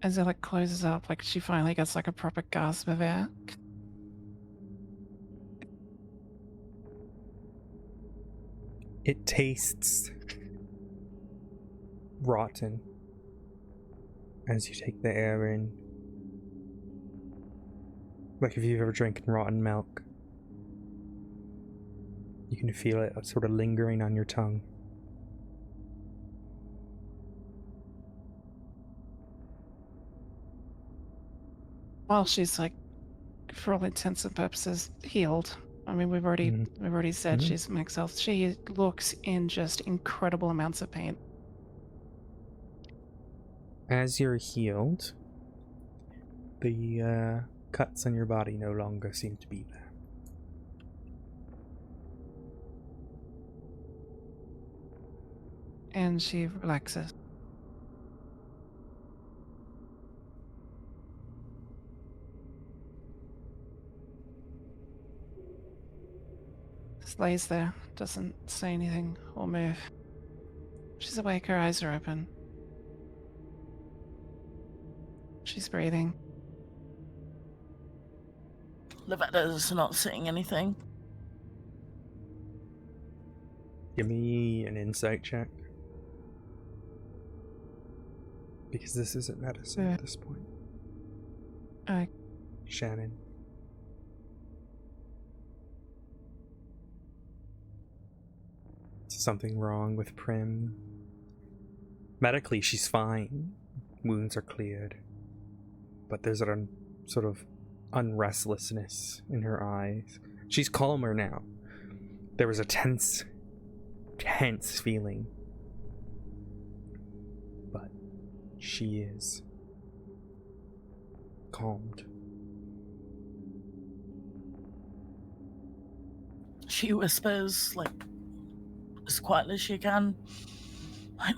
Speaker 4: As it like closes up, like she finally gets like a proper gasp of air.
Speaker 1: It tastes rotten as you take the air in. Like if you've ever drinking rotten milk. You can feel it sort of lingering on your tongue.
Speaker 4: While she's like, for all intents and purposes, healed. I mean, we've already said
Speaker 1: Mhm.
Speaker 4: she's max health. She looks in just incredible amounts of pain.
Speaker 1: As you're healed, the cuts on your body no longer seem to be there.
Speaker 4: And she relaxes. Just lays there, doesn't say anything or move. She's awake, her eyes are open. She's breathing.
Speaker 3: Lovetta's not saying anything.
Speaker 1: Give me an insight check. Because this isn't medicine
Speaker 4: Yeah.
Speaker 1: at this point.
Speaker 4: I
Speaker 1: Shannon. Is something wrong with Prim? Medically, she's fine. Wounds are cleared. But there's a sort of unrestlessness in her eyes. She's calmer now. There was a tense feeling. But she is calmed.
Speaker 3: She whispers, like, as quietly as she can. I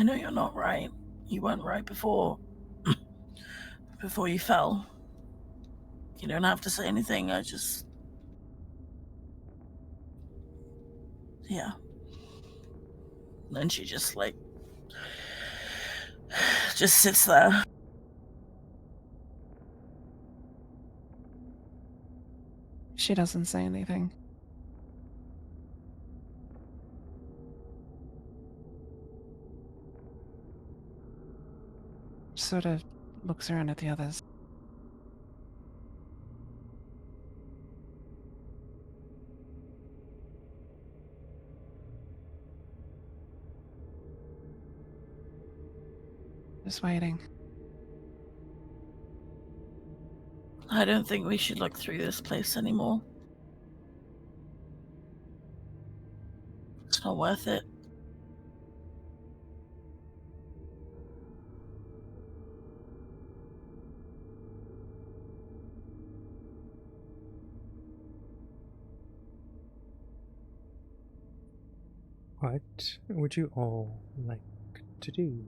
Speaker 3: know you're not right. You weren't right before you fell. You don't have to say anything, yeah. Then she just sits there.
Speaker 4: She doesn't say anything. Sort of looks around at the others. Just waiting.
Speaker 3: I don't think we should look through this place anymore. It's not worth it.
Speaker 1: What would you all like to do?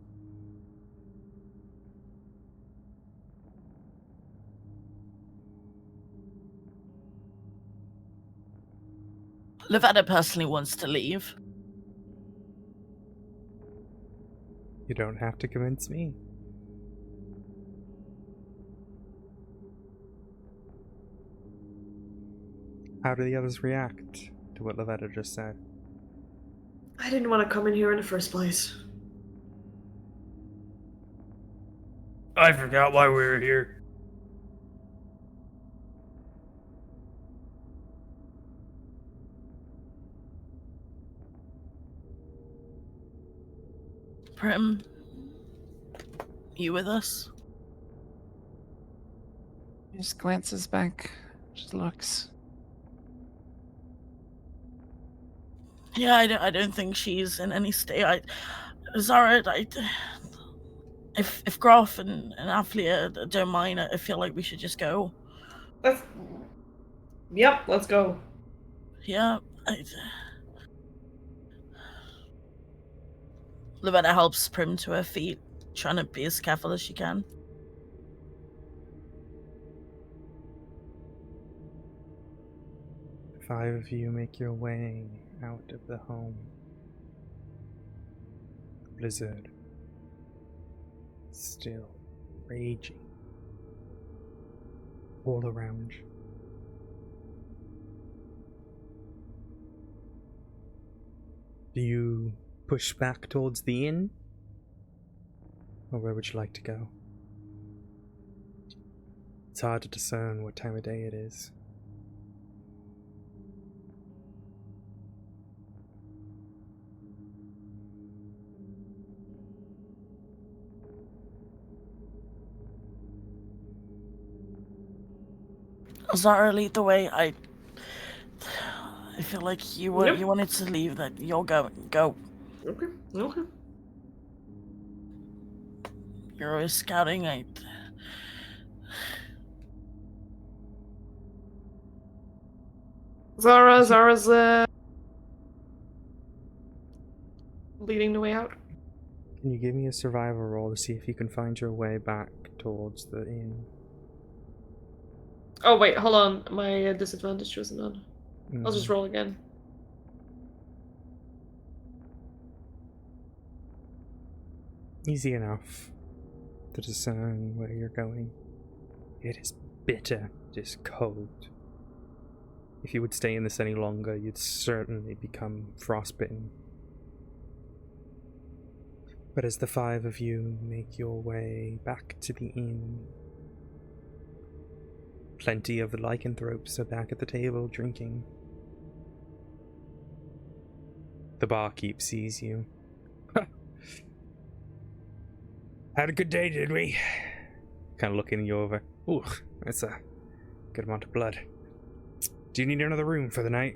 Speaker 3: Lavetta personally wants to leave.
Speaker 1: You don't have to convince me. How do the others react to what Lavetta just said?
Speaker 2: I didn't want to come in here in the first place.
Speaker 5: I forgot why we were here.
Speaker 3: Prim, you with us?
Speaker 4: He just glances back, just looks.
Speaker 3: Yeah, I don't think she's in any state. Zara, if Groff and Aflia don't mind, I feel like we should just go.
Speaker 2: Yep, let's go.
Speaker 3: Yeah, Lavetta helps Prim to her feet, trying to be as careful as she can.
Speaker 1: The 5 of you make your way out of the home. The blizzard still raging all around you. Do you push back towards the inn? Or where would you like to go? It's hard to discern what time of day it is.
Speaker 3: Zara, lead the way. I feel like you were
Speaker 2: Yep.
Speaker 3: you wanted to leave. That you're going. Go.
Speaker 2: Okay. Okay.
Speaker 3: You're always scouting.
Speaker 2: Zara's leading the way out.
Speaker 1: Can you give me a survival roll to see if you can find your way back towards the inn?
Speaker 2: Oh wait, hold on. My disadvantage wasn't on. I'll just roll again.
Speaker 1: Easy enough to discern where you're going. It is bitter, it is cold. If you would stay in this any longer, you'd certainly become frostbitten. But as the 5 of you make your way back to the inn, plenty of the lycanthropes are back at the table drinking. The barkeep sees you. Had a good day, did we? Kind of looking you over. Ooh, that's a good amount of blood. Do you need another room for the night?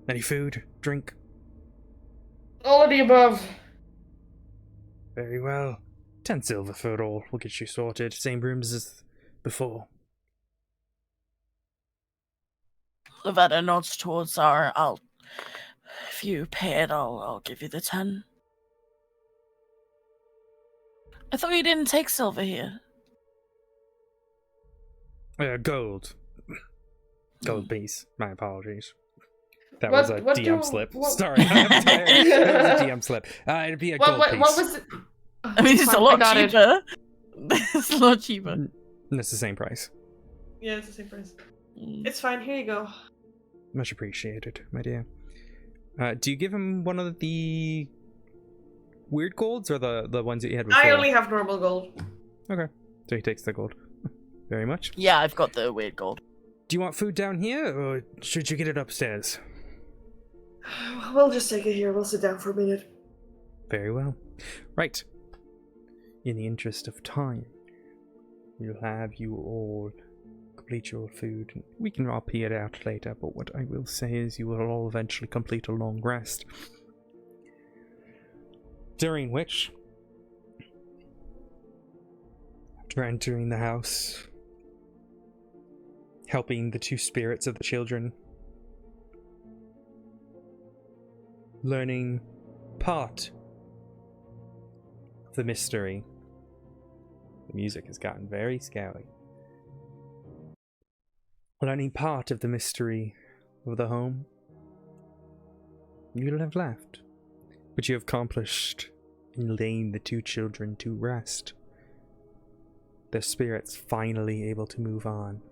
Speaker 1: Any food, drink?
Speaker 2: All of the above.
Speaker 1: Very well. 10 silver for it all. We'll get you sorted. Same rooms as before.
Speaker 3: Lavetta nods towards Zara. If you pay it, I'll give you the 10. I thought you didn't take silver here.
Speaker 1: Gold. Gold piece. My apologies. That
Speaker 2: What-
Speaker 1: was a
Speaker 2: what
Speaker 1: DM
Speaker 2: do-
Speaker 1: slip.
Speaker 2: what-
Speaker 1: Sorry. That was a DM slip. It'd be a gold piece.
Speaker 2: What was it?
Speaker 3: I mean, it's a lot cheaper. It's a lot cheaper.
Speaker 1: And it's the same price.
Speaker 2: Yeah, it's the same price. It's fine. Here you go.
Speaker 1: Much appreciated, my dear. Do you give him one of the weird golds or the ones that you had before?
Speaker 2: I only have normal gold.
Speaker 1: Okay. So he takes the gold. Very much.
Speaker 3: Yeah, I've got the weird gold.
Speaker 1: Do you want food down here, or should you get it upstairs?
Speaker 2: We'll just take it here. We'll sit down for a minute.
Speaker 1: Very well. Right. In the interest of time, we'll have you all complete your food. We can RP it out later, but what I will say is you will all eventually complete a long rest. During which, after entering the house, helping the 2 spirits of the children, learning part of the mystery. The music has gotten very scary. Learning part of the mystery of the home, you'll have left. But you have accomplished in laying the 2 children to rest. Their spirits finally able to move on.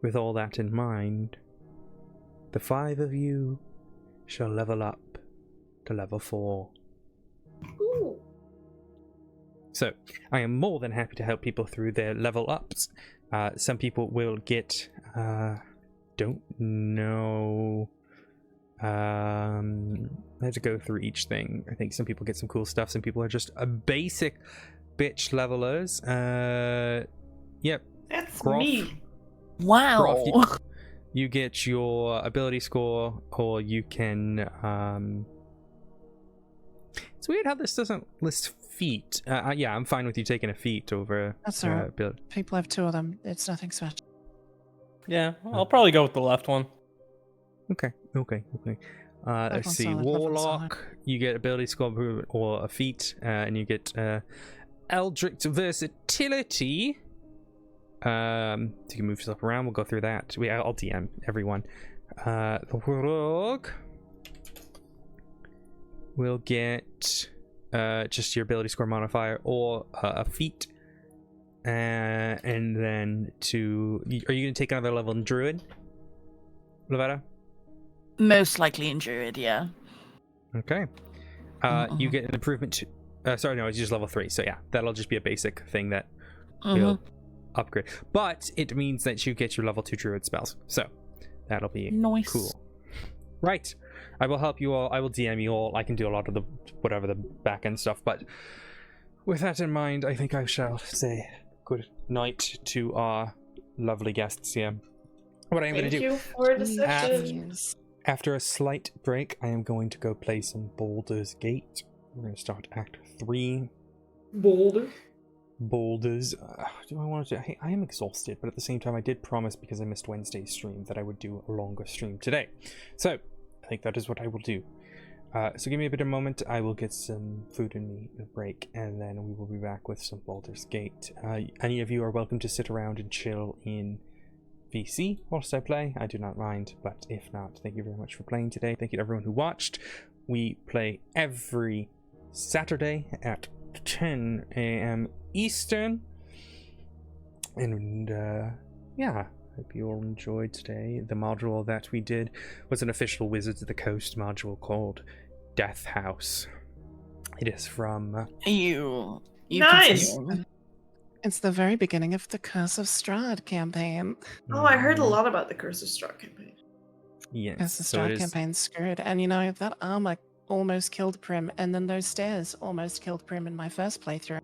Speaker 1: With all that in mind, the 5 of you shall level up to level 4.
Speaker 2: Ooh.
Speaker 1: So I am more than happy to help people through their level ups. Some people will get don't know. I have to go through each thing. I think some people get some cool stuff. Some people are just a basic bitch levelers. Yep.
Speaker 2: That's
Speaker 1: Groff.
Speaker 2: me.
Speaker 3: Wow.
Speaker 1: Groff, you get your ability score, or you can. It's weird how this doesn't list feat. Yeah, I'm fine with you taking a feat over.
Speaker 4: That's all right.
Speaker 1: ability.
Speaker 4: People have 2 of them. It's nothing special.
Speaker 5: Yeah, I'll probably go with the left one.
Speaker 1: Okay. Let's
Speaker 4: one's
Speaker 1: see.
Speaker 4: solid, that one's
Speaker 1: Warlock, you get ability score improvement or a feat, and you get Eldritch versatility. So you can move yourself around. We'll go through that. I'll DM everyone. The Rogue will get just your ability score modifier or a feat. And then are you going to take another level in Druid, Lavetta?
Speaker 3: Most likely in Druid, yeah.
Speaker 1: Okay. You get an improvement to... sorry, no, it's just level 3. So yeah, that'll just be a basic thing that you'll upgrade. But it means that you get your level 2 Druid spells. So that'll be
Speaker 3: Nice.
Speaker 1: cool. Right. I will help you all. I will DM you all. I can do a lot of the back end stuff. But with that in mind, I think I shall say good night to our lovely guests here. What I am going to
Speaker 2: Thank
Speaker 1: do...
Speaker 2: you for the session.
Speaker 4: Please.
Speaker 1: After a slight break, I am going to go play some Baldur's Gate. We're going to start Act 3. Boulders. Do I want to... I am exhausted, but at the same time, I did promise, because I missed Wednesday's stream, that I would do a longer stream today. So, I think that is what I will do. So give me a bit of a moment. I will get some food in me, a break, and then we will be back with some Baldur's Gate. Any of you are welcome to sit around and chill in VC whilst I play. I do not mind, but if not, thank you very much for playing today. Thank you to everyone who watched. We play every Saturday at 10 a.m. Eastern, and yeah, hope you all enjoyed today. The module that we did was an official Wizards of the Coast module called Death House. It is from
Speaker 3: You
Speaker 2: Nice.
Speaker 3: continue.
Speaker 4: It's the very beginning of the Curse of Strahd campaign.
Speaker 2: Oh, I heard a lot about the Curse of Strahd campaign.
Speaker 1: Yes,
Speaker 4: Curse of
Speaker 1: so it
Speaker 4: Strahd
Speaker 1: is.
Speaker 4: campaign's screwed. And you know, that armor almost killed Prim, and then those stairs almost killed Prim in my first playthrough.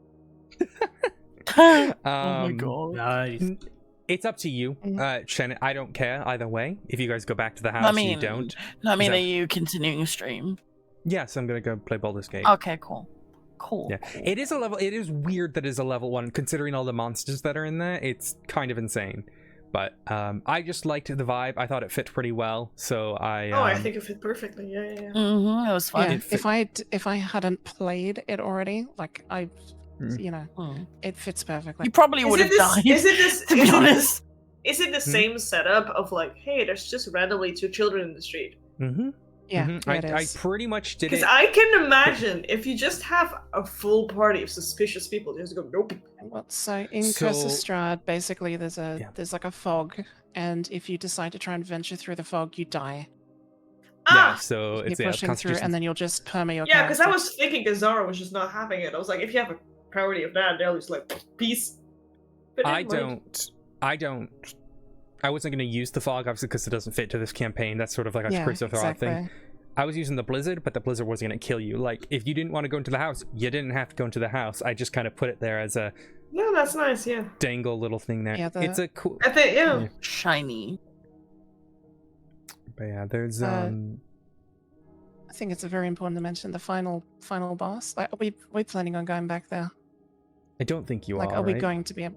Speaker 3: Oh my
Speaker 1: Um,
Speaker 3: god.
Speaker 5: Nice.
Speaker 1: It's up to you,
Speaker 4: Mm.
Speaker 1: Shannon. I don't care either way. If you guys go back to the house, you don't.
Speaker 3: No, I mean,
Speaker 1: So-
Speaker 3: are you continuing a stream?
Speaker 1: Yes, I'm gonna go play Baldur's Gate.
Speaker 3: Okay, cool. Cool.
Speaker 1: Yeah,
Speaker 3: cool.
Speaker 1: it is a level. It is weird that it's a level 1, considering all the monsters that are in there. It's kind of insane, but I just liked the vibe. I thought it fit pretty well, so I.
Speaker 2: Oh, I think it fit perfectly. Yeah.
Speaker 3: It was fun.
Speaker 4: Yeah,
Speaker 1: It
Speaker 4: if I hadn't played it already, like
Speaker 1: Mm.
Speaker 4: you know,
Speaker 3: Mm.
Speaker 4: it fits perfectly.
Speaker 3: You probably
Speaker 2: Is
Speaker 3: would
Speaker 2: it
Speaker 3: have
Speaker 2: this?
Speaker 3: died.
Speaker 2: Is it this?
Speaker 3: to be
Speaker 2: is it
Speaker 3: honest.
Speaker 2: Is it the same setup of like, hey, there's just randomly 2 children in the street?
Speaker 1: Mm-hmm.
Speaker 4: Yeah,
Speaker 1: Mm-hmm.
Speaker 4: yeah, it
Speaker 1: I
Speaker 4: is.
Speaker 1: pretty much did
Speaker 2: Because
Speaker 1: it.
Speaker 2: I can imagine if you just have a full party of suspicious people, they just go, nope.
Speaker 4: Well, so in Curse of
Speaker 1: So-
Speaker 4: Strahd, basically there's
Speaker 1: Yeah.
Speaker 4: like a fog, and if you decide to try and venture through the fog, you die.
Speaker 1: Yeah,
Speaker 2: Ah,
Speaker 1: so
Speaker 4: You're
Speaker 1: it's yeah,
Speaker 4: pushing through,
Speaker 1: Constitution.
Speaker 4: and then you'll just perma your
Speaker 2: yeah, because I
Speaker 4: character.
Speaker 2: was thinking Gazara was just not having it. I was like, if you have a priority of that, they'll just like, peace. But
Speaker 1: I
Speaker 2: never mind.
Speaker 1: I wasn't going to use the fog, obviously, because it doesn't fit to this campaign. That's sort of like a
Speaker 4: Yeah,
Speaker 1: Crucial
Speaker 4: exactly.
Speaker 1: thing. I was using the blizzard, but the blizzard wasn't going to kill you. Like, if you didn't want to go into the house, you didn't have to go into the house. I just kind of put it there as a
Speaker 2: No, that's nice. Yeah,
Speaker 1: dangle little thing there.
Speaker 4: Yeah,
Speaker 1: It's a cool.
Speaker 2: I think yeah.
Speaker 3: Shiny.
Speaker 1: But yeah, there's
Speaker 4: I think it's very important to mention the final boss. Like, are we planning on going back there?
Speaker 1: I don't think you
Speaker 4: Like,
Speaker 1: are.
Speaker 4: we
Speaker 1: right?
Speaker 4: going to be? I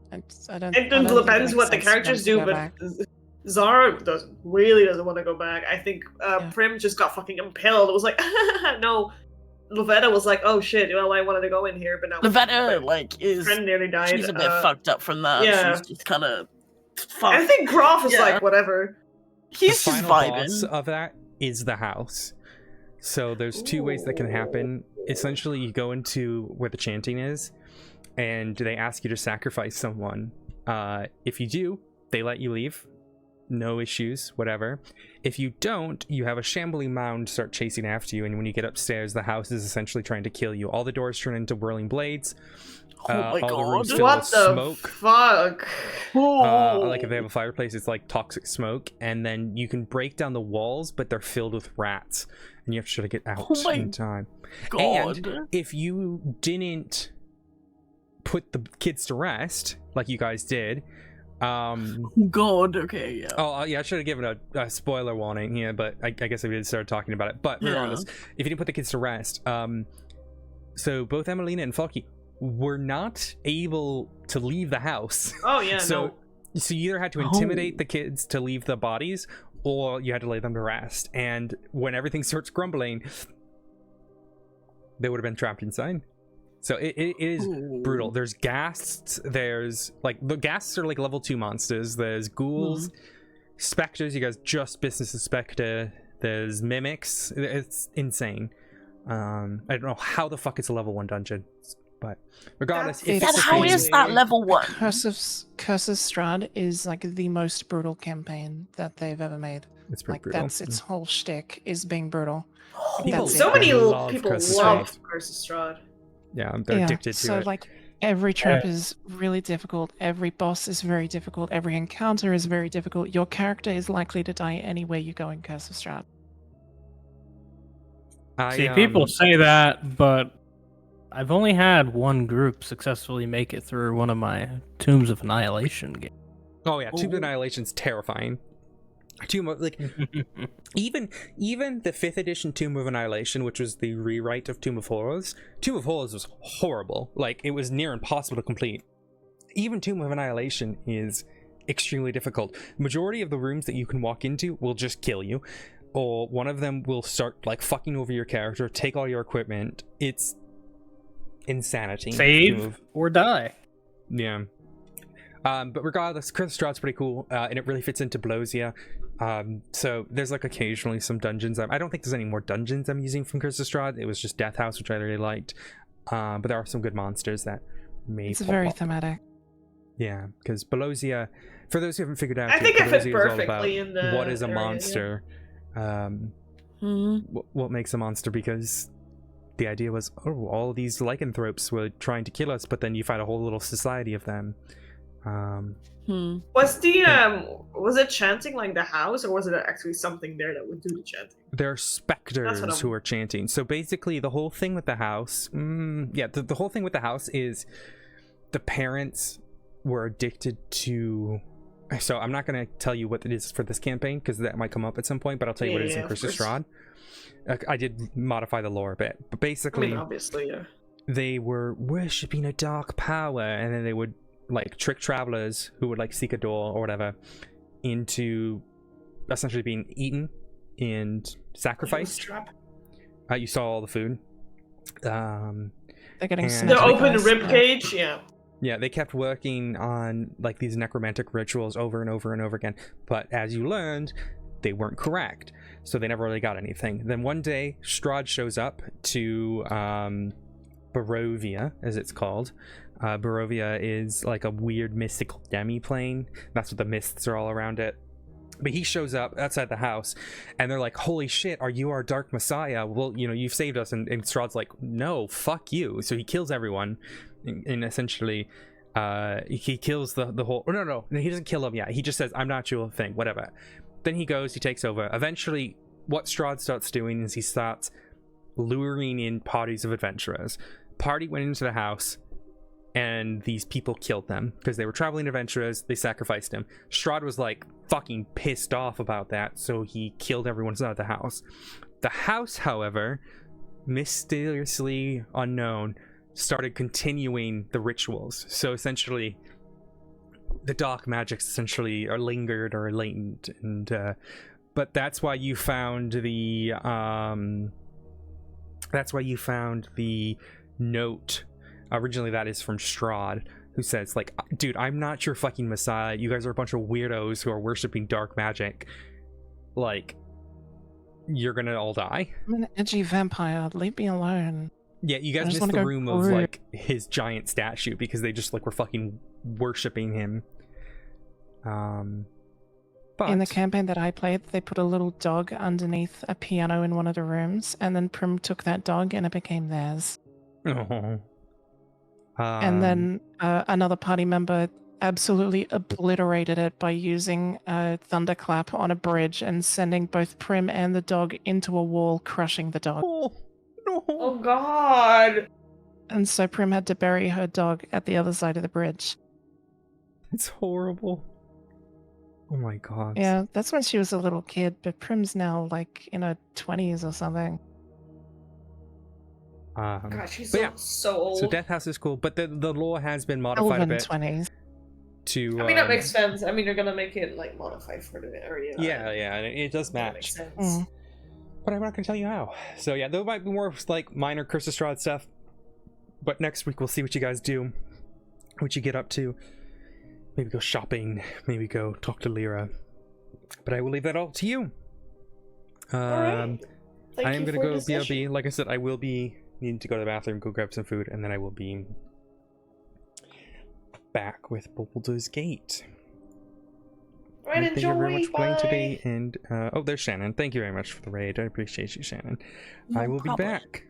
Speaker 4: don't.
Speaker 2: It
Speaker 4: I don't think it
Speaker 2: depends
Speaker 4: makes
Speaker 2: what the
Speaker 4: sense for them
Speaker 2: characters
Speaker 4: to
Speaker 2: do,
Speaker 4: go
Speaker 2: but
Speaker 4: back.
Speaker 2: Zara really doesn't want to go back. I think Prim just got fucking impaled. It was like, no. Lovetta was like, oh shit, well, I wanted to go in here, but now
Speaker 3: Lavetta, like, is.
Speaker 2: friend nearly died.
Speaker 3: She's a bit fucked up from that.
Speaker 2: yeah.
Speaker 3: She's just kind of.
Speaker 2: I think Groff is
Speaker 3: Yeah.
Speaker 2: like, whatever.
Speaker 3: He's
Speaker 1: the
Speaker 3: just
Speaker 1: final boss
Speaker 3: vibing.
Speaker 1: of that is the house. So there's 2 ways that can happen. Essentially, you go into where the chanting is, and they ask you to sacrifice someone. If you do, they let you leave. no issues, whatever. If you don't, you have a shambling mound start chasing after you, and when you get upstairs, the house is essentially trying to kill you. All the doors turn into whirling blades.
Speaker 3: Oh my
Speaker 1: all the rooms
Speaker 3: god.
Speaker 1: fill
Speaker 2: What
Speaker 1: with
Speaker 2: the
Speaker 1: smoke.
Speaker 2: fuck?
Speaker 1: Like if they have a fireplace, it's like toxic smoke, and then you can break down the walls, but they're filled with rats, and you have to try to get out
Speaker 3: Oh my
Speaker 1: in time.
Speaker 3: God.
Speaker 1: And if you didn't put the kids to rest, like you guys did,
Speaker 3: God, okay, yeah.
Speaker 1: oh yeah, I should have given a spoiler warning here, but I guess I did start talking about it. But regardless, if you didn't put the kids to rest, so both Emelina and Falky were not able to leave the house.
Speaker 2: Oh yeah,
Speaker 1: So you either had to intimidate the kids to leave the bodies, or you had to lay them to rest. And when everything starts grumbling, they would have been trapped inside. So it is brutal. There's ghasts. There's like the ghasts are like level 2 monsters. There's ghouls, specters. You guys just business a specter. There's mimics. It's insane. I don't know how the fuck it's a level 1 dungeon, but regardless,
Speaker 2: That's
Speaker 3: And how is that level 1?
Speaker 4: Curse of Strahd is like the most brutal campaign that they've ever made.
Speaker 1: it's pretty
Speaker 4: Like
Speaker 1: brutal.
Speaker 4: that's its whole shtick is being brutal.
Speaker 1: People
Speaker 4: That's
Speaker 2: so
Speaker 4: it.
Speaker 2: many
Speaker 1: love
Speaker 2: people
Speaker 1: Curse of
Speaker 2: love
Speaker 1: Strahd.
Speaker 2: Curse of Strahd.
Speaker 1: Yeah, they're addicted to
Speaker 4: so
Speaker 1: it.
Speaker 4: like every trap is really difficult. Every boss is very difficult. Every encounter is very difficult. Your character is likely to die anywhere you go in Curse of Strahd.
Speaker 5: See, people say that, but I've only had one group successfully make it through one of my Tombs of Annihilation games.
Speaker 1: Oh yeah, Tomb of Annihilation's terrifying. Even the 5th edition Tomb of Annihilation, which was the rewrite of Tomb of Horrors was horrible. Like, it was near impossible to complete. Even Tomb of Annihilation is extremely difficult. Majority of the rooms that you can walk into will just kill you, or one of them will start like fucking over your character, take all your equipment. It's insanity.
Speaker 5: Save or die.
Speaker 1: Yeah. But regardless, Curse of Strahd's pretty cool, and it really fits into Blosia. So there's like occasionally some dungeons. I don't think there's any more dungeons I'm using from Curse of Strahd. It was just Death House, which I really liked. But there are some good monsters that may
Speaker 4: It's
Speaker 1: pop
Speaker 4: very
Speaker 1: up.
Speaker 4: thematic.
Speaker 1: Yeah, because Blosia, for those who haven't figured out,
Speaker 2: I think it
Speaker 1: Blosia
Speaker 2: fit
Speaker 1: is all about
Speaker 2: perfectly in the
Speaker 1: what is a
Speaker 2: area, yeah.
Speaker 1: monster. What makes a monster, because the idea was, oh, all these lycanthropes were trying to kill us, but then you find a whole little society of them.
Speaker 2: Was the was it chanting like the house, or was it actually something there that would do the chanting?
Speaker 1: They're specters who are chanting. So basically the whole thing with the house, the whole thing with the house is the parents were addicted to, so I'm not going to tell you what it is for this campaign because that might come up at some point, but I'll tell you what it is in Curse of Strahd. I did modify the lore a bit, but basically
Speaker 2: obviously, yeah.
Speaker 1: they were worshipping a dark power, and then they would like trick travelers who would like seek a door or whatever into essentially being eaten and sacrificed. You saw all the food.
Speaker 4: They're getting
Speaker 1: and-
Speaker 2: The
Speaker 4: snapped
Speaker 2: open
Speaker 4: guys.
Speaker 2: rib cage, yeah.
Speaker 1: Yeah, they kept working on like these necromantic rituals over and over and over again, but as you learned, they weren't correct, so they never really got anything. Then one day, Strahd shows up to Barovia, as it's called. Barovia is like a weird mystical demi-plane. That's what the mists are all around it. But he shows up outside the house, and they're like, holy shit, are you our Dark Messiah? Well, you know, you've saved us. And Strahd's like, no, fuck you. So he kills everyone, and essentially he kills the whole... Oh, no, he doesn't kill them yet. He just says, I'm not your thing, whatever. Then he goes, he takes over. Eventually, what Strahd starts doing is he starts luring in parties of adventurers. Party went into the house, and these people killed them because they were traveling adventurers. They sacrificed him. Strahd was like fucking pissed off about that, so he killed everyone inside the house. The house, however, mysteriously unknown, started continuing the rituals. So essentially, the dark magics essentially are lingered or latent, and but that's why you found the note. Originally, that is from Strahd, who says, like, dude, I'm not your fucking messiah. You guys are a bunch of weirdos who are worshipping dark magic. Like, you're gonna all die.
Speaker 4: I'm an edgy vampire. Leave me alone.
Speaker 1: Yeah, you guys missed the room of, like, his giant statue because they just, like, were fucking worshipping him. But
Speaker 4: in the
Speaker 1: But
Speaker 4: campaign that I played, they put a little dog underneath a piano in one of the rooms, and then Prim took that dog and it became theirs.
Speaker 1: oh,
Speaker 4: And then another party member absolutely obliterated it by using a thunderclap on a bridge and sending both Prim and the dog into a wall, crushing the dog.
Speaker 1: oh no,
Speaker 2: Oh God.
Speaker 4: And so Prim had to bury her dog at the other side of the bridge.
Speaker 1: it's horrible. Oh my god.
Speaker 4: Yeah, that's when she was a little kid, but Prim's now like in her 20s or something.
Speaker 2: God, she's
Speaker 1: but
Speaker 2: so,
Speaker 1: yeah,
Speaker 2: so old.
Speaker 1: so Death House is cool, but the lore has been modified a
Speaker 4: Elven
Speaker 1: bit
Speaker 4: 20s.
Speaker 1: to.
Speaker 2: I mean, that makes sense. I mean, you're gonna make it like modified for the area.
Speaker 1: Yeah, and it does
Speaker 2: That makes
Speaker 1: match.
Speaker 2: sense.
Speaker 1: But I'm not gonna tell you how. So yeah, there might be more like minor Curse of Strahd stuff. But next week we'll see what you guys do, what you get up to. Maybe go shopping. Maybe go talk to Lyra. But I will leave that all to you.
Speaker 2: Alright. Thank
Speaker 1: I am
Speaker 2: you
Speaker 1: gonna
Speaker 2: for
Speaker 1: go
Speaker 2: the session.
Speaker 1: BRB. Like I said, I will be needing to go to the bathroom, go grab some food, and then I will be back with Baldur's Gate.
Speaker 2: Alright,
Speaker 1: Thank you very much
Speaker 2: enjoy.
Speaker 1: for playing
Speaker 2: Bye.
Speaker 1: today. And oh, there's Shannon. Thank you very much for the raid. I appreciate you, Shannon. I
Speaker 3: No
Speaker 1: will
Speaker 3: problem.
Speaker 1: be back.